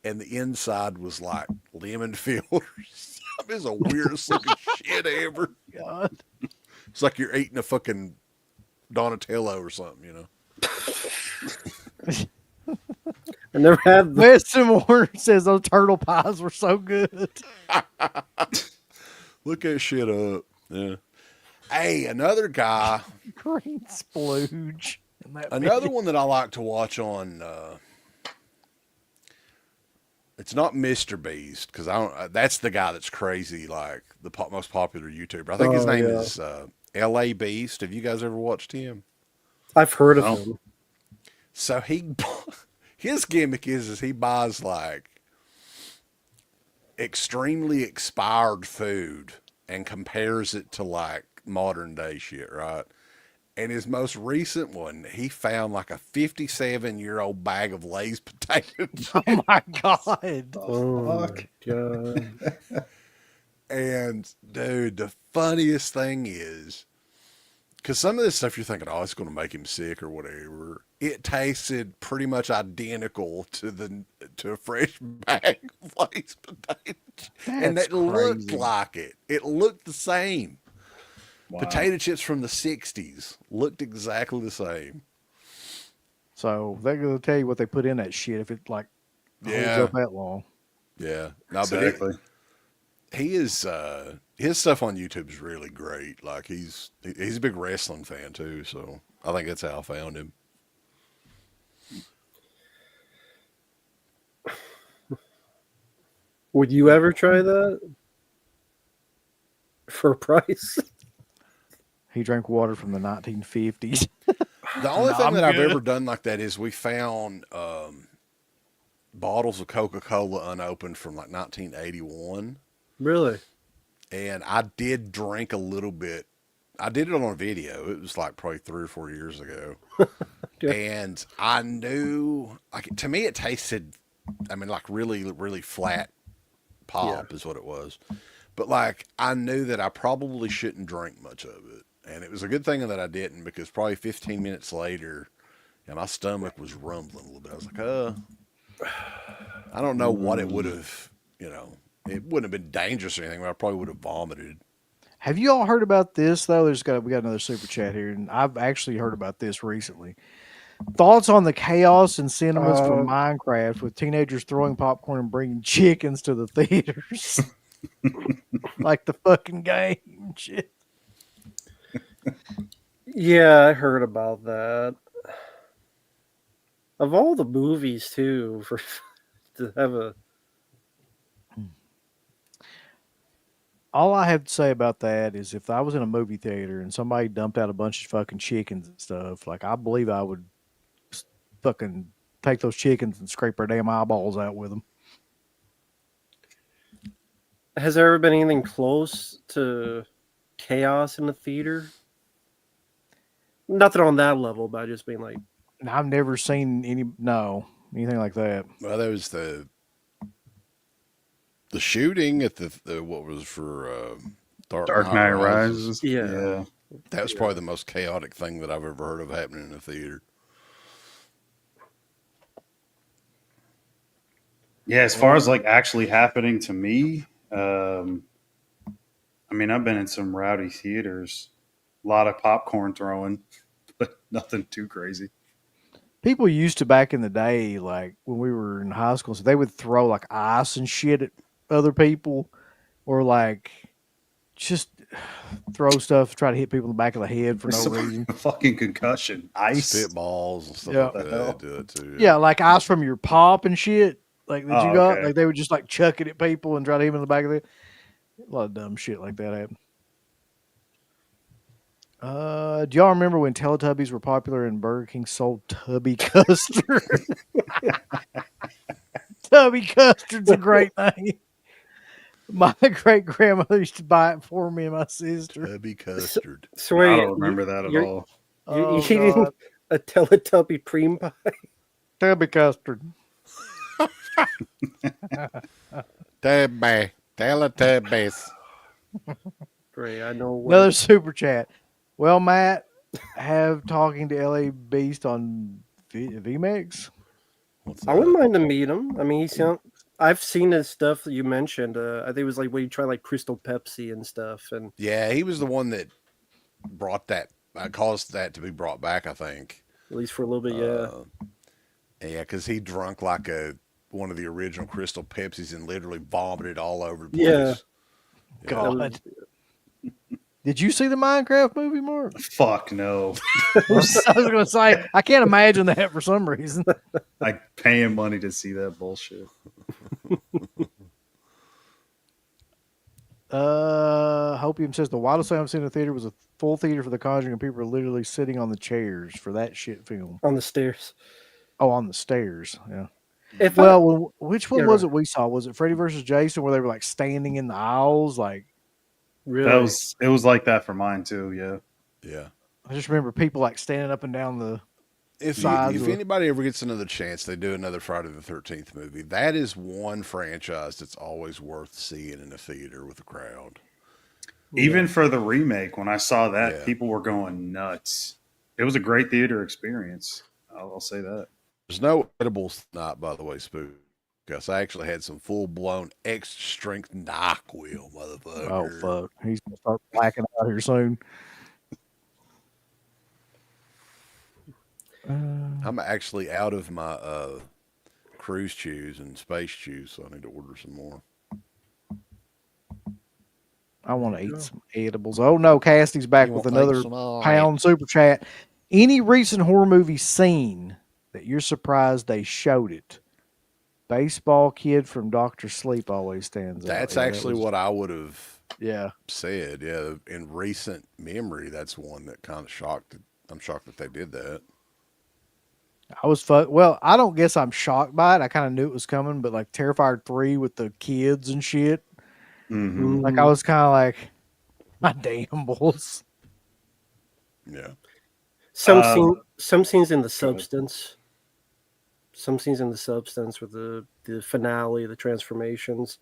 and the inside was like lemon fillers. It's the weirdest looking shit ever. God. It's like you're eating a fucking Donatello or something, you know. I never had the, Weston Warner says those turtle pies were so good. Look that shit up. Yeah. Hey, another guy. Green splooge. in that Another bitch. one that I like to watch on. It's not Mr. Beast because I don't. That's the guy that's crazy, like the most popular YouTuber. I think his name is L.A. Beast. Have you guys ever watched him? I've heard of Oh. him. So his gimmick is he buys like extremely expired food and compares it to like modern day shit, right? And his most recent one, he found like a 57-year-old bag of Lay's potato chips. Oh my god. Oh Fuck. my god. And dude, the funniest thing is, because some of this stuff you're thinking, oh, it's going to make him sick or whatever. It tasted pretty much identical to a fresh bag of Lay's potato chips. And That's it looked crazy. like it. It looked the same. Wow. Potato chips from the 60s looked exactly the same. So they're gonna tell you what they put in that shit if it like holds Yeah. up that long. Yeah. No, Exactly. but he is his stuff on YouTube is really great. Like he's a big wrestling fan too, so I think that's how I found him. Would you ever try that? For a price? He drank water from the 1950s. The only No, thing I'm that I've good. ever done like that is we found bottles of Coca-Cola unopened from like 1981. Really? And I did drink a little bit. I did it on a video. It was like probably 3 or 4 years ago. And I knew, like, to me, it tasted, I mean, like really, really flat pop is what it was. But like, I knew that I probably shouldn't drink much of it. And it was a good thing that I didn't, because probably 15 minutes later, and my stomach was rumbling a little bit. I was like, I don't know what it would have, it wouldn't have been dangerous or anything, but I probably would have vomited. Have you all heard about this though? We got another super chat here, and I've actually heard about this recently. Thoughts on the chaos and cinemas from Minecraft with teenagers throwing popcorn and bringing chickens to the theaters, like the fucking game shit. Yeah, I heard about that. Of all the movies, too, for to have a. All I have to say about that is if I was in a movie theater and somebody dumped out a bunch of fucking chickens and stuff, like I believe I would fucking take those chickens and scrape their damn eyeballs out with them. Has there ever been anything close to chaos in the theater? Nothing on that level, but I just being like, And I've never seen anything like that. Well, there was the shooting at the what was for Dark Knight Rises. Yeah. That was probably the most chaotic thing that I've ever heard of happening in a theater. Yeah, as far as like actually happening to me, I mean, I've been in some rowdy theaters, a lot of popcorn throwing, but nothing too crazy. People used to back in the day, like when we were in high school, so they would throw like ice and shit at other people, or like just throw stuff, try to hit people in the back of the head for no reason. Fucking concussion, ice, Spitballs and stuff Yeah. like that. They do it too. Yeah, like ice from your pop and shit, like that you Oh, got. okay. Like they would just like chuck it at people and try to hit them in the back of the head. A lot of dumb shit like that happened. Do y'all remember when Teletubbies were popular and Burger King sold Tubby Custard? Tubby Custard's a great name. My great grandmother used to buy it for me and my sister. Tubby custard. so I wait, don't remember that at all. You eating a Teletubby cream pie? Tubby Custard. Teletubbies. Great, I know. Another super chat. Well, Matt, have talking to LA Beast on VMix. What's I wouldn't mind to meet him. I mean, I've seen his stuff that you mentioned. I think it was like when you try like Crystal Pepsi and stuff. And Yeah, he was the one that brought that, caused that to be brought back, I think. at least for a little bit, yeah. Yeah, because he drunk like one of the original Crystal Pepsis and literally vomited all over the Yeah. place. God. Did you see the Minecraft movie, Mark? Fuck no. I was going to say, I can't imagine that for some reason. I paying money to see that bullshit. Hopium says the wildest thing I've seen in a theater was a full theater for The Conjuring, and people were literally sitting on the chairs for that shit film. On the stairs. Oh, on the stairs. Yeah. Which one Yeah, was it we saw? Was it Freddy versus Jason, where they were like standing in the aisles? Like, Really? It was like that for mine too. Yeah. Yeah. I just remember people like standing up and down the. If anybody ever gets another chance, they do another Friday the 13th movie. That is one franchise that's always worth seeing in a theater with a crowd. Even for the remake, when I saw that, Yeah. people were going nuts. It was a great theater experience. I'll say that. There's no edibles tonight, by the way, Spook. Because I actually had some full-blown extra strength NyQuil, motherfucker. Oh fuck! He's gonna start blacking out here soon. I'm actually out of my cruise chews and space chews, so I need to order some more. I want to eat some edibles. Oh no, Cassie's back You with wanna another eat some, all pound super chat. Any recent horror movie scene that you're surprised they showed it? Baseball kid from Doctor Sleep always stands out. That's Yeah, that actually was- what I would have Yeah, said. Yeah, in recent memory, that's one that kind of shocked. I'm shocked that they did that. I was well. I don't guess I'm shocked by it. I kind of knew it was coming, but like Terrifier 3 with the kids and shit. Mm-hmm. Like I was kind of like, my damn bulls. Yeah. Some scenes in the substance. Some scenes in the substance with the finale, the transformations,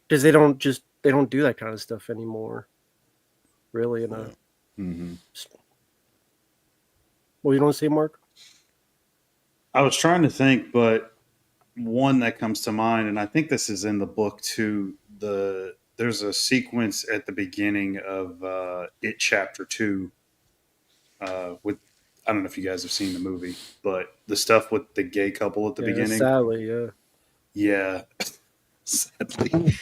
because they don't just they don't do that kind of stuff anymore. Really, in a Yeah. Mm-hmm. well, you don't say, Mark? I was trying to think, but one that comes to mind, and I think this is in the book too. There's a sequence at the beginning of It Chapter 2 with I don't know if you guys have seen the movie, but the stuff with the gay couple at the Yeah, beginning. sadly, yeah. Yeah, sadly.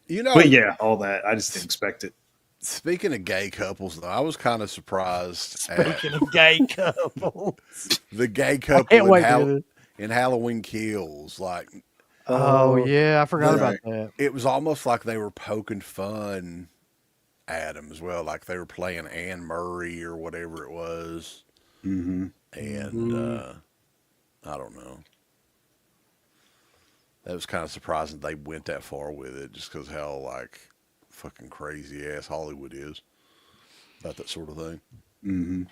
You But know, yeah, all that. I just didn't expect it. speaking of gay couples, though, I was kind of surprised at Speaking of gay couple, the gay I couple can't wait to hear this. in Halloween Kills. Like, Oh Oh, yeah, I forgot the about Right. that. it was almost like they were poking fun at him as well. Like they were playing Anne Murray or whatever it was. Mm-hmm. And I don't know. That was kind of surprising they went that far with it, just because how like fucking crazy ass Hollywood is about that sort of thing. Mm-hmm.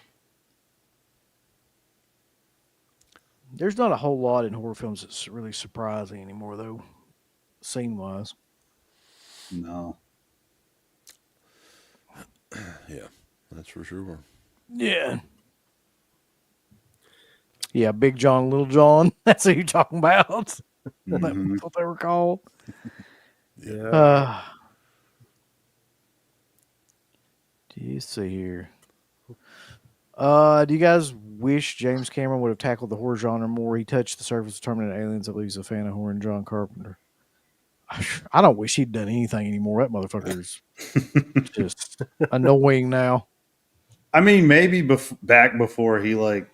There's not a whole lot in horror films that's really surprising anymore, though, scene wise. No. Yeah, that's for sure. Yeah. Yeah, Big John, Little John. That's who you're talking about. Mm-hmm. That's what they were called. yeah. Do you see here? Do you guys wish James Cameron would have tackled the horror genre more? He touched the surface of Terminator Aliens. At least a fan of horror and John Carpenter. I don't wish he'd done anything anymore. That motherfucker's just annoying now. I mean, maybe back before he like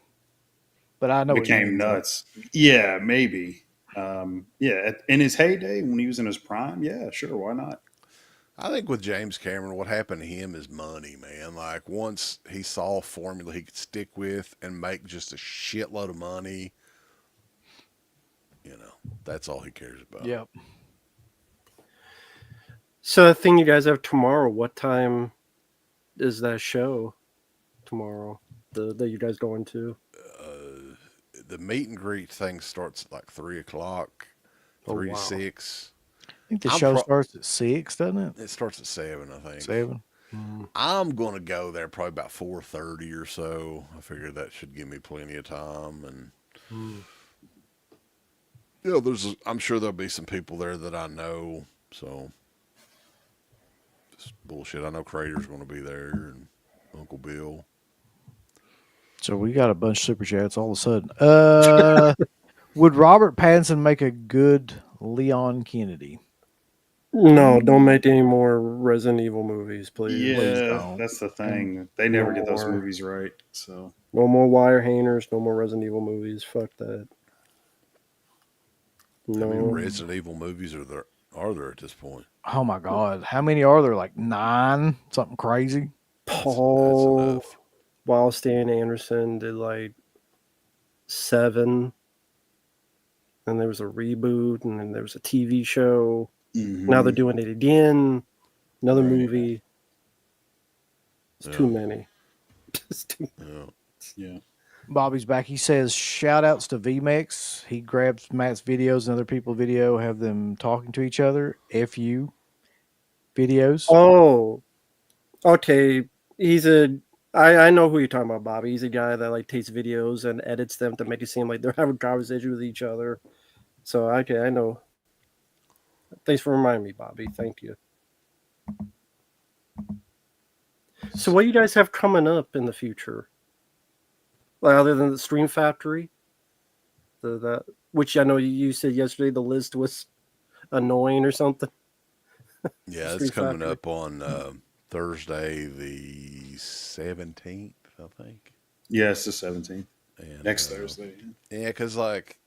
But I know what you became mean, though. nuts. Yeah, maybe. Yeah, in his heyday when he was in his prime, yeah, sure, why not? I think with James Cameron, what happened to him is money, man. Like once he saw a formula he could stick with and make just a shitload of money, that's all he cares about. Yep. So the thing you guys have tomorrow, what time is that show tomorrow? That you guys going to? The meet and greet thing starts at like 3 o'clock, Oh, 3 to 6. I think the I'm show pro- starts at 6, doesn't it? It starts at 7, I think. 7. I'm gonna go there probably about 4:30 or so. I figure that should give me plenty of time, and I'm sure there'll be some people there that I know. So, just bullshit. I know Crater's gonna be there, and Uncle Bill. So we got a bunch of super chats all of a sudden. Would Robert Pattinson make a good Leon Kennedy? No, don't make any more Resident Evil movies, please. Please Yeah, don't. that's the thing. They never get those more. movies right. So No more wire hangers, no more Resident Evil movies. Fuck that. How many No. Resident Evil movies are there at this point? Oh my God. How many are there? Like 9? Something crazy? Paul That's enough. Wildstein Anderson did like 7. Then there was a reboot, and then there was a TV show. mhm. Now they're doing it again. Another Right. movie. It's too Yeah. many. It's too Yeah. Yeah. Bobby's back. He says, shout outs to VMix. He grabs Matt's videos and other people's video, have them talking to each other. FU videos. Oh, okay. I know who you're talking about, Bobby. He's a guy that like takes videos and edits them to make it seem like they're having a conversation with each other. So okay, I know. Thanks for reminding me, Bobby. Thank you. So what do you guys have coming up in the future? Like other than the Stream Factory? Which I know you said yesterday the list was annoying or something. Yeah, Street it's coming Factory. up on Thursday the 17th, I think. Yeah, it's the 17th. And, Next Thursday. Yeah, because like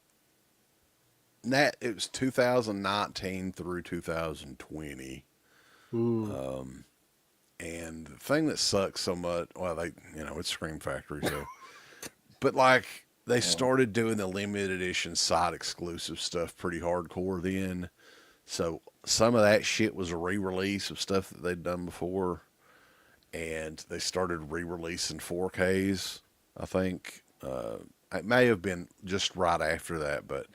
it was 2019 through 2020. Hmm. And the thing that sucks so much, well, it's Scream Factory, so, but like they started doing the limited edition side exclusive stuff pretty hardcore then. So some of that shit was a re-release of stuff that they'd done before, and they started re-releasing 4Ks. I think it may have been just right after that, but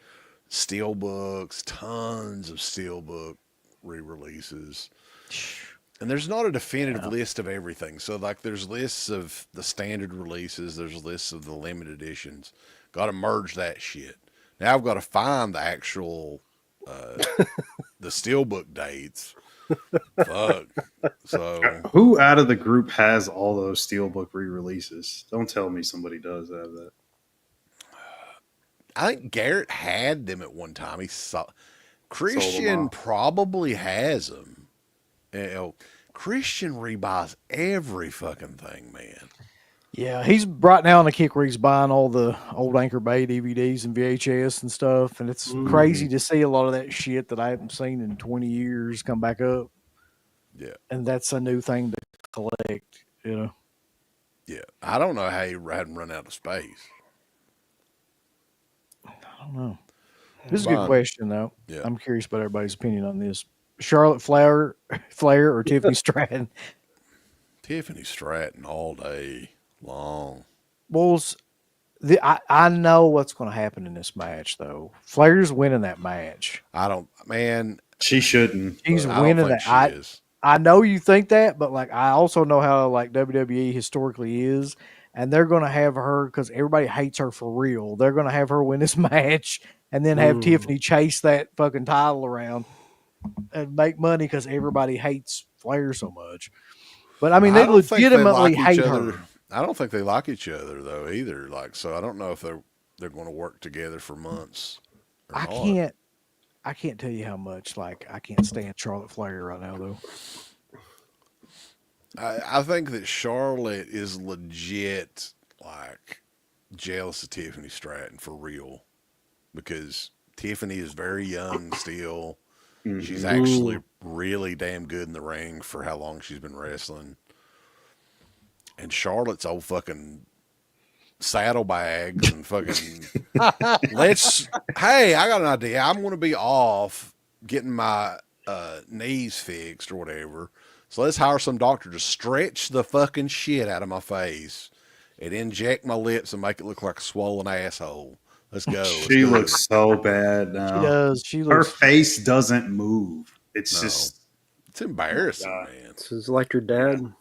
steelbooks, tons of steelbook re-releases. And there's not a definitive list of everything. So, like, there's lists of the standard releases. There's lists of the limited editions. Got to merge that shit. Now I've got to find the actual, the steelbook dates. Fuck. So, Who out of the group has all those Steelbook re-releases? Don't tell me somebody does have that. I think Garrett had them at one time. He saw Christian off. probably has them. You know, Christian rebuys every fucking thing, man. Yeah, he's right now on the kick where he's buying all the old Anchor Bay DVDs and VHS and stuff, and it's crazy to see a lot of that shit that I haven't seen in 20 years come back up. Yeah. And that's a new thing to collect, you know. Yeah. I don't know how he hadn't run out of space. I don't know. This is a good question, though. Yeah. I'm curious about everybody's opinion on this. Charlotte Flair or Tiffany Stratton? Tiffany Stratton all day long. Bulls, I know what's going to happen in this match, though. Flair's winning that match. She shouldn't. She's I don't winning think that. she is. I know you think that, but like I also know how like WWE historically is, and they're going to have her because everybody hates her for real. They're going to have her win this match and then have Tiffany chase that fucking title around and make money because everybody hates Flair so much. But I mean, they legitimately hate her. I don't think they like each other though either. Like, so I don't know if they're going to work together for months. I can't tell you how much. Like, I can't stand Charlotte Flair right now though. I think that Charlotte is legit like jealous of Tiffany Stratton for real because Tiffany is very young still. She's actually really damn good in the ring for how long she's been wrestling. And Charlotte's old fucking saddlebags and fucking hey, I got an idea. I'm going to be off getting my knees fixed or whatever. So let's hire some doctor to stretch the fucking shit out of my face and inject my lips and make it look like a swollen asshole. Let's go. She looks so bad now. She does. Her face doesn't move. It's just. It's embarrassing, man. This is like your dad.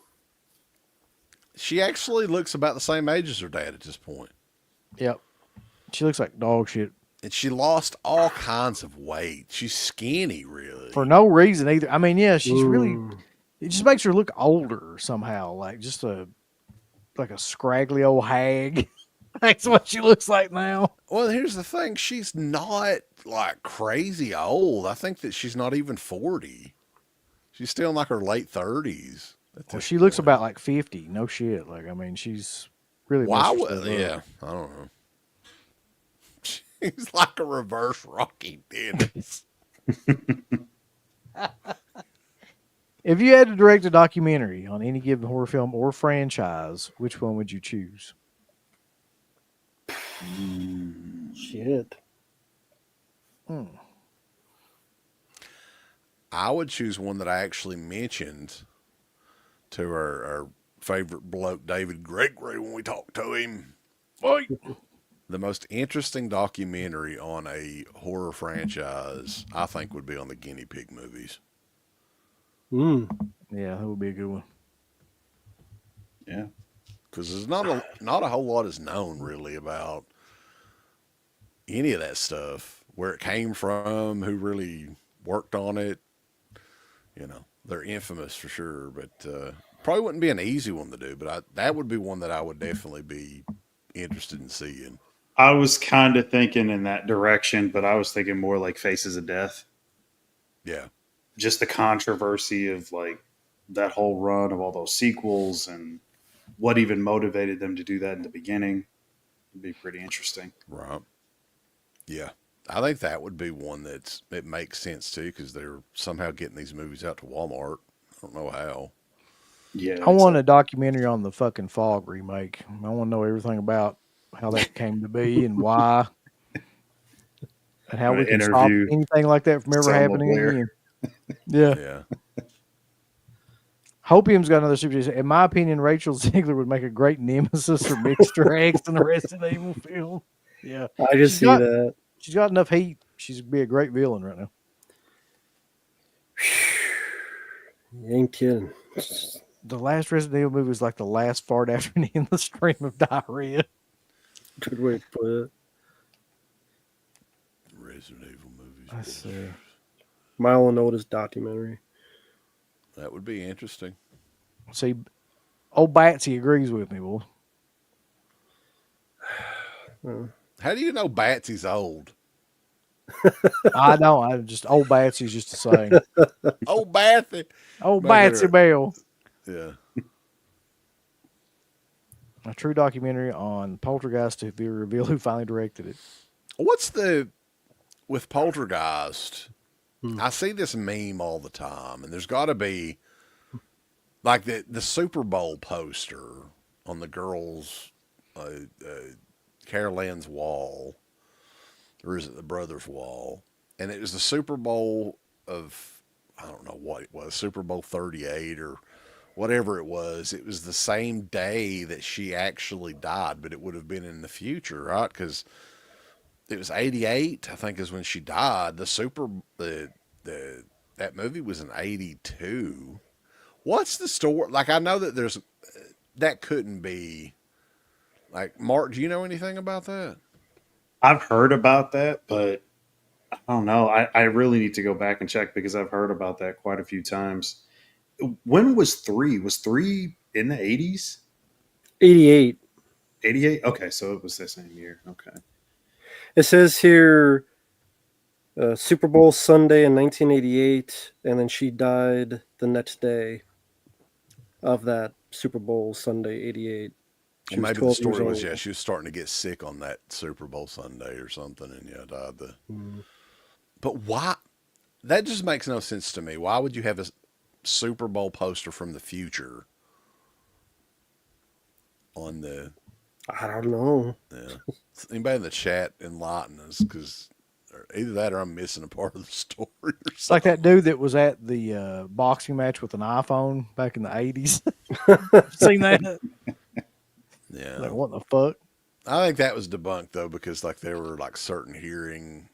She actually looks about the same age as her dad at this point. Yep. She looks like dog shit. And she lost all kinds of weight. She's skinny, really. For no reason either. I mean, yeah, she's really. It just makes her look older somehow, like just a scraggly old hag. That's what she looks like now. Well, here's the thing. She's not like crazy old. I think that she's not even 40. She's still in like her late 30s. Well, she looks about like 50. No shit. Like, I mean, she's really. Yeah, I don't know. She's like a reverse Rocky Dennis. If you had to direct a documentary on any given horror film or franchise, which one would you choose? Shit. I would choose one that I actually mentioned to our favorite bloke, David Gregory, when we talked to him. Boy. The most interesting documentary on a horror franchise, I think, would be on the guinea pig movies. Yeah, that would be a good one. Yeah. Because there's not a whole lot is known, really, about any of that stuff, where it came from, who really worked on it. You know, they're infamous for sure, but probably wouldn't be an easy one to do, but that would be one that I would definitely be interested in seeing. I was kind of thinking in that direction, but I was thinking more like Faces of Death. Yeah. Just the controversy of like that whole run of all those sequels and what even motivated them to do that in the beginning would be pretty interesting. Right. Yeah. I think that would be one it makes sense too, because they're somehow getting these movies out to Walmart. I don't know how. Yeah. I want a documentary on the fucking Fog remake. I want to know everything about how that came to be and why, and how we can stop anything like that from ever happening again. Yeah. Yeah. Hopium's got another super. In my opinion, Rachel Ziegler would make a great nemesis or Mixed X in the Resident Evil film. Yeah. I just see that. She's got enough heat. She'd be a great villain right now. You ain't kidding. The last Resident Evil movie was like the last fart after an endless stream of diarrhea. Good way to put it. Resident Evil movies. I see. Milo and Otis documentary. That would be interesting. See, old Batsy agrees with me, boy. How do you know Batsy's old? I don't. I just old Batsy's just the same. Old Batsy. Old Making Batsy her- Bell. Yeah. A true documentary on Poltergeist to be revealed who finally directed it. What's with Poltergeist? I see this meme all the time, and there's got to be like the Super Bowl poster on the girls' Carol Ann's wall, or is it the brothers' wall? And it was the Super Bowl of, I don't know what it was, Super Bowl 38 or whatever it was. It was the same day that she actually died, but it would have been in the future, right? Because it was 88, I think, is when she died. That movie was in 82. What's the story? Like, I know that that couldn't be, like, Mark, do you know anything about that? I've heard about that, but I don't know. I really need to go back and check because I've heard about that quite a few times. When was 3? Was 3 in the 80s? 88. 88? Okay, so it was the same year. Okay. It says here Super Bowl Sunday in 1988, and then she died the next day of that Super Bowl Sunday 88. She Well, was maybe the 12 years story was, old. yeah, she was starting to get sick on that Super Bowl Sunday or something, and yeah, died. But why? That just makes no sense to me. Why would you have a Super Bowl poster from the future on the? I don't know. Yeah. Anybody in the chat enlighten us, because either that or I'm missing a part of the story or It's like something. that dude that was at the boxing match with an iPhone back in the 80s. Seen that? Yeah. Like, what the fuck? I think that was debunked though, because like there were like certain hearing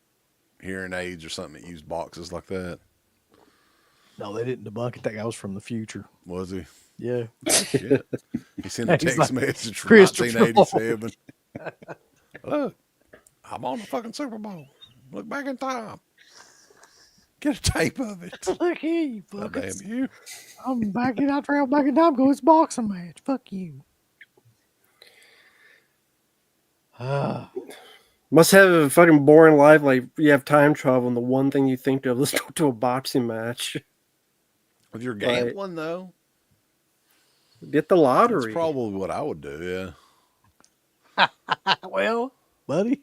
aids or something that used boxes like that. No, they didn't debunk it. That guy was from the future. Was he? Yeah. Shit. He sent a He's text like message from Christopher 1987. Look, I'm on the fucking Super Bowl. Look back in time. Get a tape of it. Look here, you God fuckers. damn you. I'm back in. I travel back in time. Go. It's a boxing match. Fuck you. Must have a fucking boring life. Like you have time travel, and the one thing you think of is go to a boxing match. If you're gambling though, Get the that's lottery. probably what I would do, yeah. Well, buddy,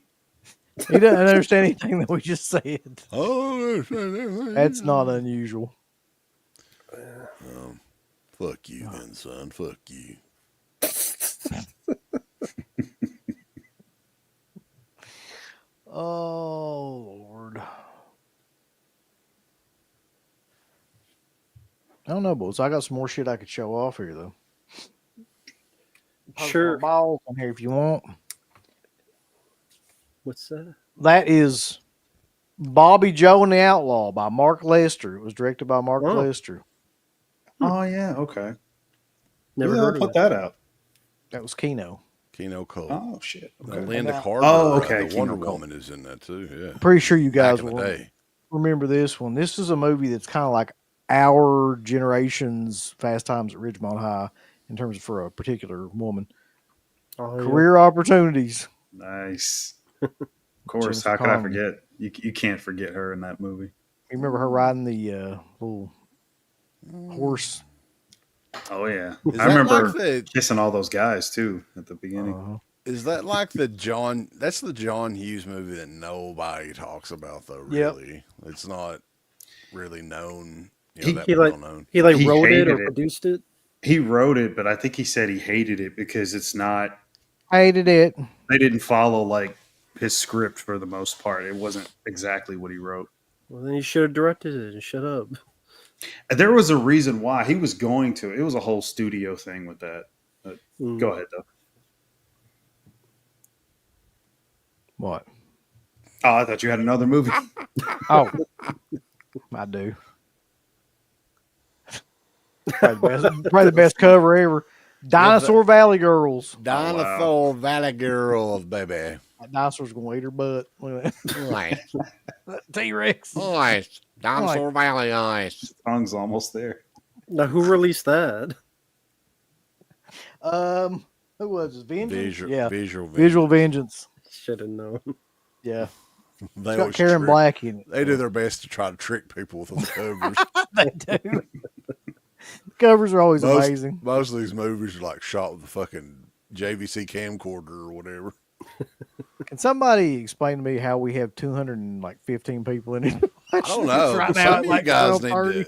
he doesn't understand anything that we just said. Oh, That's not unusual. fuck you then, son. Fuck you. Oh, Lord. I don't know, boys. I got some more shit I could show off here, though. Post Sure. my balls on here if you want. What's that? That is Bobby Joe and the Outlaw by Mark Lester. It was directed by Mark Oh. Lester. Oh yeah, okay. Never Who the hell heard of put that. that out? That was Kino. Kino Cole. Oh shit. Now, Okay. Linda And, Carter, oh, okay, the Kino Wonder Cole. Woman is in that too, yeah. Pretty sure you Back guys in the will day. remember this one. This is a movie that's kind of like our generation's Fast Times at Ridgemont High in terms of for a particular woman. Oh, yeah. Career opportunities. Nice. Of course. Jennifer How could I Connelly. forget? You can't forget her in that movie. You remember her riding the little horse? Oh yeah. Is I that remember like the kissing all those guys too at the beginning. is that like the John that's the John Hughes movie that nobody talks about though, Yep. really. It's not really known, He- that he well known. He like He wrote it or hated it. produced it. He wrote it, but I think he said he hated it because it's not. Hated it. They didn't follow like his script for the most part. It wasn't exactly what he wrote. Well, then you should have directed it and shut up. There was a reason why he was going to. It was a whole studio thing with that. But Go ahead though. What? Oh, I thought you had another movie. Oh, I do. Probably the best cover ever. Dinosaur Valley Girls. Dinosaur Valley Girls, baby. That dinosaur's gonna eat her butt. Look at Nice. that. T-Rex. Nice. Dinosaur Valley Ice. Song's almost there. Now, who released that? Who was it? Vengeance? Visual Vengeance. Should have known. Yeah. They It's got always Karen trick- Black in it. They do their best to try to trick people with those covers. They do. The covers are always amazing. Most of these movies are like shot with a fucking JVC camcorder or whatever. Can somebody explain to me how we have 215 people in it? I don't know. Right Some now, of at like you guys 12:30.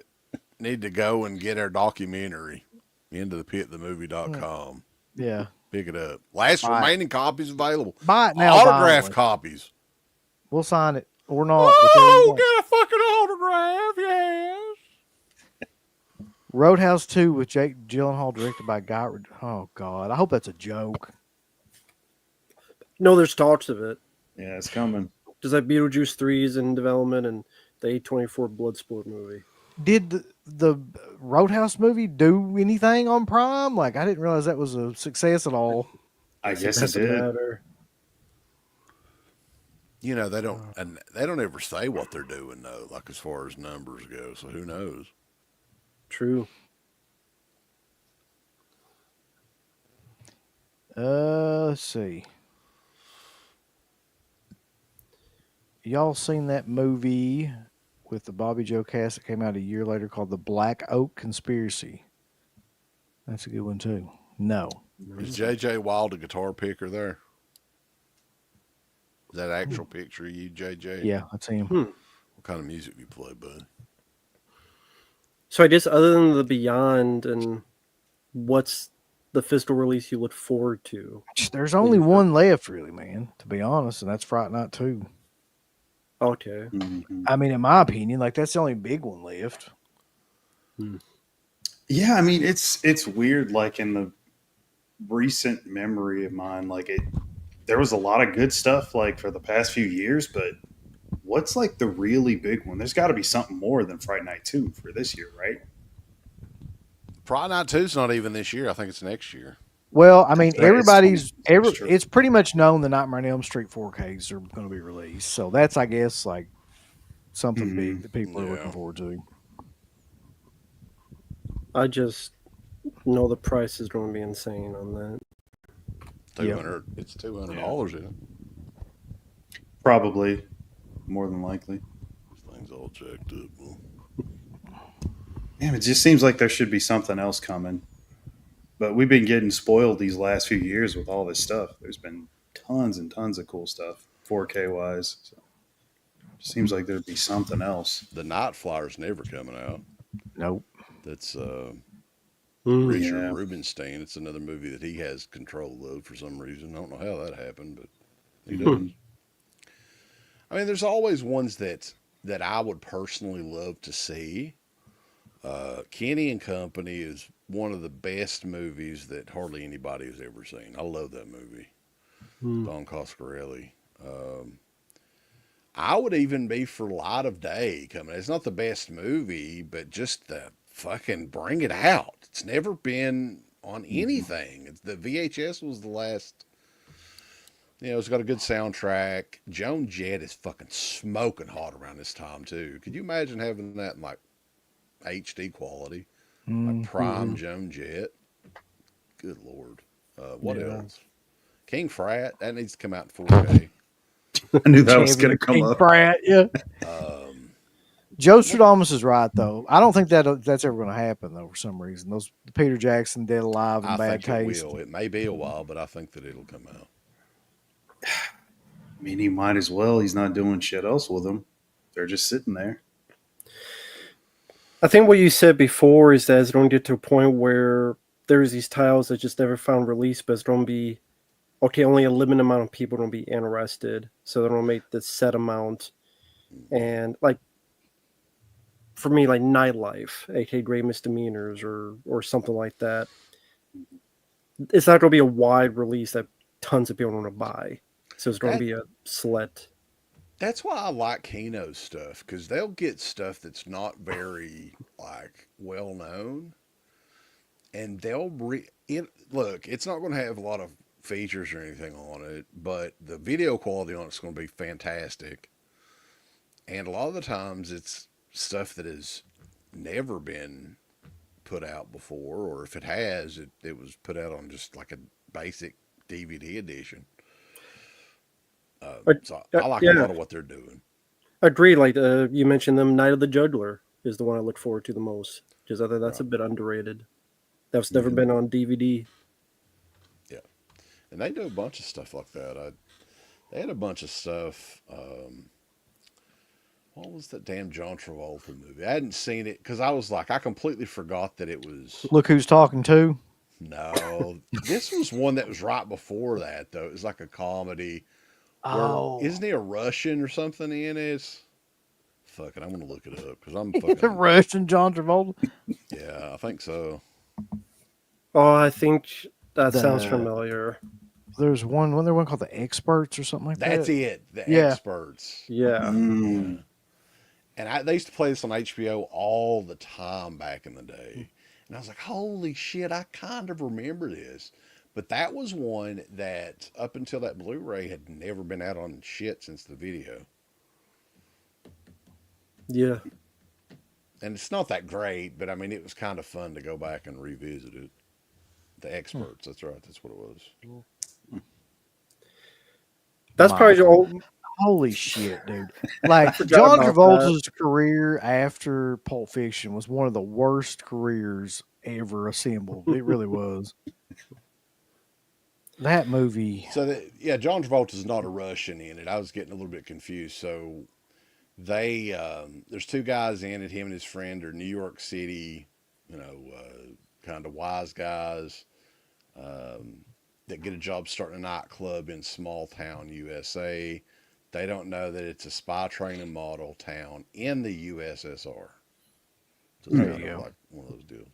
need to go and get our documentary, intothepitthemovie.com. Yeah. Pick it up. Last Buy it. remaining copies available. Buy it now. Autograph violently. copies. We'll sign it or not. Oh, whichever get a fucking autograph, yes. Roadhouse 2 with Jake Gyllenhaal, directed by Guy. Oh God, I hope that's a joke. No, there's talks of it. Yeah, it's coming. There's that Beetlejuice 3 is in development and the A24 Bloodsport movie. Did the Roadhouse movie do anything on Prime? Like, I didn't realize that was a success at all. I guess it Doesn't did. matter. You know, they don't ever say what they're doing though, like as far as numbers go, so who knows? True. Let's see. Y'all seen that movie with the Bobby Joe cast that came out a year later called The Black Oak Conspiracy? That's a good one too. No. Is JJ Wild a guitar picker there? Is that actual picture of you, JJ? Yeah, that's him. What kind of music do you play, bud? So I guess other than the Beyond, and what's the physical release you look forward to? There's only one left, really, man, to be honest, and that's Fright Night 2. Okay. Mhm. I mean, in my opinion, like that's the only big one left. Yeah, I mean it's weird. Like in the recent memory of mine, like there was a lot of good stuff like for the past few years, but what's like the really big one? There's got to be something more than Fright Night 2 for this year, right? Friday Night 2's not even this year. I think it's next year. Well, I mean, That's true. it's pretty much known the Nightmare on Elm Street 4Ks are going to be released. So that's, I guess, like something big that people are looking forward to. I just know the price is going to be insane on that. $200. It's $200, isn't it? Probably more than likely. This thing's all jacked up. Well, Man, it just seems like there should be something else coming. But we've been getting spoiled these last few years with all this stuff. There's been tons and tons of cool stuff, 4K wise. So it seems like there'd be something else. the Night Flyer's never coming out. Nope. That's Mm. Yeah. Richard Rubenstein. It's another movie that he has control of for some reason. I don't know how that happened, but he does. I mean, there's always ones that I would personally love to see. Kenny and Company is one of the best movies that hardly anybody has ever seen. I love that movie. Don Coscarelli. I would even be for Light of Day coming. It's not the best movie, but just the fucking bring it out. It's never been on anything. The VHS was the last. You know, it's got a good soundtrack. Joan Jett is fucking smoking hot around this time too. Could you imagine having that in like HD quality, like prime Joan Jett? Good lord. What else? King Frat, that needs to come out in 4K. I knew that was going to come up. Pratt, yeah. Joe Stradamus is right, though. I don't think that's ever going to happen, though, for some reason. Those Peter Jackson, Dead Alive, and I Bad think Taste. it will. It may be a while, but I think that it'll come out. I mean, he might as well. He's not doing shit else with them. They're just sitting there. I think what you said before is that it's going to get to a point where there's these titles that just never found release, but it's going to be, okay, only a limited amount of people are going to be interested. So they're going to make this set amount. And like, for me, like Nightlife, aka Great Misdemeanors or something like that. It's not going to be a wide release that tons of people are going to buy. So it's going to be a select. That's why I like Kino's stuff, because they'll get stuff that's not very like well known, and look. It's not going to have a lot of features or anything on it, but the video quality on it's going to be fantastic. And a lot of the times, it's stuff that has never been put out before, or if it has, it was put out on just like a basic DVD edition. So I like a lot of what they're doing. Agree. Like you mentioned, them Night of the Juggler is the one I look forward to the most because I think that's a bit underrated. That's never been on DVD. Yeah, and they do a bunch of stuff like that. They had a bunch of stuff. What was that damn John Travolta movie? I hadn't seen it because I was like, I completely forgot that it was. Look Who's Talking To. No, this was one that was right before that though. It was like a comedy. Oh, Isn't he a Russian or something in it? Fuck it, I'm gonna look it up because I'm fucking. Russian John Travolta. Yeah, I think so. Oh, I think that sounds familiar. There's one called The Experts or something like that. That's it. The Yeah. Experts. Yeah. Mm. And they used to play this on HBO all the time back in the day. And I was like, holy shit, I kind of remember this. But that was one that, up until that Blu-ray, had never been out on shit since the video. Yeah. And it's not that great, but I mean, it was kind of fun to go back and revisit it. The Experts, that's right, that's what it was. That's probably your old. Holy shit, dude. Like, forgot John about Travolta's career after Pulp Fiction was one of the worst careers ever assembled. It really was. That movie. So, John Travolta's not a Russian in it. I was getting a little bit confused. So, there's two guys in it. Him and his friend are New York City, kind of wise guys that get a job starting a nightclub in small town USA. They don't know that it's a spy training model town in the USSR. So it's kind of like one of those deals.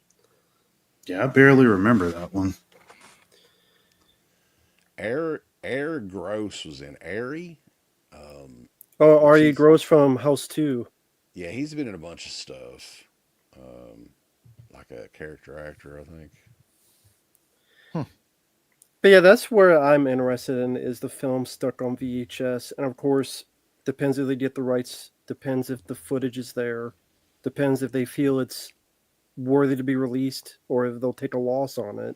Yeah, I barely remember that one. Air Gross was in Airy. Are Gross from House 2? Yeah, he's been in a bunch of stuff. Like a character actor, I think. But yeah, that's where I'm interested in is the film stuck on VHS. And of course, depends if they get the rights, depends if the footage is there, depends if they feel it's worthy to be released or if they'll take a loss on it.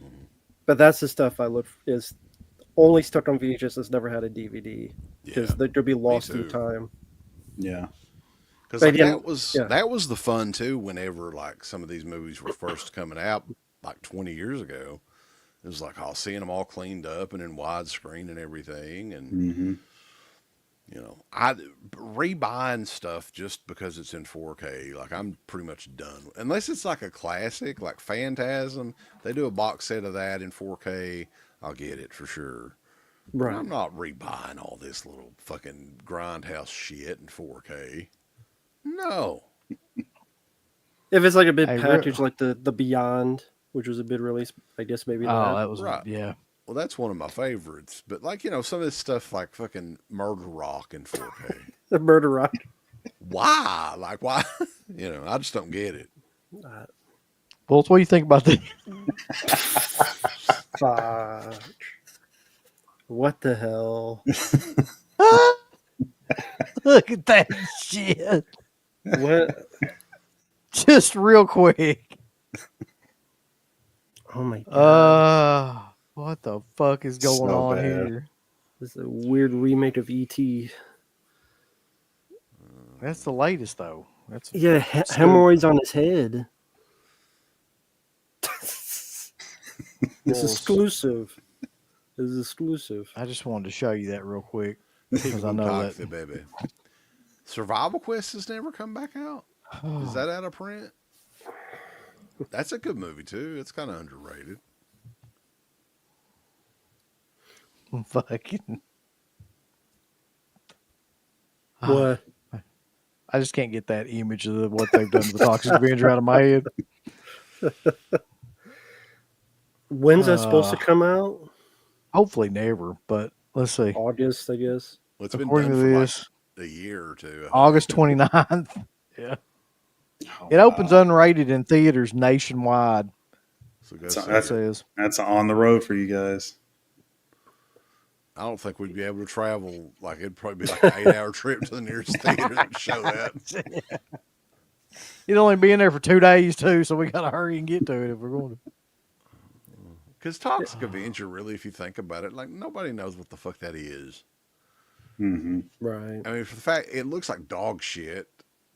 Mm-hmm. But that's the stuff I look is only stuck on VHS that's never had a DVD because they could be lost in time. Yeah. Because that was the fun too whenever like some of these movies were first coming out like 20 years ago. It was like, seeing them all cleaned up and in widescreen and everything. And, I rebuying stuff just because it's in 4K. Like, I'm pretty much done. Unless it's like a classic, like Phantasm. They do a box set of that in 4K. I'll get it for sure. Right. But I'm not rebuying all this little fucking Grindhouse shit in 4K. No. If it's like a big package like the Beyond, which was a big release, I guess maybe not. That was right. Yeah. Well, that's one of my favorites. But like, some of this stuff like fucking Murder Rock in 4K. The Murder Rock. Why? Like, why? I just don't get it. Bulls, what do you think about that? What the hell? Look at that shit. What? Just real quick. Oh my god. What the fuck is going on here? This is a weird remake of E.T. That's the latest though. That's hemorrhoids on his head. It's exclusive. This is exclusive. I just wanted to show you that real quick because I know that baby. Survival Quest has never come back out. Is that out of print? That's a good movie too. It's kind of underrated. Fucking. What? I just can't get that image of what they've done to the Toxic Avenger out of my head. When's that supposed to come out? Hopefully never, but let's see. August, I guess. Well, it's been According done to for this, like a year or two. August 29th. Yeah. It opens unrated in theaters nationwide So go So see It it. says. that's on the road for you guys. I don't think we'd be able to travel. Like it'd probably be like an 8-hour trip to the nearest theater that would show that. You'd only be in there for 2 days too, so we gotta hurry and get to it if we're going to. Because Toxic Avenger, really, if you think about it, like nobody knows what the fuck that is. Mm-hmm. Right. I mean, for the fact it looks like dog shit,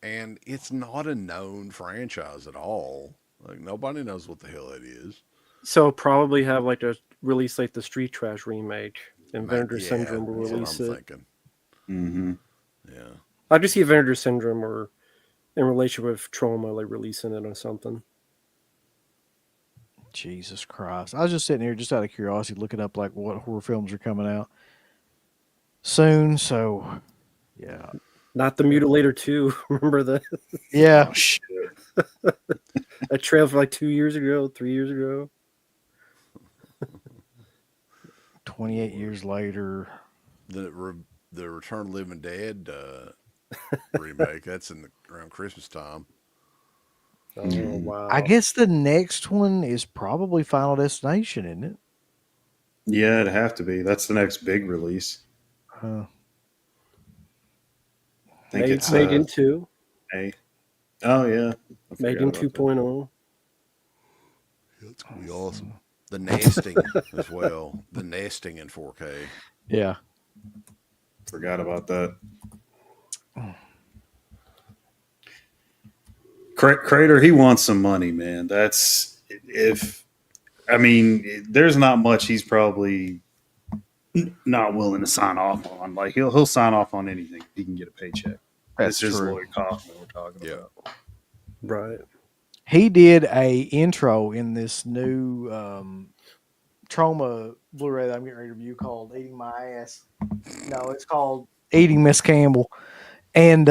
and it's not a known franchise at all. Like nobody knows what the hell it is. So probably have like a release like the Street Trash remake, and Vinegar Yeah, Syndrome will that's what release I'm it. thinking. Mm-hmm. Yeah. I just see Vinegar Syndrome or in relation with Trauma, like releasing it or something. Jesus Christ! I was just sitting here, just out of curiosity, looking up like what horror films are coming out soon. So, yeah, Not the Mutilator 2. Remember that? yeah. Oh shit! A trail for like 2 years ago, 3 years ago. 28 years later. The Return of the Living Dead remake. That's around Christmas time. Oh Mhm. wow! I guess the next one is probably Final Destination, isn't it? Yeah, it'd have to be. That's the next big release. Uh, I think it's Made into A. Oh yeah, I Made forgot in about that. 2.0. It's gonna be awesome. The nesting as well. The nesting in 4K. yeah. Forgot about that. Crater, he wants some money, man. That's if I mean, there's not much he's probably not willing to sign off on. Like he'll sign off on anything if he can get a paycheck. That's This is true. Lloyd Kaufman we're talking Yeah. about. Right. He did a intro in this new Trauma Blu-ray that I'm getting ready to review called "Eating My Ass." No, it's called "Eating Miss Campbell." And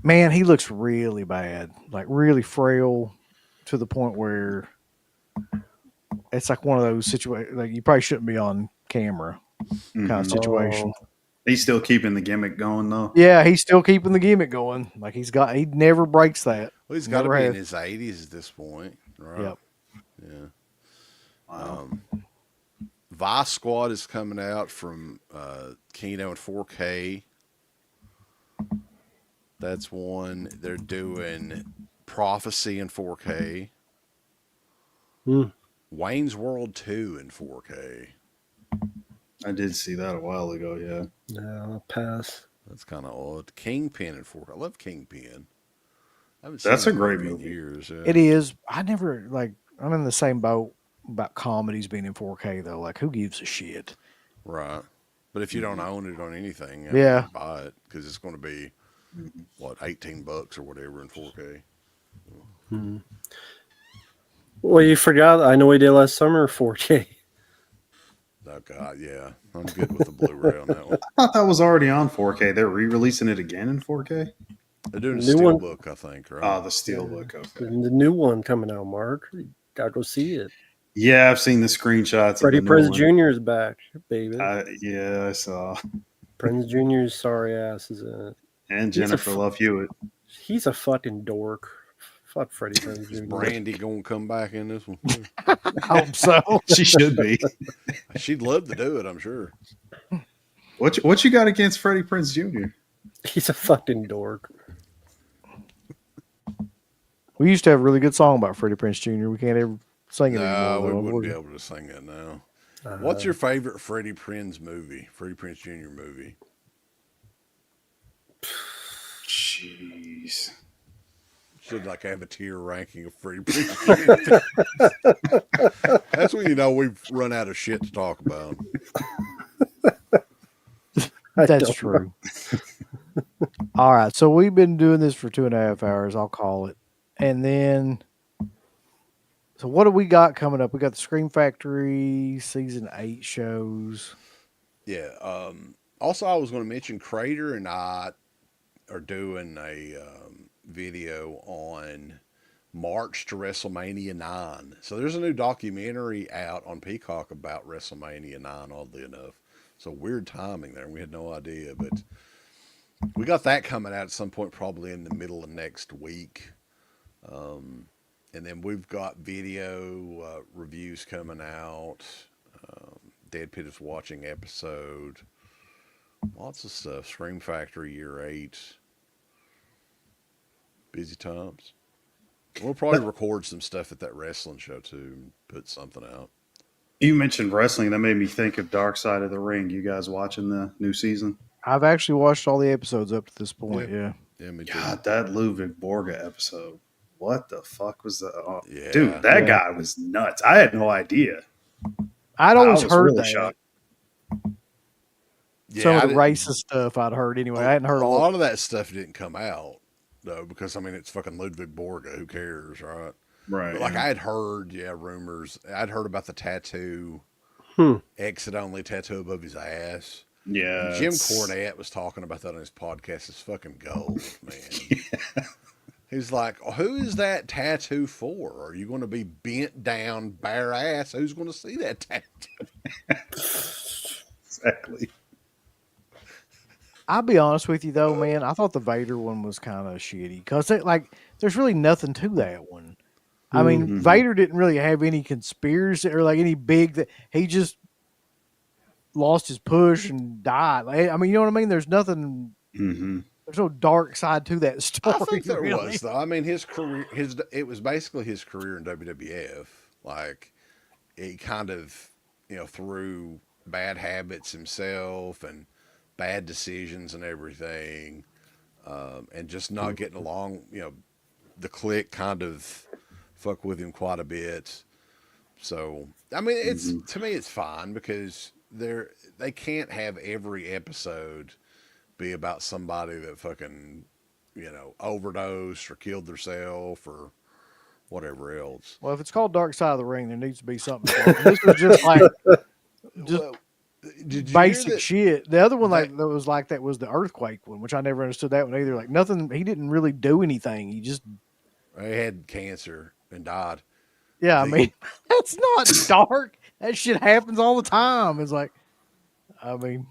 man, he looks really bad, like really frail, to the point where it's like one of those situations like you probably shouldn't be on camera kind of Mhm. situation. Oh, He's still keeping the gimmick going though. Yeah, he's still keeping the gimmick going. Like he never breaks that. Well, he's got to Never be in has. his 80s at this point, right? Yep. Yeah. Wow. Vice Squad is coming out from Kino in 4K. That's one. They're doing Prophecy in 4K. Hmm. Wayne's World 2 in 4K. I did see that a while ago. Yeah. yeah, I'll pass. That's kind of odd. Kingpin in 4K. I love Kingpin. I haven't That's seen a that great in movie. years. Yeah. It is. I never like. I'm in the same boat about comedies being in 4K though. Like, who gives a shit? Right. But if you don't own it on anything, Yeah. you buy it because it's going to be what $18 or whatever in 4K. Hmm. Well, you forgot. I know we did last summer 4K. Oh God, yeah, I'm good with the Blu-ray on that one. I thought that was already on 4K. They're re-releasing it again in 4K. They're doing a New one. steelbook, I think, right? Oh, the Steelbook. The Okay. new one coming out, Mark. You gotta go see it. Yeah, I've seen the screenshots Freddie of the Prinze new one. Jr. is back, baby. Yeah, I saw. Prinze Jr.'s sorry ass is in it. And He's a Jennifer Love Hewitt. He's a fucking dork. Fuck Freddie Prinze Is Jr. Brandy gonna come back in this one? I hope so. She should be. She'd love to do it, I'm sure. What you got against Freddie Prinze Jr.? He's a fucking dork. We used to have a really good song about Freddie Prinze Jr. We can't ever sing it No, anymore. we though, wouldn't be unfortunately. able to sing that now. What's your favorite Freddie Prinze movie? Freddie Prinze Jr. movie? Jeez. Should like have a tier ranking of Freddie Prinze Jr. That's when you know we've run out of shit to talk about. That's true. All right, so we've been doing this for 2.5 hours. I'll call it, and then. So what do we got coming up? We got the Scream Factory season 8 shows. Yeah. Also, I was going to mention Crater and I are doing a video on March to WrestleMania 9. So there's a new documentary out on Peacock about WrestleMania 9, oddly enough. So weird timing there. We had no idea, but we got that coming out at some point, probably in the middle of next week. And then we've got video reviews coming out. Dead Pit is watching episode. Lots of stuff. Scream Factory Year 8. Busy times. We'll probably record some stuff at that wrestling show too and put something out. You mentioned wrestling. That made me think of Dark Side of the Ring. You guys watching the new season? I've actually watched all the episodes up to this point. Yeah. Yeah, me too. God, that Ludwig Borga episode. What the fuck was that? Oh, Yeah. dude, that guy was nuts. I had no idea. I'd always was heard really that. shocked. Yeah, Some of I the didn't- racist stuff I'd heard anyway. I hadn't heard a all. lot of that stuff didn't come out though, because I mean it's fucking Ludwig Borga. Who cares, right? Right. But like I had heard, rumors. I'd heard about the tattoo, exit only tattoo above his ass. Yeah. And Jim Cornette was talking about that on his podcast. It's fucking gold, man. He's like, who is that tattoo for? Are you going to be bent down, bare ass? Who's going to see that tattoo? Exactly. I'll be honest with you though, man. I thought the Vader one was kind of shitty because there's really nothing to that one. I mean, Vader didn't really have any conspiracy or like any big that he just lost his push and died. I mean, you know what I mean? There's nothing. Mm-hmm. There's no dark side to that story. I think there really. was though. I mean, his career, it was basically his career in WWF. Like he kind of, through bad habits himself and bad decisions and everything, and just not getting along. The clique kind of fuck with him quite a bit. So I mean, to me, it's fine because they can't have every episode be about somebody that fucking, overdosed or killed themselves or whatever else. Well, if it's called Dark Side of the Ring, there needs to be something. This was just like Did you basic hear that? shit. The other one that was like that was the earthquake one, which I never understood that one either. Like nothing. He didn't really do anything. He just He had cancer and died. I mean, that's not dark. That shit happens all the time. It's like, I mean,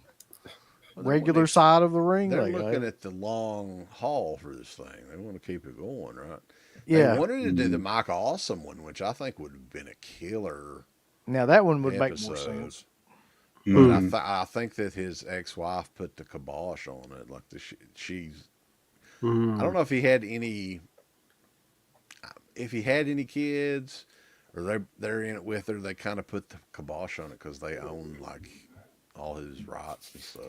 regular side of the ring. They're like, looking at the long haul for this thing. They want to keep it going, right? Yeah. They wanted to do the Mike Awesome one, which I think would have been a killer Now that one would make more episode. sense. But I think that his ex-wife put the kibosh on it. Like she's. I don't know if he had any. If he had any kids, or they're in it with her, they kind of put the kibosh on it because they own like all his rights and stuff.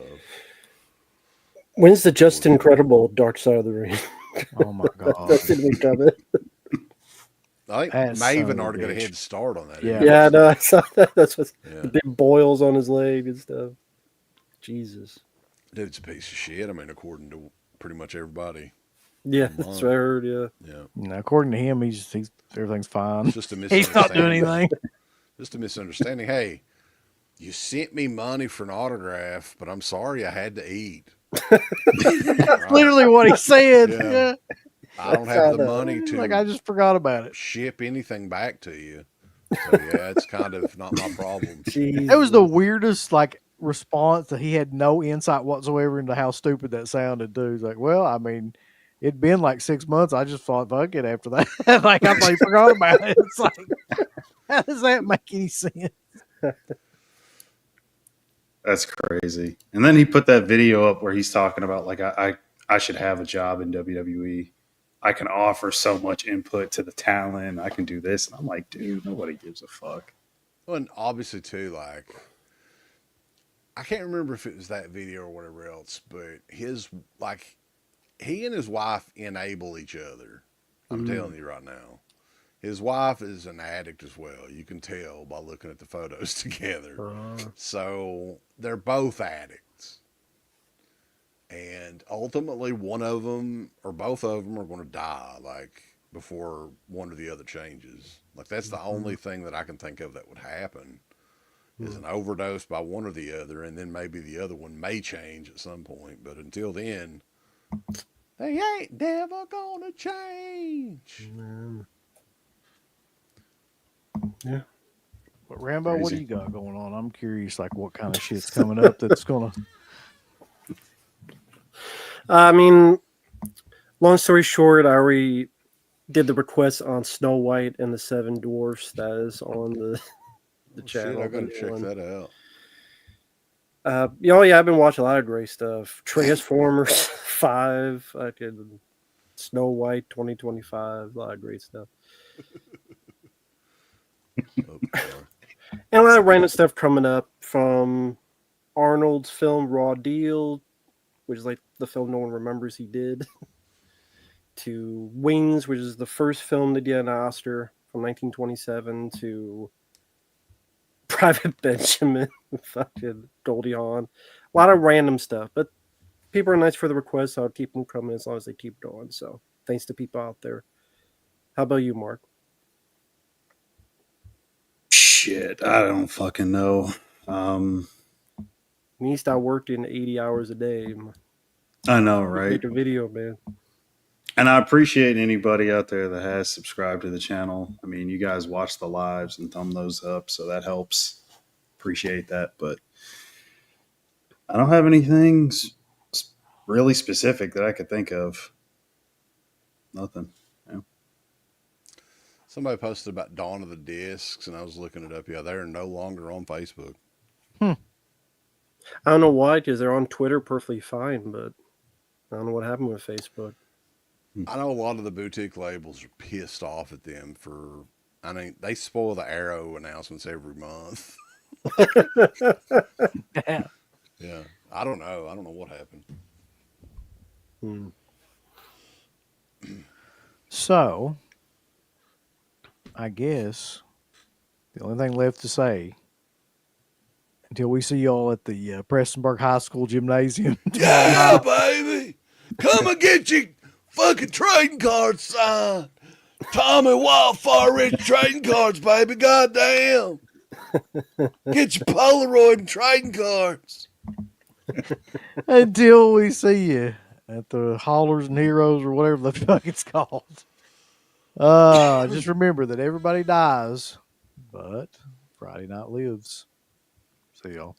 When's the Just Incredible Dark Side of the Ring? Oh my god. That's going to be coming. I think That Maven son of a already got a bitch. head start on that. Yeah. Yeah, no, I saw that. That's what Yeah. the big boils on his leg and stuff. Jesus. Dude's a piece of shit. I mean, according to pretty much everybody. Yeah, that's what I heard. Yeah. Yeah. No, according to him, he's everything's fine. It's just a He's not doing misunderstanding. anything. Just a misunderstanding. Hey, you sent me money for an autograph, but I'm sorry I had to eat. That's literally what he said. Yeah. Yeah. I don't have the Kinda. money to Like I just forgot about it. ship anything back to you. So yeah, it's kind of not my problem. Jesus. That was the weirdest response that he had no insight whatsoever into how stupid that sounded too. He's like, well, I mean, it'd been like 6 months. I just thought, fuck it after that. I thought he forgot about it. It's like, how does that make any sense? That's crazy. And then he put that video up where he's talking about like I should have a job in WWE. I can offer so much input to the talent. I can do this. And I'm like, dude, nobody gives a fuck. Well, and obviously too, like I can't remember if it was that video or whatever else, but he and his wife enable each other. I'm telling you right now. His wife is an addict as well. You can tell by looking at the photos together. So they're both addicts. And ultimately one of them or both of them are going to die before one or the other changes. Like that's the only thing that I can think of that would happen is an overdose by one or the other. And then maybe the other one may change at some point. But until then, they ain't never gonna change. Yeah. But Rambo, what do Crazy. you got going on? I'm curious, what kind of shit's coming up that's gonna. I mean, long story short, I already did the request on Snow White and the Seven Dwarfs. That is on the channel. Shit, I gotta the new check one. that out. Yeah, I've been watching a lot of great stuff. Transformers 5, I could Snow White 2025, a lot of great stuff. Oh, sorry. And a lot of random stuff coming up from Arnold's film Raw Deal, which is like the film no one remembers he did, to Wings, which is the first film to get an Oscar from 1927, to Private Benjamin, fucking Goldie Hawn. A lot of random stuff, but people are nice for the requests, so I'll keep them coming as long as they keep going. So thanks to people out there. How about you, Mark? Shit, I don't fucking know. Me, start working 80 hours a day. I know, right? Make a video, man. And I appreciate anybody out there that has subscribed to the channel. I mean, you guys watch the lives and thumb those up, so that helps. Appreciate that. But I don't have anything really specific that I could think of. Nothing. Yeah. Somebody posted about Dawn of the Discs, and I was looking it up. Yeah, they're no longer on Facebook. I don't know why, because they're on Twitter perfectly fine, but I don't know what happened with Facebook. I know a lot of the boutique labels are pissed off at them for, I mean, they spoil the Arrow announcements every month. Yeah. I don't know. I don't know what happened. So, I guess the only thing left to say until we see y'all at the Prestonburg High School gymnasium. Yeah, baby. Come and get your fucking trading cards signed. Tommy Wildfire Rich trading cards, baby. Goddamn. Get your Polaroid and trading cards. Until we see you at the Haulers and Heroes or whatever the fuck it's called. Just remember that everybody dies, but Friday night lives. See y'all.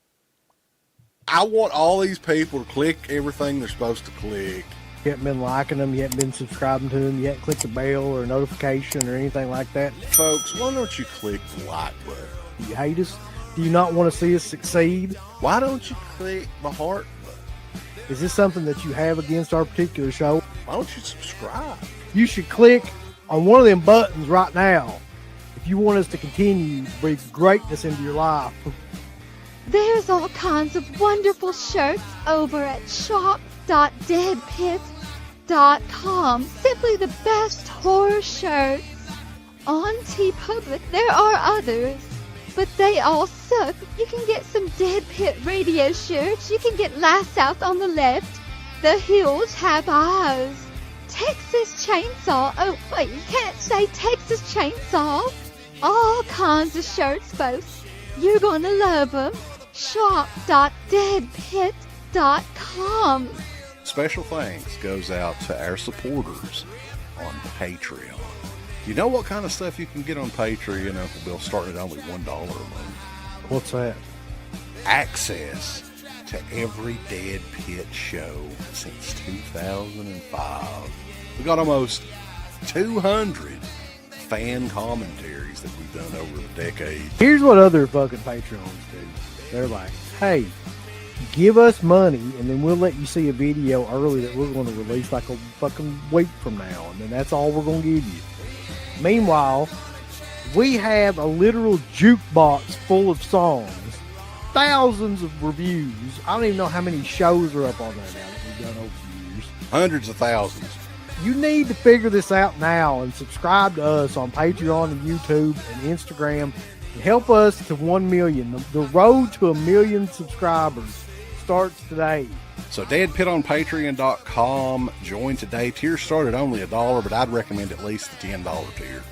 I want all these people to click everything they're supposed to click. You haven't been liking them, you haven't been subscribing to them, you haven't clicked the bell or notification or anything like that. Folks, why don't you click the like button? Do you hate us? Do you not want to see us succeed? Why don't you click the heart button? Is this something that you have against our particular show? Why don't you subscribe? You should click on one of them buttons right now if you want us to continue to bring greatness into your life. There's all kinds of wonderful shirts over at shop.deadpit.com. Simply the best horror shirts. On TeePublic, there are others, but they all suck. You can get some Dead Pit Radio shirts. You can get Last South on the Left. The Hills Have Eyes. Texas Chainsaw. Oh, wait, you can't say Texas Chainsaw. All kinds of shirts, folks. You're gonna love them. Shop.deadpit.com. Special thanks goes out to our supporters on Patreon. You know what kind of stuff you can get on Patreon, Uncle Bill, starting at only $1 a month? What's that? Access to every Dead Pit show since 2005. We got almost 200 fan commentaries that we've done over the decade. Here's what other fucking Patreons do. They're like, hey, give us money and then we'll let you see a video early that we're going to release like a fucking week from now, and then that's all we're going to give you. Meanwhile, we have a literal jukebox full of songs, thousands of reviews. I don't even know how many shows are up on there now that we've done over the years. Hundreds of thousands. You need to figure this out now and subscribe to us on Patreon and YouTube and Instagram and help us to 1 million. The road to 1 million subscribers starts today. So deadpitonpatreon.com. Join today. Tiers start at only $1, but I'd recommend at least the $10 tier.